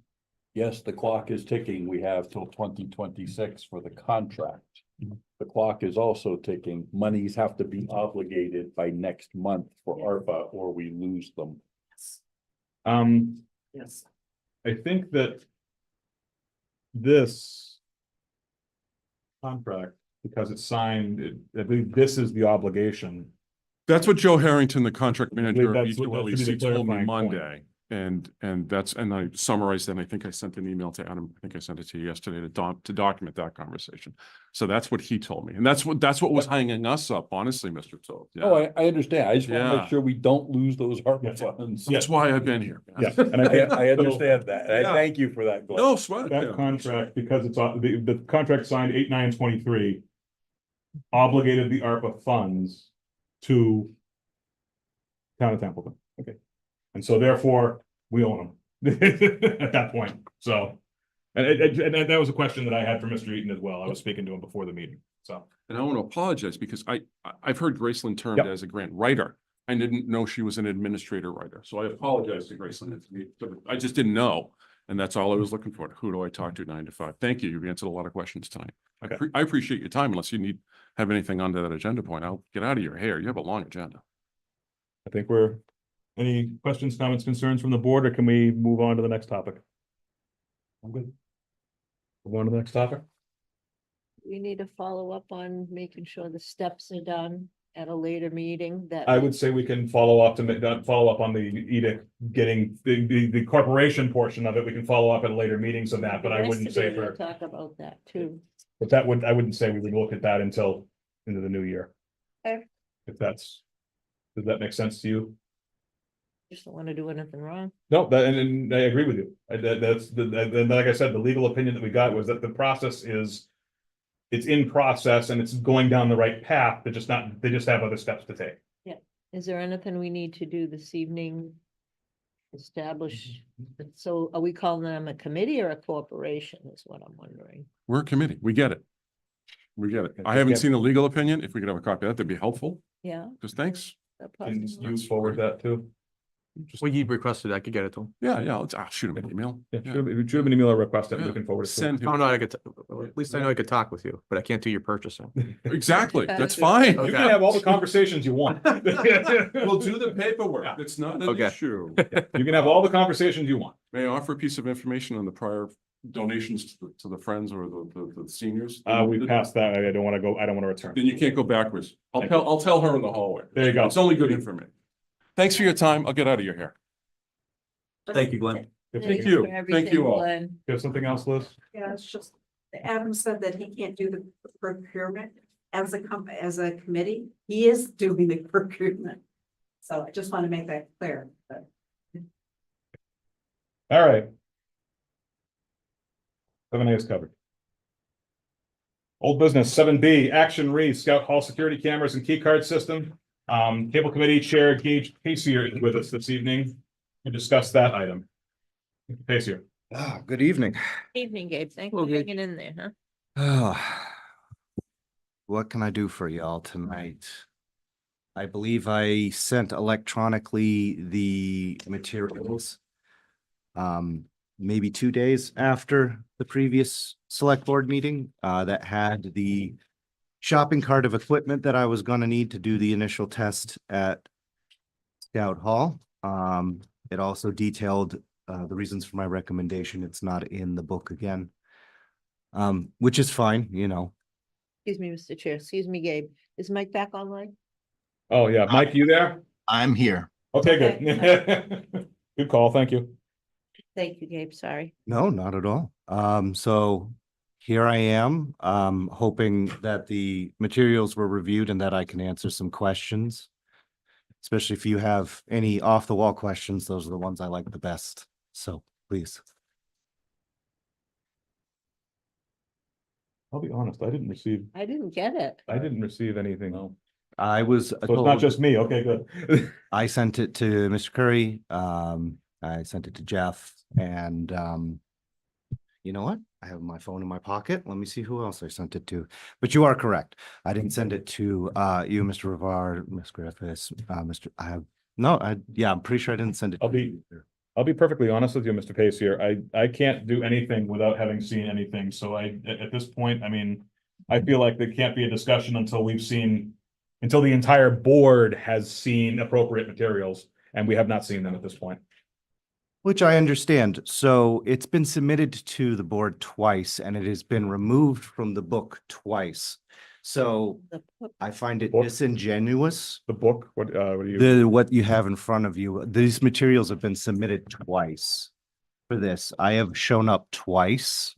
Yes, the clock is ticking. We have till 2026 for the contract. Mhm. The clock is also ticking. Monies have to be obligated by next month for ARPA or we lose them. Yes. I think that this contract, because it's signed, I believe this is the obligation. that's what Joe Harrington, the contract manager of that's what- that should be EWC, the told me clarifying point. Monday. And I summarized that. And I think I sent an email to Adam. I think I sent it to you yesterday to document that conversation. So that's what he told me. And that's what was hanging us up, honestly, Mr. Toth. Yeah. Oh, I understand. I just want to Yeah. make sure we don't lose those Yeah. ARPA funds. That's why I've been here. Yeah, and I think. I understand that. and Yeah. I thank you for that. Glenn. No sweat. That yeah. contract, because it's, the contract signed 8/9/23 obligated the ARPA funds to town of Templeton. Okay. And so therefore, we own them at that point. So And that was a question that I had for Mr. Eaton as well. I was speaking to him before the meeting, so. And I want to apologize because I've heard Graceland termed Yep. as a grant writer. I didn't know she was an administrator writer, so I apologize to Graceland. I just didn't know. And that's all I was looking for. Who do I talk to 9 to 5? Thank you. You've answered a lot of questions tonight. Okay. I appreciate your time unless you have anything under that agenda point. I'll get out of your hair. You have a long agenda. I think any questions, comments, concerns from the board, or can we move on to the next topic? I'm good. Move on to the next topic. We need to follow up on making sure the steps are done at a later meeting that. I would say we can follow up on the edict, getting the corporation portion of it. We can follow up at a later meetings on that, but I Nice wouldn't to say be able for, to talk about that too. but I wouldn't say we would look at that until into the new year. Okay. Does that make sense to you? Just don't want to do anything wrong. No, and I agree with you. And like I said, the legal opinion that we got was that the process it's in process and it's going down the right path, they just have other steps to take. Is there anything we need to do this evening? Establish, so are we calling them a committee or a corporation is what I'm wondering. We're a committee. We get it. We get it. I Okay. haven't seen a legal opinion. If we could have a copy of that, that'd be helpful. Yeah. Just thanks. Can you forward that too? Well, you requested, I could get it to him. Yeah, I'll shoot him an email. Yeah, should have an email or request it, Yeah. we can forward it. to Send him. Oh, no, at least I know I could talk with you, but I can't do your purchasing. Exactly. That's Okay. fine. You can have all the conversations you want. We'll do the paperwork. It's not an Okay. issue. You can have all the conversations you want. May I offer a piece of information on the prior donations to the friends or the seniors? We passed that. I don't want to return. Then you can't go backwards. I'll tell her in the hallway. There you go. It's only good information. Thanks for your time. I'll get out of your hair. Thank you, Glenn. Thank you. Thank you all. You have something else, Liz? Yeah, it's just, Adam said that he can't do the procurement as a committee. He is doing the procurement. So I just want to make that clear, but. All right. 7A is covered. Old business, 7B, action Scout Hall security cameras and key card system. Cable Committee Chair Gage Pacier is with us this evening to discuss that item. Pacier. Good evening. Evening, Gabe. Thanks Hello, for Gabe. hanging in there, huh? What can I do for y'all tonight? I believe I sent electronically the materials. Maybe 2 days after the previous select board meeting, that had the shopping cart of equipment that I was gonna need to do the initial test at Scout Hall. It also detailed, the reasons for my recommendation. It's not in the book again. Which is fine, you know. Excuse me, Mr. Chair. Excuse me, Gabe. Is Mike back online? Oh, yeah. Mike, you there? I'm here. Okay, good. Good call. Thank you. Thank you, Gabe. Sorry. No, not at all. So here I am, hoping that the materials were reviewed and that I can answer some questions. Especially if you have any off the wall questions, those are the ones I like the best. So please. I'll be honest, I didn't receive anything. I was So it's not just me. Okay, good. I sent it to Mr. Curry. I sent it to Jeff and, you know what? I have my phone in my pocket. Let me see who else I sent it to. But you are correct. I didn't send it to, you, Mr. Rivard, Ms. Griffiths, I'm pretty sure I didn't send it. I'll be perfectly honest with you, Mr. Pacier. I can't do anything without having seen anything. So at this point, I mean, I feel like there can't be a discussion until the entire board has seen appropriate materials, and we have not seen them at this point. Which I understand. So it's been submitted to the board twice and it has been removed from the book twice. So I find it Book? disingenuous. The book, what do you? What you have in front of you, these materials have been submitted twice for this. I have shown up twice.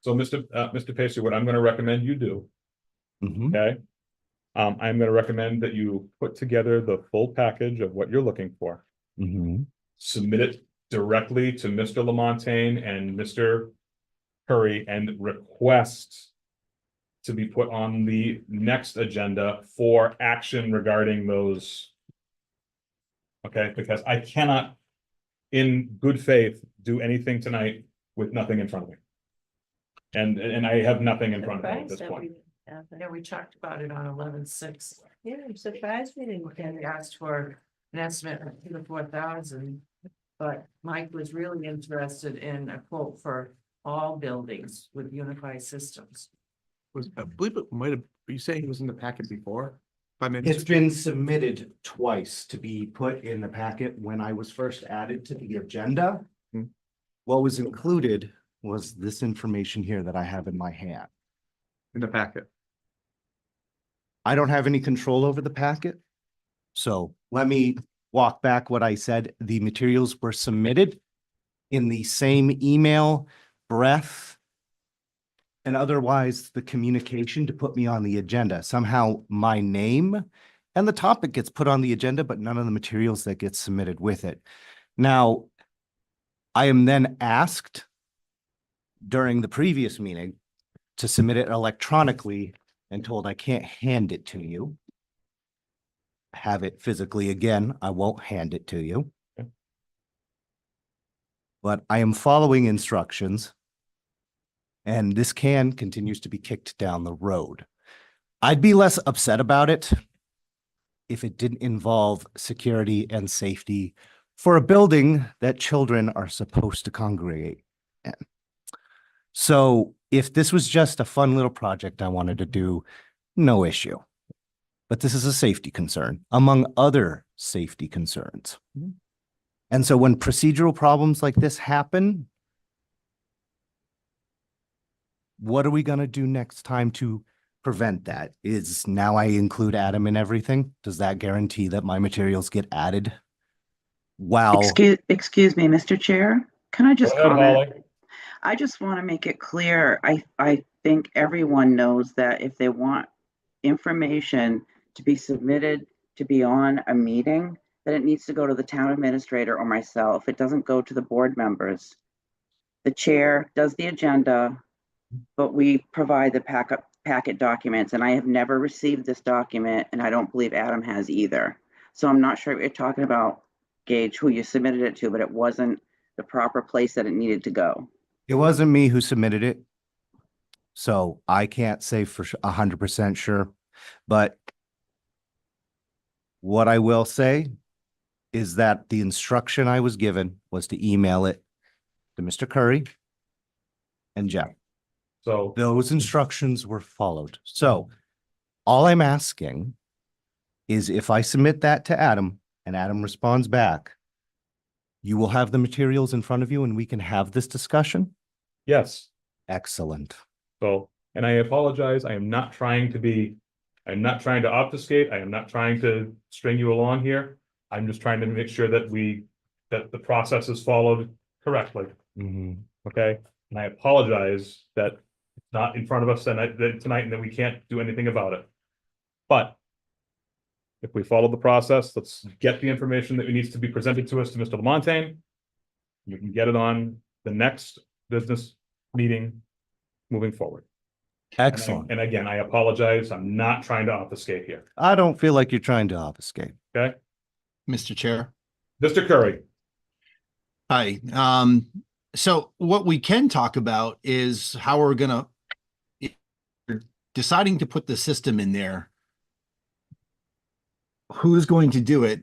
So Mr. Pacier, what I'm going to recommend you do, Mhm. okay? I'm going to recommend that you put together the full package of what you're looking for. Mhm. Submit it directly to Mr. Lamontagne and Mr. Curry and request to be put on the next agenda for action regarding those. Okay, because I cannot, in good faith, do anything tonight with nothing in front of me. And I have nothing in front of me at Surprised this that we point. didn't have that. Yeah, we talked about it on 11/6. Yeah, I'm surprised we didn't get And we it. asked for an estimate of 4,000. But Mike was really interested in a quote for all buildings with unified systems. I believe it might have, you say he was in the packet before? If I may- It's been submitted twice to be put in the packet when I was first added to the agenda. Hmm. What was included was this information here that I have in my hand. In the packet. I don't have any control over the packet. So let me walk back what I said. The materials were submitted in the same email breath and otherwise the communication to put me on the agenda. Somehow my name and the topic gets put on the agenda, but none of the materials that get submitted with it. Now, I am then asked during the previous meeting to submit it electronically and told I can't hand it to you. Have it physically again, I won't hand it to you. Okay. But I am following instructions. And this can continues to be kicked down the road. I'd be less upset about it if it didn't involve security and safety for a building that children are supposed to congregate in. So if this was just a fun little project I wanted to do, no issue. But this is a safety concern, among other safety concerns. And so when procedural problems like this happen, what are we going to do next time to prevent that? Is now I include Adam in everything? Does that guarantee that my materials get added? Wow. Excuse me, Mr. Chair, can I just Go ahead, comment? Holly. I just want to make it clear, I think everyone knows that if they want information to be submitted to be on a meeting, that it needs to go to the town administrator or myself. It doesn't go to the board members. The chair does the agenda, but we provide the packet documents, and I have never received this document, and I don't believe Adam has either. So I'm not sure what you're talking about, Gage, who you submitted it to, but it wasn't the proper place that it needed to go. It wasn't me who submitted it. So I can't say for 100% sure, but what I will say is that the instruction I was given was to email it to Mr. Curry and Jeff. So Those instructions were followed. So all I'm asking is if I submit that to Adam and Adam responds back, you will have the materials in front of you and we can have this discussion? yes. Excellent. So, and I apologize. I'm not trying to obfuscate. I am not trying to string you along here. I'm just trying to make sure that the process is followed correctly. Okay? And I apologize that it's not in front of us tonight and that we can't do anything about it. But if we follow the process, let's get the information that needs to be presented to us to Mr. Lamontagne. You can get it on the next business meeting moving forward. Excellent. And again, I apologize. I'm not trying to obfuscate here. I don't feel like you're trying to obfuscate. Okay? Mr. Chair. Mr. Curry. Hi, so what we can talk about is how we're gonna, deciding to put the system in there. Who's going to do it?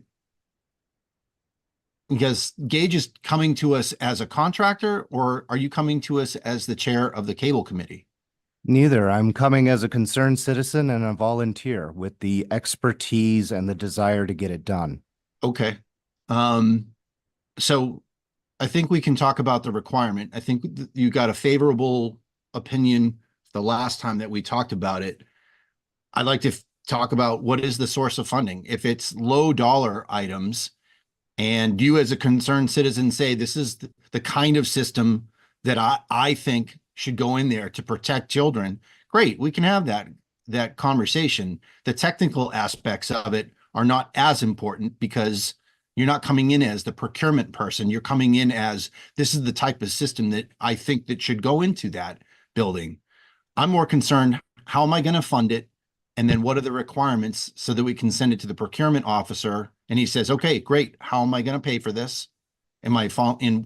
Because Gage is coming to us as a contractor, or are you coming to us as the chair of the cable committee? Neither. I'm coming as a concerned citizen and a volunteer with the expertise and the desire to get it done. Okay. So I think we can talk about the requirement. I think you got a favorable opinion the last time that we talked about it. I'd like to talk about what is the source of funding. If it's low dollar items and you as a concerned citizen say, this is the kind of system that I think should go in there to protect children, great, we can have that conversation. The technical aspects of it are not as important because you're not coming in as the procurement person. You're coming in as, this is the type of system that I think that should go into that building. I'm more concerned, how am I going to fund it? And then what are the requirements so that we can send it to the procurement officer? And he says, okay, great. How am I going to pay for this? Am I in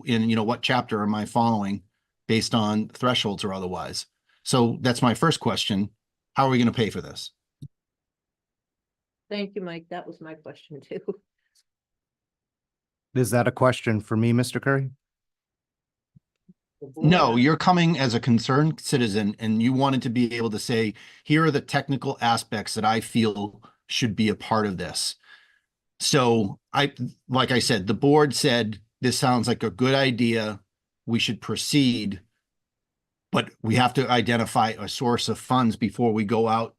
what chapter am I following based on thresholds or otherwise? So that's my first question. How are we going to pay for this? Thank you, Mike. That was my question too. Is that a question for me, Mr. Curry? No, you're coming as a concerned citizen and you wanted to be able to say, here are the technical aspects that I feel should be a part of this. So like I said, the board said, this sounds like a good idea. We should proceed. But we have to identify a source of funds before we go out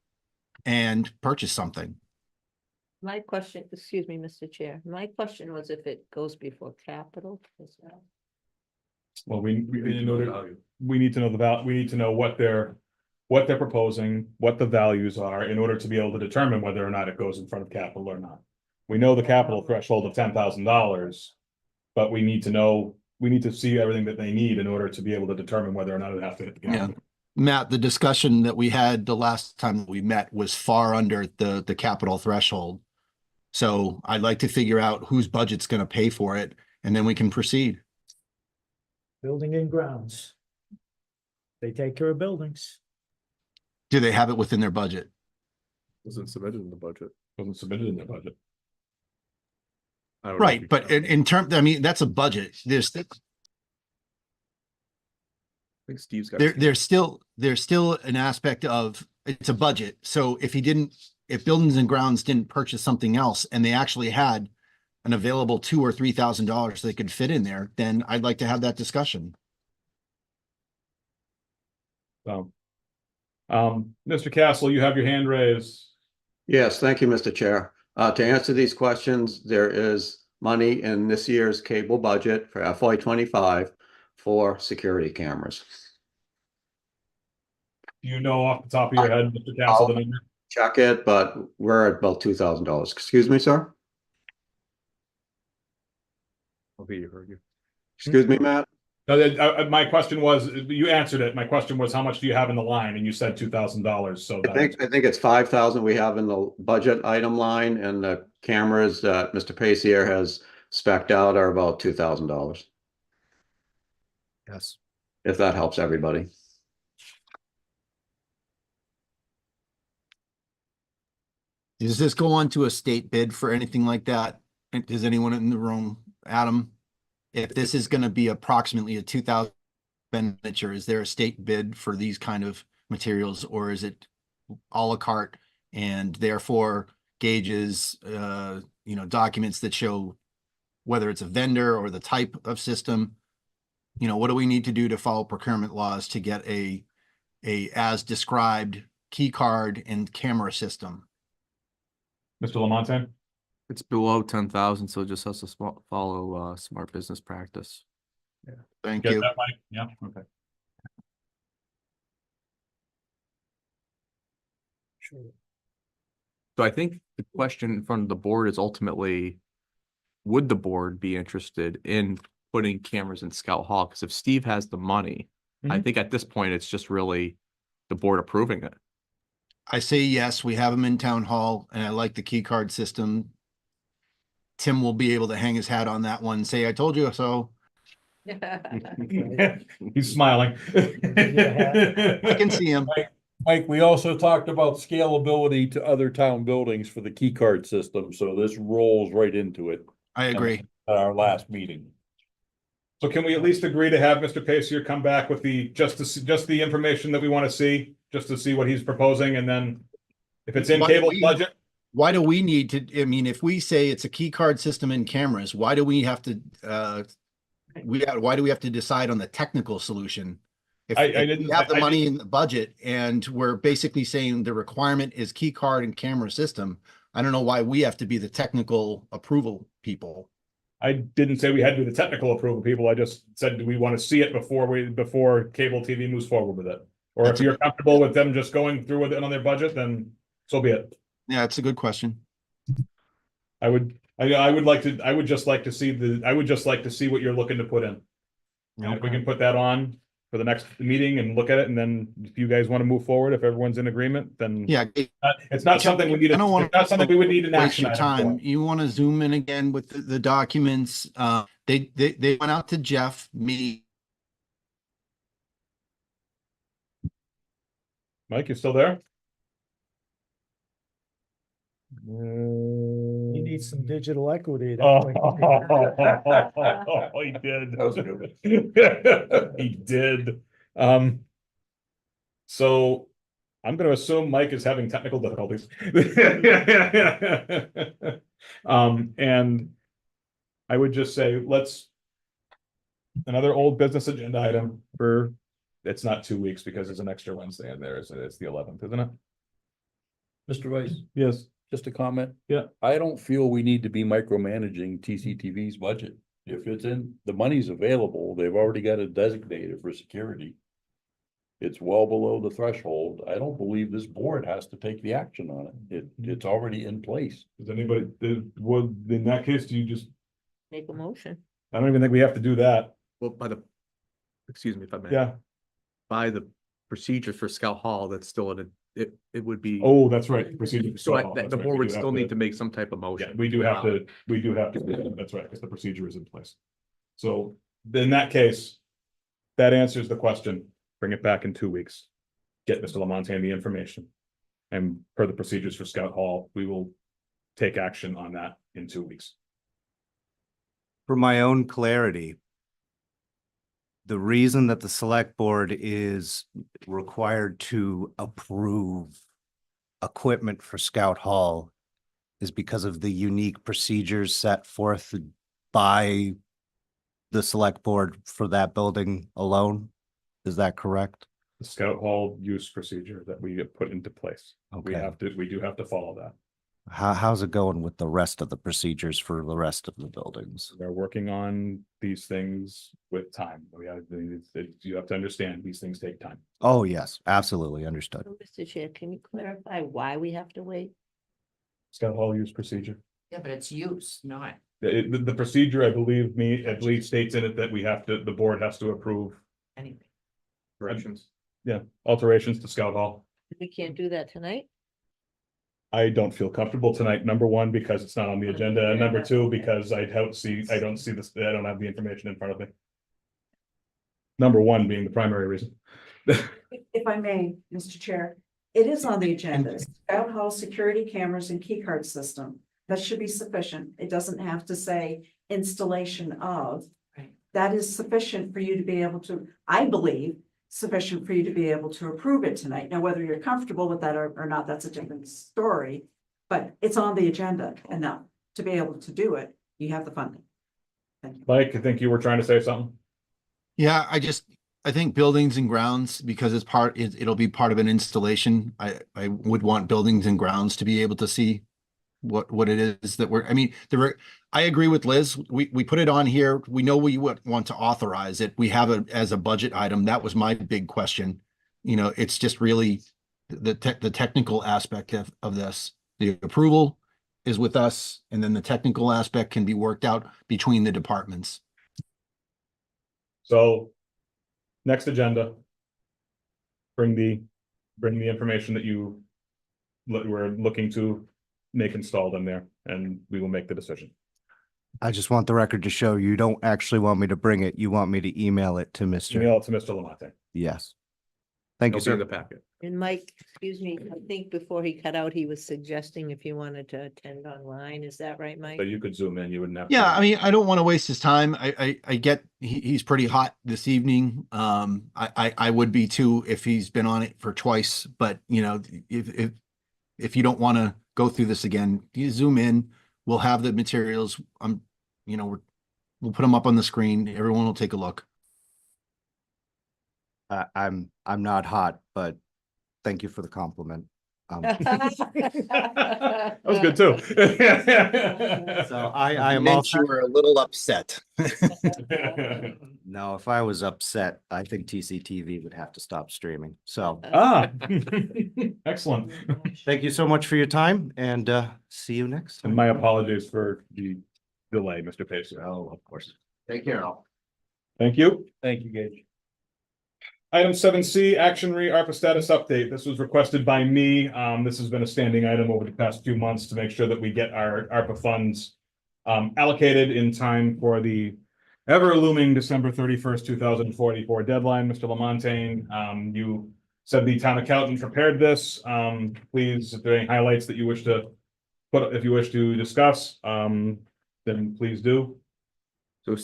and purchase something. My question, excuse me, Mr. Chair, my question was if it goes before capital. Well, we need to know we need to know what they're proposing, what the values are in order to be able to determine whether or not it goes in front of capital or not. We know the capital threshold of $10,000, but we need to see everything that they need in order to be able to determine whether or not it has to hit the Yeah. capital. Matt, the discussion that we had the last time we met was far under the capital threshold. So I'd like to figure out whose budget's going to pay for it, and then we can proceed. Building and grounds. They take care of buildings. Do they have it within their budget? Wasn't submitted in the budget. Wasn't submitted in their budget. I don't know if Right, you- but in terms, I mean, that's a budget. I think Steve's got. There's still an aspect of, it's a budget. So if buildings and grounds didn't purchase something else and they actually had an available $2,000 or $3,000 they could fit in there, then I'd like to have that discussion. So, Mr. Castle, you have your hand raised. Yes, thank you, Mr. Chair. To answer these questions, there is money in this year's cable budget for FY 25 for security cameras. Do you know off the top of your head, Mr. Castle, the number? Check it, but we're at about $2,000. Excuse me, sir? Okay, you heard you. Excuse me, Matt? No, my question was, you answered it. My question was, how much do you have in the line? And you said $2,000. So I think it's 5,000 we have in the budget item line, and the cameras that Mr. Pacier has spec'd out are about $2,000. Yes. If that helps everybody. Does this go on to a state bid for anything like that? And does anyone in the room, Adam? If this is going to be approximately a 2,000 expenditure, is there a state bid for these kind of materials, or is it a la carte and therefore gauges, documents that show whether it's a vendor or the type of system? What do we need to do to follow procurement laws to get a as described key card and camera system? Mr. Lamontagne? It's below 10,000, so it just has to follow smart business practice. Thank Get you. that, Mike? Yeah, okay. So I think the question in front of the board is ultimately, would the board be interested in putting cameras in Scout Hall? Because if Steve has the money, I think at this point, it's just really the board approving it. I say yes, we have them in town hall, and I like the key card system. Tim will be able to hang his hat on that one and say, I told you so. He's smiling. I can see him. Mike, we also talked about scalability to other town buildings for the key card system, so this rolls right into it. I agree. At our last meeting. So can we at least agree to have Mr. Pacier come back with just the information that we want to see, just to see what he's proposing, and then if it's in cable budget? Why do we need to, I mean, if we say it's a key card system and cameras, why do we have to, why do we have to decide on the technical solution? If we have the money in the budget and we're basically saying the requirement is key card and camera system, I don't know why we have to be the technical approval people. I didn't say we had to be the technical approval people. I just said, do we want to see it before cable TV moves forward with it? Or if you're comfortable with them just going through with it on their budget, then so be it. Yeah, it's a good question. I would just like to see what you're looking to put in. And if we can put that on for the next meeting and look at it, and then if you guys want to move forward, if everyone's in agreement, then yeah, it's not something we need. I don't want it's not something we would need an waste action your item time. for. You want to zoom in again with the documents. They went out to Jeff, me. Mike, you still there? He needs some digital equity. Oh, that's what he did. That was good. He did. So I'm gonna assume Mike is having technical difficulties. And I would just say, another old business agenda item for, it's not 2 weeks because there's an extra Wednesday in there, so it's the 11th, isn't it? Mr. Vice, Yes. just a comment. Yeah. I don't feel we need to be micromanaging TCTV's budget. If it's the money's available, they've already got it designated for security. It's well below the threshold. I don't believe this board has to take the action on it. It's already in place. Does anybody, in that case, do you just, Make a motion. I don't even think we have to do that. Well, excuse me if I may. Yeah. By the procedure for Scout Hall, that's still it would be. Oh, that's right. Procedure. for So Scout Hall, that's the right. board We would do have still to- need to make some type of Yeah, motion. we do have to, that's right, because the procedure is in place. So in that case, that answers the question. Bring it back in 2 weeks. Get Mr. Lamontagne the information. And per the procedures for Scout Hall, we will take action on that in 2 weeks. For my own clarity, the reason that the select board is required to approve equipment for Scout Hall is because of the unique procedures set forth by the select board for that building alone. Is that correct? The Scout Hall use procedure that we have put into place. Okay. We do have to follow that. How's it going with the rest of the procedures for the rest of the buildings? They're working on these things with time. You have to understand, these things take time. Oh, yes, absolutely understood. So, Mr. Chair, can you clarify why we have to wait? Scout Hall use procedure. Yeah, but it's use, not. The procedure, I believe states in it that the board has to approve. Anything. Corrections. Yeah, alterations to Scout Hall. We can't do that tonight? I don't feel comfortable tonight, number one, because it's not on the agenda, and number two, because I don't see this, I don't have the information in front of me. Number one being the primary reason. If I may, Mr. Chair, it is on the agenda. Scout Hall security cameras and key card system. That should be sufficient. It doesn't have to say installation of. Right. That is sufficient for you to be able to, I believe, sufficient for you to be able to approve it tonight. Now, whether you're comfortable with that or not, that's a different story. But it's on the agenda enough to be able to do it. You have the funding. Thank you. Mike, I think you were trying to say something. Yeah, I think buildings and grounds, because it'll be part of an installation. I would want buildings and grounds to be able to see what it is that I agree with Liz. We put it on here. We know we would want to authorize it. We have it as a budget item. That was my big question. It's just really the technical aspect of this. The approval is with us, and then the technical aspect can be worked out between the departments. So, next agenda. Bring the information that we're looking to make installed in there, and we will make the decision. I just want the record to show you don't actually want me to bring it. You want me to email it to Mr. Email it to Mr. Lamontagne. Yes. Thank you, It'll be in sir. the packet. And Mike, excuse me, I think before he cut out, he was suggesting if you wanted to attend online. Is that right, Mike? So you could zoom in, you wouldn't have. Yeah, I mean, I don't want to waste his time. I get he's pretty hot this evening. I would be too if he's been on it for twice. But if you don't want to go through this again, you zoom in. We'll have the materials. We'll put them up on the screen. Everyone will take a look. I'm not hot, but thank you for the compliment. That was good too. So I am Meant also, you were a little upset. no, if I was upset, I think TCTV would have to stop streaming. So Excellent. thank you so much for your time, and see you next And time. my apologies for the delay, Mr. Pacer. Oh, of course. Take care, all. Thank you. Thank you, Gage. Item 7C, action ARPA status update. This was requested by me. This has been a standing item over the past few months to make sure that we get our ARPA funds allocated in time for the ever looming December 31st, 2044 deadline. Mr. Lamontagne, you said the town accountant prepared this. Please, if there are any highlights that you wish to if you wish to discuss, then please do. So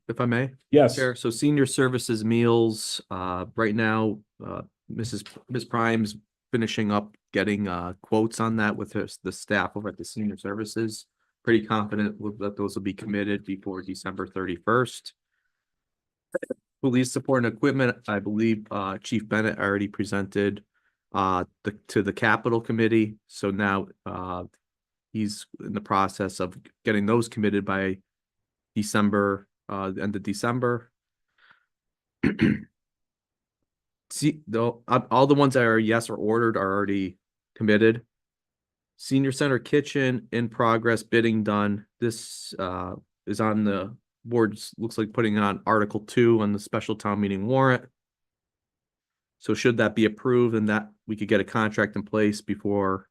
if I may? Yes. Chair, so senior services meals, right now, Ms. Prime's finishing up getting, quotes on that with the staff over at the senior services. Pretty confident that those will be committed before December 31st. Police support and equipment, I believe, Chief Bennett already presented, to the capital committee. So now, he's in the process of getting those committed by December, the end of December. See, though, all the ones that are yes or ordered are already committed. Senior Center Kitchen in progress, bidding done. This is on the board's, looks like putting on Article 2 on the special town meeting warrant. So should that be approved, and that we could get a contract in place before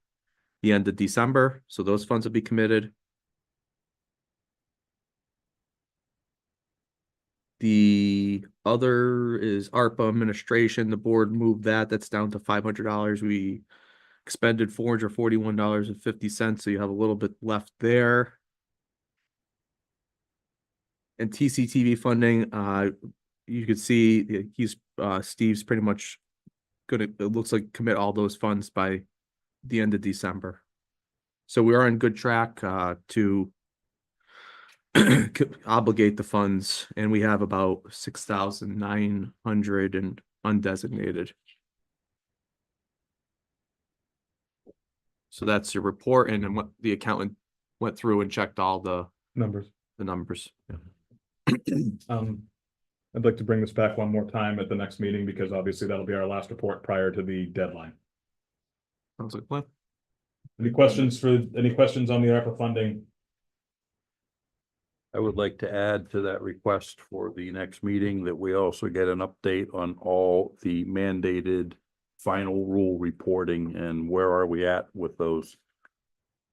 the end of December, so those funds will be committed. The other is ARPA administration. The board moved that. That's down to $500. We expended $441.50, so you have a little bit left there. And TCTV funding, you could see Steve's pretty much gonna, it looks like, commit all those funds by the end of December. So we are on good track to obligate the funds, and we have about 6,900 and undesignated. So that's your report, and then what the accountant went through and checked all the Numbers. Yeah. I'd like to bring this back one more time at the next meeting, because obviously that'll be our last report prior to the deadline. Sounds like a plan. Any questions on the ARPA funding? I would like to add to that request for the next meeting that we also get an update on all the mandated final rule reporting and where are we at with those?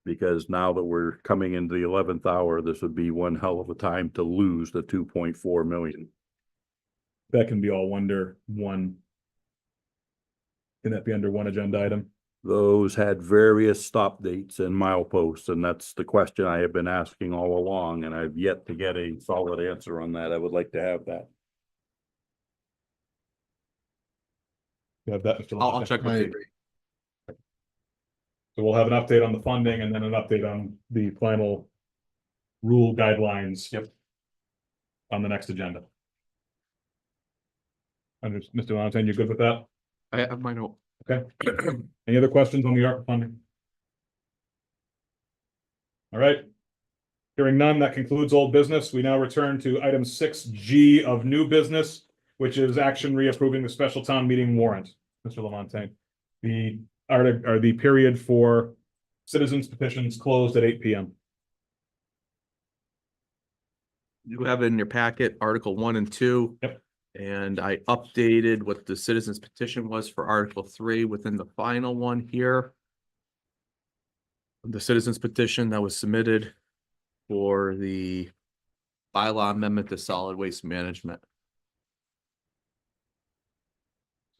Because now that we're coming into the 11th hour, this would be one hell of a time to lose the 2.4 million. That can be all under one. Can that be under one agenda item? Those had various stop dates and mileposts, and that's the question I have been asking all along, and I've yet to get a solid answer on that. I would like to have that. You have that, Mr. I'll Lopez? check with you. So we'll have an update on the funding and then an update on the final rule guidelines. Yep. On the next agenda. Mr. Valentine, you good with that? I have my note. Okay. Any other questions on the ARPA funding? All right. Hearing none, that concludes old business. We now return to item 6G of new business, which is action reapproving the special town meeting warrant. Mr. Lamontagne, the period for citizens petitions closed at 8 p.m. You have it in your packet, Article 1 and 2. Yep. And I updated what the citizens petition was for Article 3 within the final one here. The citizens petition that was submitted for the bylaw amendment to solid waste management.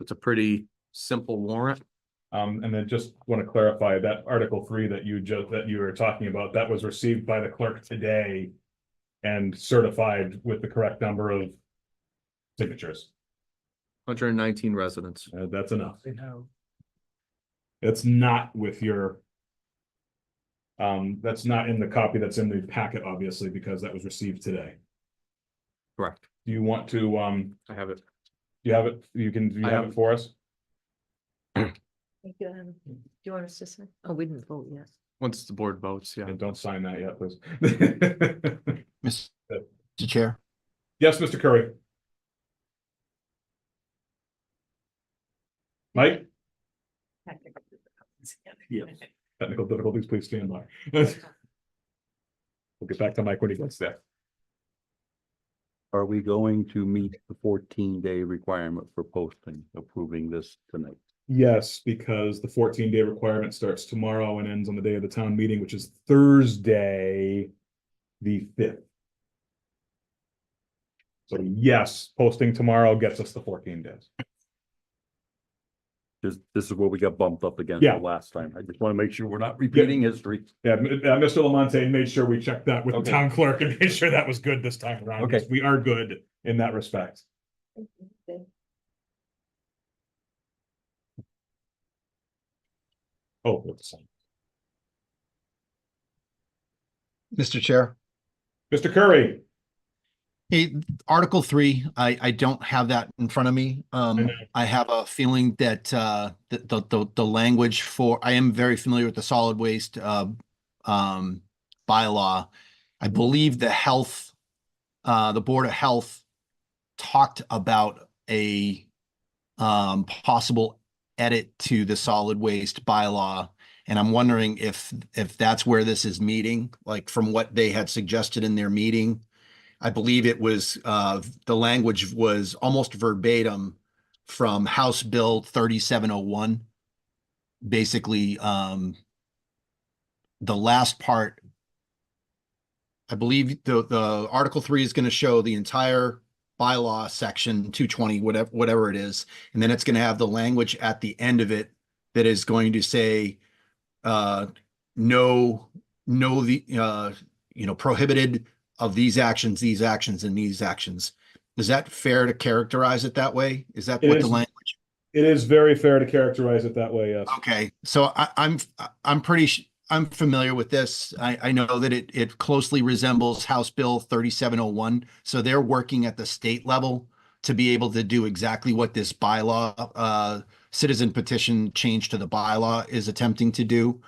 It's a pretty simple warrant. And then just want to clarify that Article 3 that you were talking about, that was received by the clerk today and certified with the correct number of signatures. 119 residents. That's enough. It's not with your. That's not in the copy that's in the packet, obviously, because that was received today. Correct. Do you want to, I have it. you have it, do you have it for us? Do you want us to say? Oh, we didn't vote, yes. Once the board votes, yeah. And don't sign that yet, please. Mr. Chair. Yes, Mr. Curry. Mike? Yes. Technical difficulties, please stand by. We'll get back to Mike when he gets there. Are we going to meet the 14-day requirement for posting, approving this tonight? Yes, because the 14-day requirement starts tomorrow and ends on the day of the town meeting, which is Thursday, the 5th. So yes, posting tomorrow gets us the 14 days. This is where we got bumped up against Yeah. the last time. I just want to make sure we're not repeating history. Yeah, Mr. Lamonte made sure we checked that with the Okay. town clerk and made sure that was good this time around. Okay. Yes, we are good in that respect. Oh, what's the same? Mr. Chair. Mr. Curry. Hey, Article 3, I don't have that in front of me. I have a feeling that the language for, I am very familiar with the solid waste bylaw. I believe the Board of Health talked about a possible edit to the solid waste bylaw. And I'm wondering if that's where this is meeting, like from what they had suggested in their meeting. I believe it was, the language was almost verbatim from House Bill 3701. Basically, the last part, I believe the Article 3 is going to show the entire bylaw section 220, whatever it is. And then it's going to have the language at the end of it that is going to say, prohibited of these actions, and these actions. Is that fair to characterize it that way? Is that what the language? It is very fair to characterize it that way, yes. Okay, so I'm familiar with this. I know that it closely resembles House Bill 3701. So they're working at the state level to be able to do exactly what this bylaw, citizen petition change to the bylaw is attempting to do.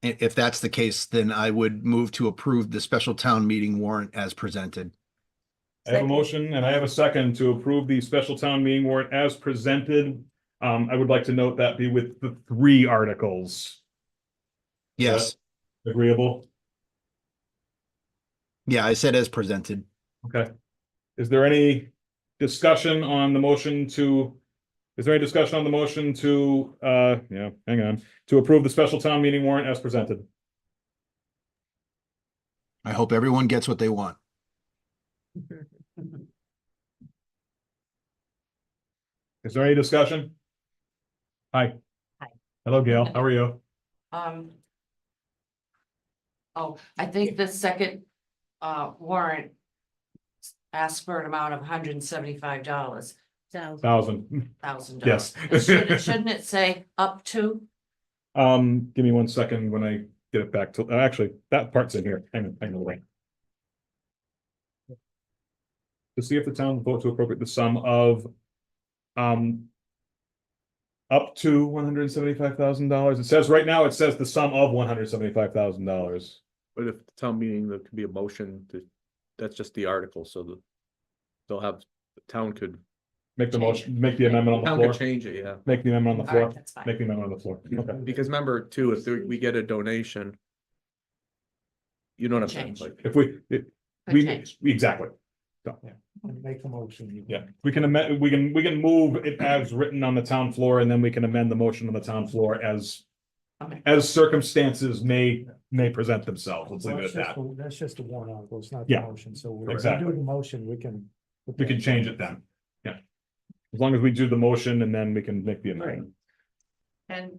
If that's the case, then I would move to approve the special town meeting warrant as presented. I have a motion and I have a second to approve the special town meeting warrant as presented. I would like to note that be with the 3 articles. Yes. Agreeable? Yeah, I said as presented. Okay. Is there any discussion on the motion to, hang on, to approve the special town meeting warrant as presented? I hope everyone gets what they want. Is there any discussion? Hi. Hi. Hello, Gail. How are you? I think the second warrant asks for an amount of $175. $1,000. Yes. Shouldn't it say up to? Give me 1 second when I get it back to, actually, that part's in here. Hang on, wait. To see if the town will vote to appropriate the sum of up to $175,000. It says right now, it says the sum of $175,000. But if the town meeting, there could be a motion that's just the article, so the town could. Make the motion, make the amendment on the Town floor. could change it, yeah. Make the amendment on the All right, floor. that's fine. Make the amendment on the floor. Okay. Because remember too, if we get a donation. You don't have to, Change. like, If we change. exactly. So, Make a motion. yeah, we can amend, we can move it as written on the town floor, and then we can amend the motion on the town floor as circumstances may present themselves. Let's leave it at that. That's just a warrant article, it's not Yeah, the motion, so we exactly. do the motion, we can. We can change it then. Yeah. As long as we do the motion and then we can make the amendment. And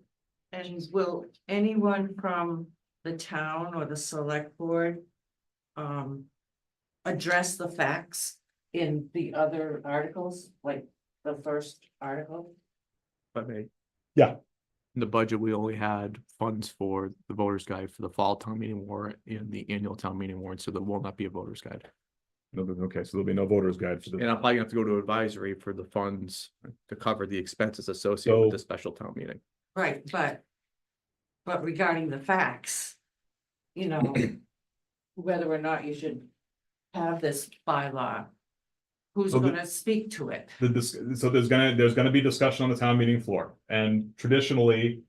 will anyone from the town or the select board address the facts in the other articles, like the first article? but may. Yeah. In the budget, we only had funds for the voter's guide for the fall town meeting warrant and the annual town meeting warrant, so there will not be a voter's guide. Okay, so there'll be no voter's guide for And the, I'm probably gonna have to go to advisory for the funds to cover the expenses associated with the special town meeting. Right, but regarding the facts, whether or not you should have this bylaw, who's So gonna speak to it? so there's gonna be discussion on the town meeting floor. And traditionally,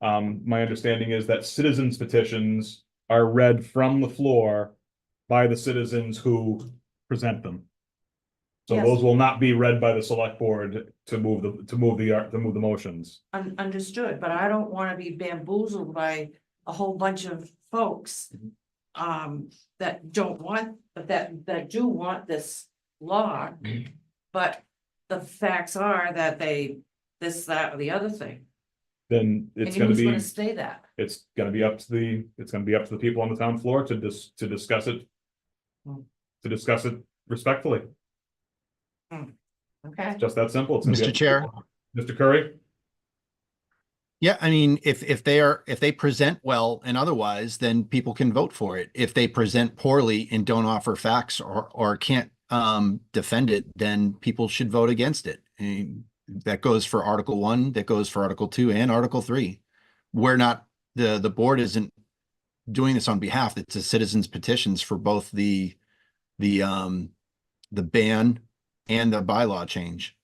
my understanding is that citizens petitions are read from the floor by the citizens who present them. So Yes. those will not be read by the select board to move the motions. Understood, but I don't wanna be bamboozled by a whole bunch of folks. That don't want, that do want this law, but the facts are that they, this, that, or the other thing. Then And it's gonna who's be, gonna say that? it's gonna be up to the people on the town floor to discuss it. Hmm. To discuss it respectfully. Okay. Just that simple. It's gonna be Mr. up to Chair? people. Mr. Curry? Yeah, I mean, if they present well and otherwise, then people can vote for it. If they present poorly and don't offer facts or can't defend it, then people should vote against it. And that goes for Article 1, that goes for Article 2 and Article 3. We're not, the board isn't doing this on behalf. It's a citizens petitions for both the ban and the bylaw change.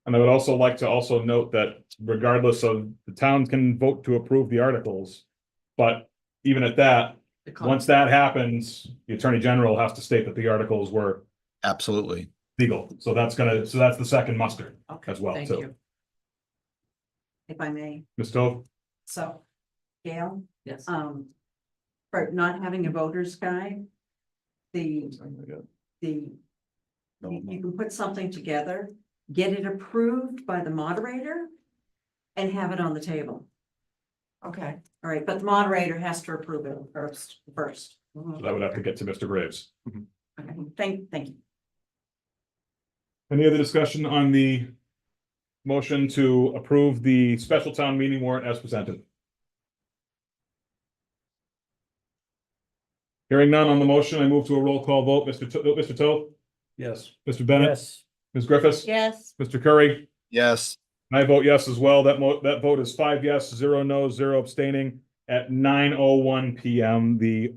And I would also like to also note that regardless of, the town can vote to approve the articles. But even at that, once that happens, the Attorney General has to state that the articles were Absolutely. legal. So that's the second muster Okay, as well, thank too. you. If I may, Ms. Tove? so, Gail, Yes. for not having a voter's guide, you can put something together, get it approved by the moderator, and have it on the table. Okay. All right, but the moderator has to approve it first. So that would have to get to Mr. Graves. Okay, thank you. Any other discussion on the motion to approve the special town meeting warrant as presented? Hearing none on the motion, I move to a roll call vote. Mr. Toth? Yes. Mr. Bennett? Yes. Ms. Griffiths? Yes. Mr. Curry? Yes. I vote yes as well. That vote is 5 yes, 0 no, 0 abstaining at 9:01 PM. The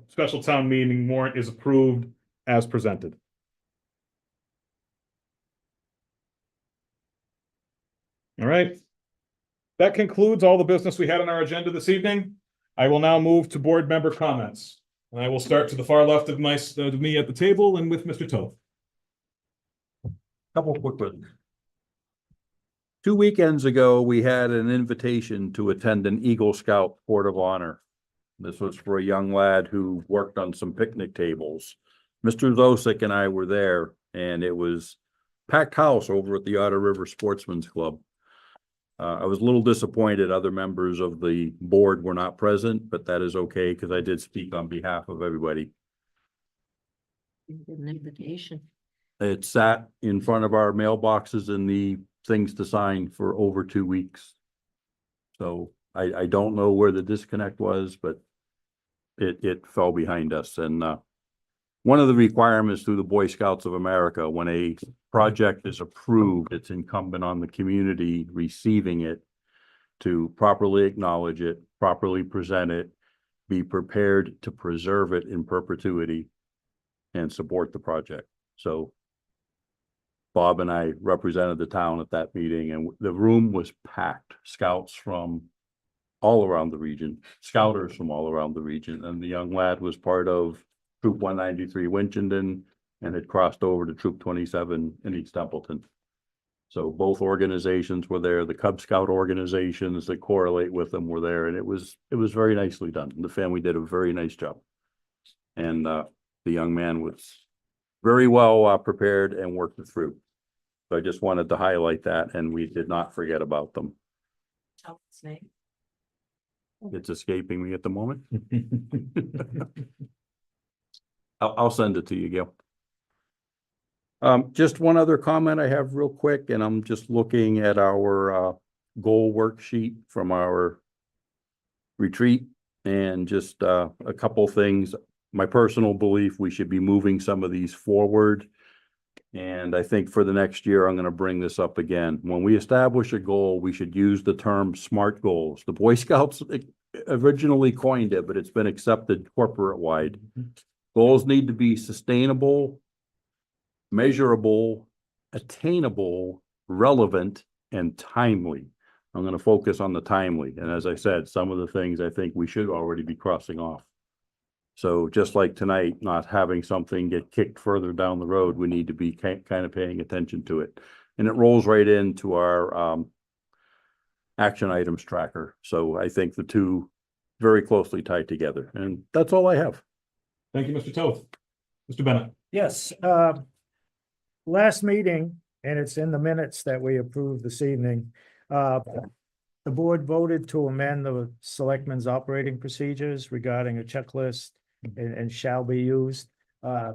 special town meeting warrant is approved as presented. All right. That concludes all the business we had on our agenda this evening. I will now move to board member comments. And I will start to the far left of me at the table and with Mr. Toth. Couple quick ones. 2 weekends ago, we had an invitation to attend an Eagle Scout Court of Honor. This was for a young lad who worked on some picnic tables. Mr. Zosik and I were there, and it was packed house over at the Otter River Sportsman's Club. I was a little disappointed other members of the board were not present, but that is okay because I did speak on behalf of everybody. An invitation. It sat in front of our mailboxes and the things to sign for over 2 weeks. So I don't know where the disconnect was, but it fell behind us. And one of the requirements through the Boy Scouts of America, when a project is approved, it's incumbent on the community receiving it to properly acknowledge it, properly present it, be prepared to preserve it in perpetuity and support the project. So Bob and I represented the town at that meeting, and the room was packed. Scouts from all around the region, scouters from all around the region, and the young lad was part of Troop 193 Winchendon and had crossed over to Troop 27 in East Templeton. So both organizations were there. The Cub Scout organizations that correlate with them were there, and it was very nicely done. The family did a very nice job. And the young man was very well prepared and worked it through. So I just wanted to highlight that, and we did not forget about them. Tell his name. It's escaping me at the moment. I'll send it to you, Gail. Just one other comment I have real quick, and I'm just looking at our goal worksheet from our retreat, and just a couple things. My personal belief, we should be moving some of these forward. And I think for the next year, I'm going to bring this up again. When we establish a goal, we should use the term SMART goals. The Boy Scouts originally coined it, but it's been accepted corporate wide. Goals need to be sustainable, measurable, attainable, relevant, and timely. I'm going to focus on the timely. And as I said, some of the things I think we should already be crossing off. So just like tonight, not having something get kicked further down the road, we need to be kind of paying attention to it. And it rolls right into our action items tracker. So I think the two very closely tied together. And that's all I have. Thank you, Mr. Toth. Mr. Bennett? Yes, last meeting, and it's in the minutes that we approved this evening, the board voted to amend the selectmen's operating procedures regarding a checklist and shall be used. I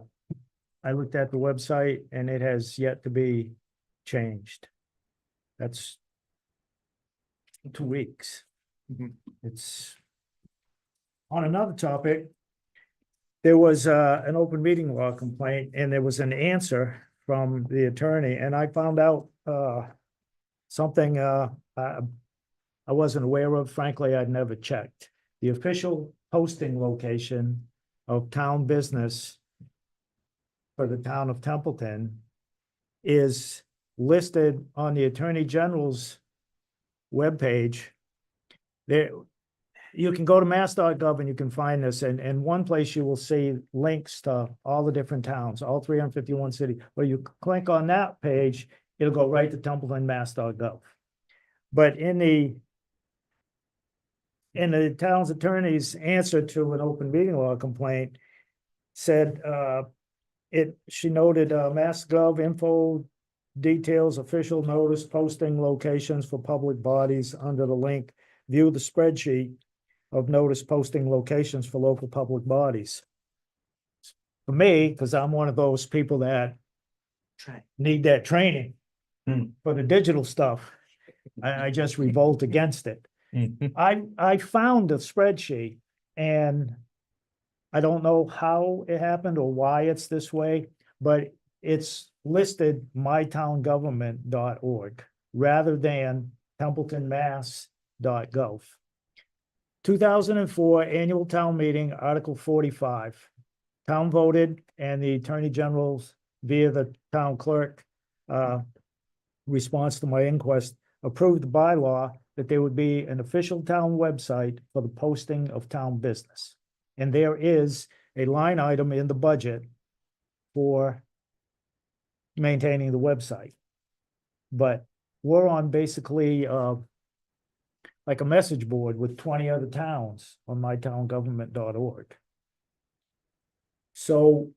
looked at the website and it has yet to be changed. That's 2 weeks. It's on another topic. There was an open meeting law complaint and there was an answer from the attorney, and I found out something I wasn't aware of. Frankly, I'd never checked. The official posting location of town business for the town of Templeton is listed on the Attorney General's webpage. There, you can go to mass.gov and you can find this, and one place you will see links to all the different towns, all 351 cities. But you click on that page, it'll go right to templetonmass.gov. But in the town's attorney's answer to an open meeting law complaint said, she noted, Mass.gov info details official notice posting locations for public bodies under the link, view the spreadsheet of notice posting locations for local public bodies. For me, because I'm one of those people that need that training for the digital stuff, I just revolt against it. I found a spreadsheet, and I don't know how it happened or why it's this way, but it's listed mytowngovernment.org rather than templetonmass.gov. 2004 annual town meeting, Article 45. Town voted, and the Attorney General's via the town clerk response to my inquest approved the bylaw that there would be an official town website for the posting of town business. And there is a line item in the budget for maintaining the website. But we're on basically like a message board with 20 other towns on mytowngovernment.org. So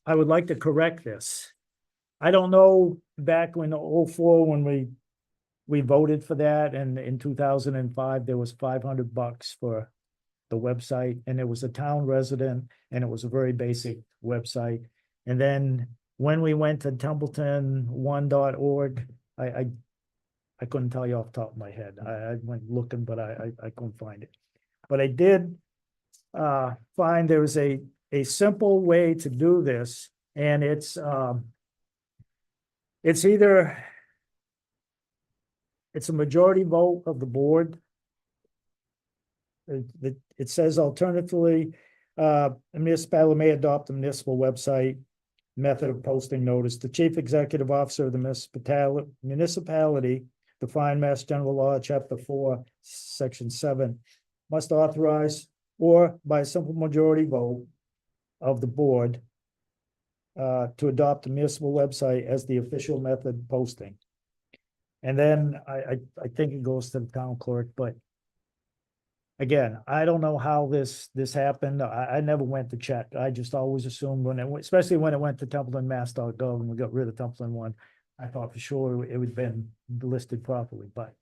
I would like to correct this. I don't know back when 2004 when we voted for that, and in 2005 there was $500 for the website, and it was a town resident, and it was a very basic website. And then when we went to templeton1.org, I couldn't tell you off the top of my head. I went looking, but I couldn't find it. But I did find there was a simple way to do this, and it's either it's a majority vote of the board. It says alternatively, a municipality may adopt a municipal website method of posting notice. The chief executive officer of the municipality, defined Mass General Law, Chapter 4, Section 7, must authorize, or by a simple majority vote of the board, to adopt a municipal website as the official method of posting. And then I think it goes to the town clerk, but again, I don't know how this happened. I never went to check. I just always assumed especially when it went to templetonmass.gov and we got rid of Templeton one, I thought for sure it would have been listed properly. But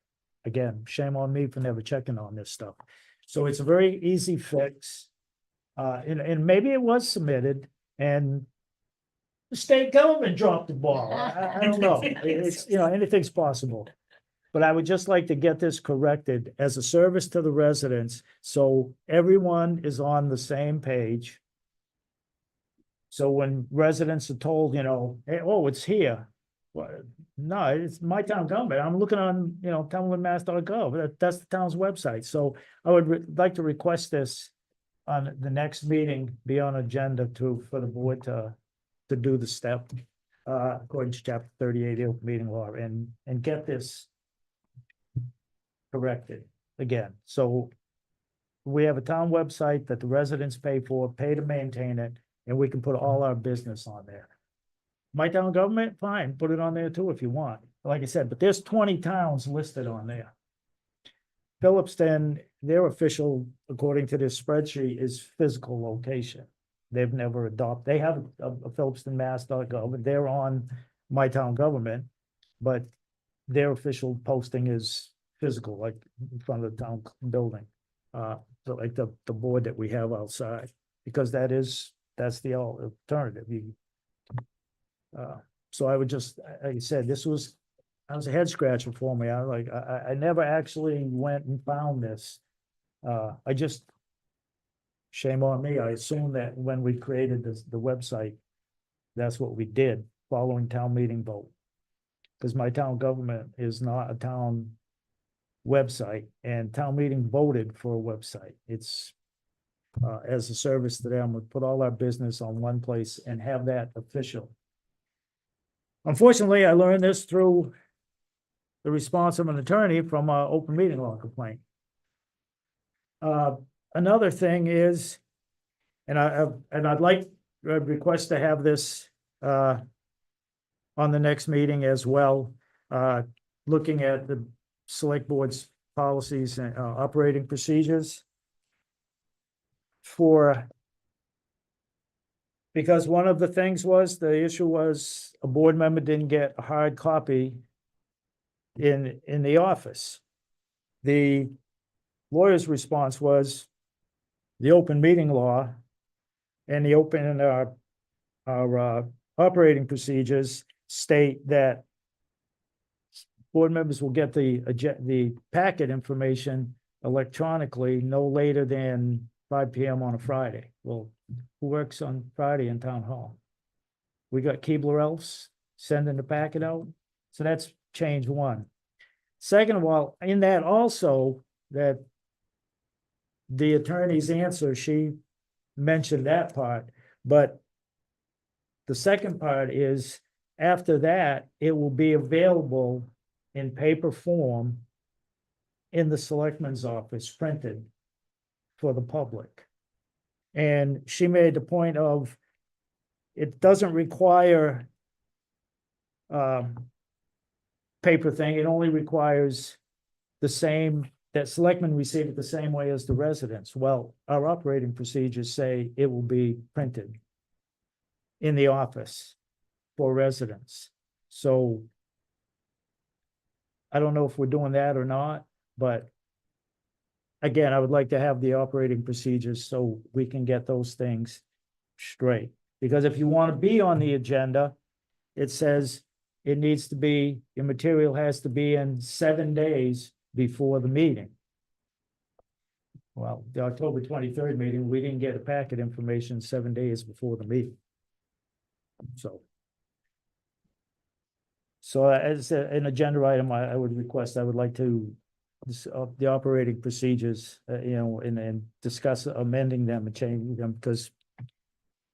again, shame on me for never checking on this stuff. So it's a very easy fix. And maybe it was submitted and the state government dropped the ball. I don't know. It's, anything's possible. But I would just like to get this corrected as a service to the residents, so everyone is on the same page. So when residents are told, hey, oh, it's here. Well, no, it's my town government. I'm looking on, townlandmass.gov. That's the town's website. So I would like to request this on the next meeting, be on agenda for the board to do the step, according to Chapter 38 of the meeting law, and get this corrected again. So we have a town website that the residents pay to maintain it, and we can put all our business on there. My town government, fine, put it on there too if you want. Like I said, but there's 20 towns listed on there. Phillipston, their official, according to this spreadsheet, is physical location. they've never adopted, they have a phillipstonmass.gov, and they're on My Town Government, but their official posting is physical, like in front of the town building. So like the board that we have outside, because that's the alternative. So I would just, like I said, that was a head scratcher for me. I never actually went and found this. I just, shame on me, I assumed that when we created the website, that's what we did, following town meeting vote. Because My Town Government is not a town website, and town meeting voted for a website. It's as a service to them, we put all our business on one place and have that official. Unfortunately, I learned this through the response of an attorney from an open meeting law complaint. Another thing is, and I'd like, I'd request to have this on the next meeting as well, looking at the select board's policies and operating procedures because one of the things was, the issue was a board member didn't get a hard copy in the office. The lawyer's response was the open meeting law and the open our operating procedures state that board members will get the packet information electronically no later than 5 p.m. on a Friday. Well, who works on Friday in town hall? We got Keebler Elves sending the packet out. So that's change one. Second of all, in that also, that the attorney's answer, she mentioned that part, but the second part is after that, it will be available in paper form in the selectman's office, printed for the public. And she made the point of, it doesn't require paper thing, it only requires the same, that selectmen receive it the same way as the residents. Well, our operating procedures say it will be printed in the office for residents. So I don't know if we're doing that or not, but again, I would like to have the operating procedures so we can get those things straight. Because if you want to be on the agenda, it says it needs to be, your material has to be in 7 days before the meeting. Well, the October 23rd meeting, we didn't get a packet information 7 days before the meeting. So as an agenda item, I would request, I would like to, the operating procedures, and discuss amending them and changing them, because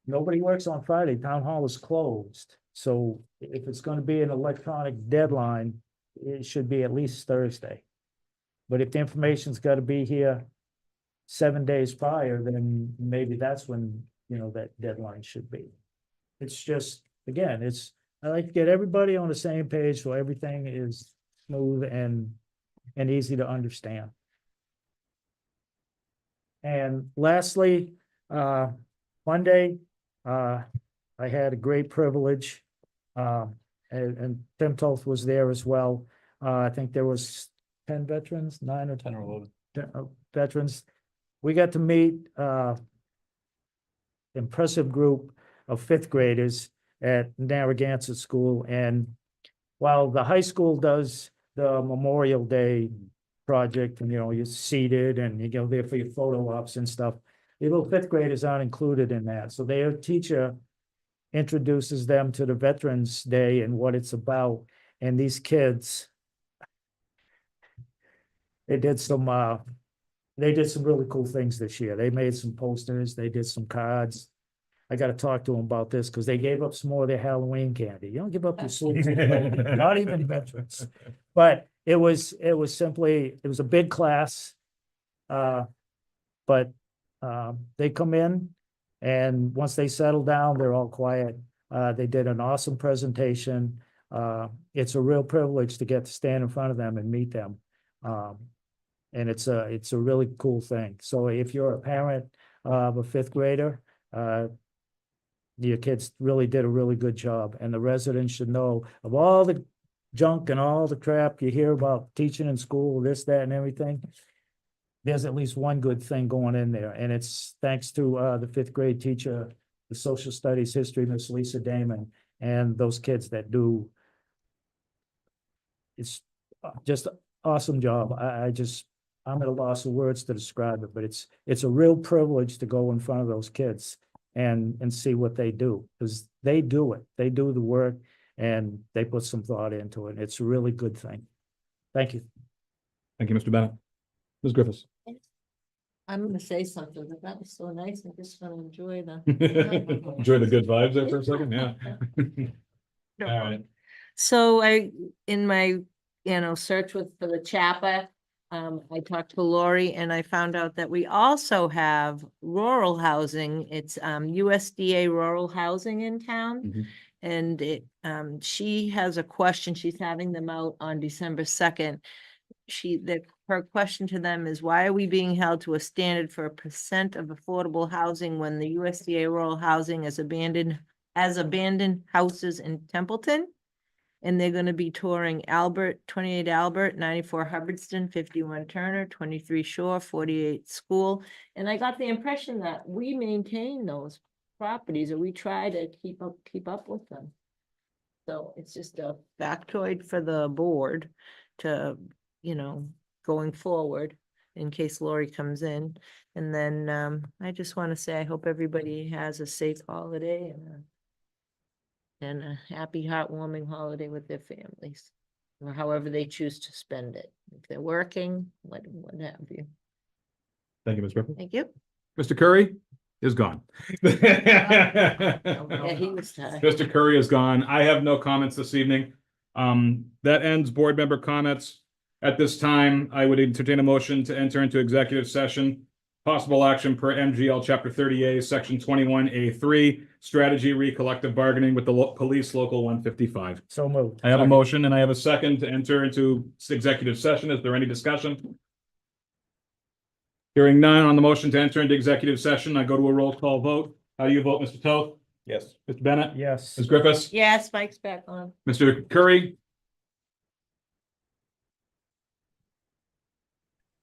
nobody works on Friday. Town hall is closed. So if it's going to be an electronic deadline, it should be at least Thursday. But if the information's got to be here 7 days prior, then maybe that's when, that deadline should be. It's just, again, I like to get everybody on the same page so everything is smooth and easy to understand. And lastly, Monday, I had a great privilege, and Templeton was there as well. I think there was 10 veterans, 9 or 10 or 11 veterans. We got to meet impressive group of 5th graders at Narragansett School. And while the high school does the Memorial Day project, and you're seated and you go there for your photo ops and stuff, the little 5th graders aren't included in that. So their teacher introduces them to the Veterans Day and what it's about. And these kids, they did some really cool things this year. They made some posters, they did some cards. I got to talk to them about this because they gave up some more of their Halloween candy. You don't give up your sweets, not even veterans. But it was simply, it was a big class. But they come in, and once they settle down, they're all quiet. They did an awesome presentation. It's a real privilege to get to stand in front of them and meet them. And it's a really cool thing. So if you're a parent of a 5th grader, your kids really did a really good job, and the residents should know of all the junk and all the crap you hear about teaching in school, this, that, and everything. There's at least one good thing going in there, and it's thanks to the fifth grade teacher, the social studies history, Miss Lisa Damon, and those kids that do. It's just awesome job. I'm at a loss of words to describe it, but it's a real privilege to go in front of those kids and see what they do, because they do it. They do the work and they put some thought into it. It's a really good thing. Thank you. Thank you, Mr. Bennett. Ms. Griffiths. I'm gonna say something, but that was so nice. I'm just gonna enjoy the. Enjoy the good vibes there for a second, yeah. All right. So in my, search for the CHAPA, I talked to Lori and I found out that we also have rural housing. It's, USDA rural housing in town. Mhm. And she has a question. She's having them out on December 2nd. Her question to them is, why are we being held to a standard for a percent of affordable housing when the USDA rural housing is abandoned houses in Templeton? And they're gonna be touring 28 Albert, 94 Hubbardston, 51 Turner, 23 Shore, 48 School. And I got the impression that we maintain those properties, or we try to keep up with them. So it's just a factoid for the board to, going forward in case Lori comes in. And then I just want to say, I hope everybody has a safe holiday and a happy, heartwarming holiday with their families, or however they choose to spend it. If they're working, what have you. Thank you, Ms. Griffiths. Thank you. Mr. Curry is gone. Yeah, he was tired. Mr. Curry is gone. I have no comments this evening. That ends board member comments. At this time, I would entertain a motion to enter into executive session. Possible action per MGL Chapter 30A, Section 21A3, Strategy Collective Bargaining with the Police Local 155. So moved. I have a motion and I have a second to enter into executive session. Is there any discussion? Hearing none on the motion to enter into executive session, I go to a roll call vote. How do you vote, Mr. Toth? Yes. Mr. Bennett? Yes. Ms. Griffiths? Yes, Mike's back on. Mr. Curry?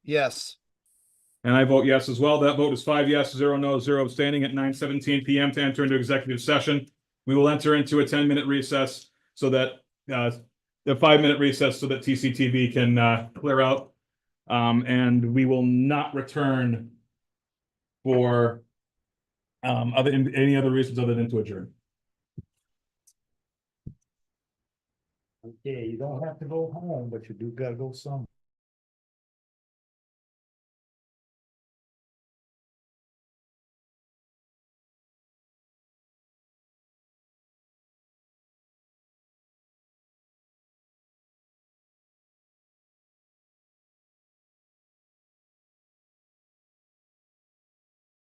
Yes. And I vote yes as well. That vote is 5 yes, 0 no, 0 abstaining at 9:17 PM to enter into executive session. We will enter into a 10-minute recess so that the 5-minute recess so that TCTV can clear out. And we will not return for any other reasons other than to adjourn. Okay, you don't have to go home, but you do gotta go somewhere.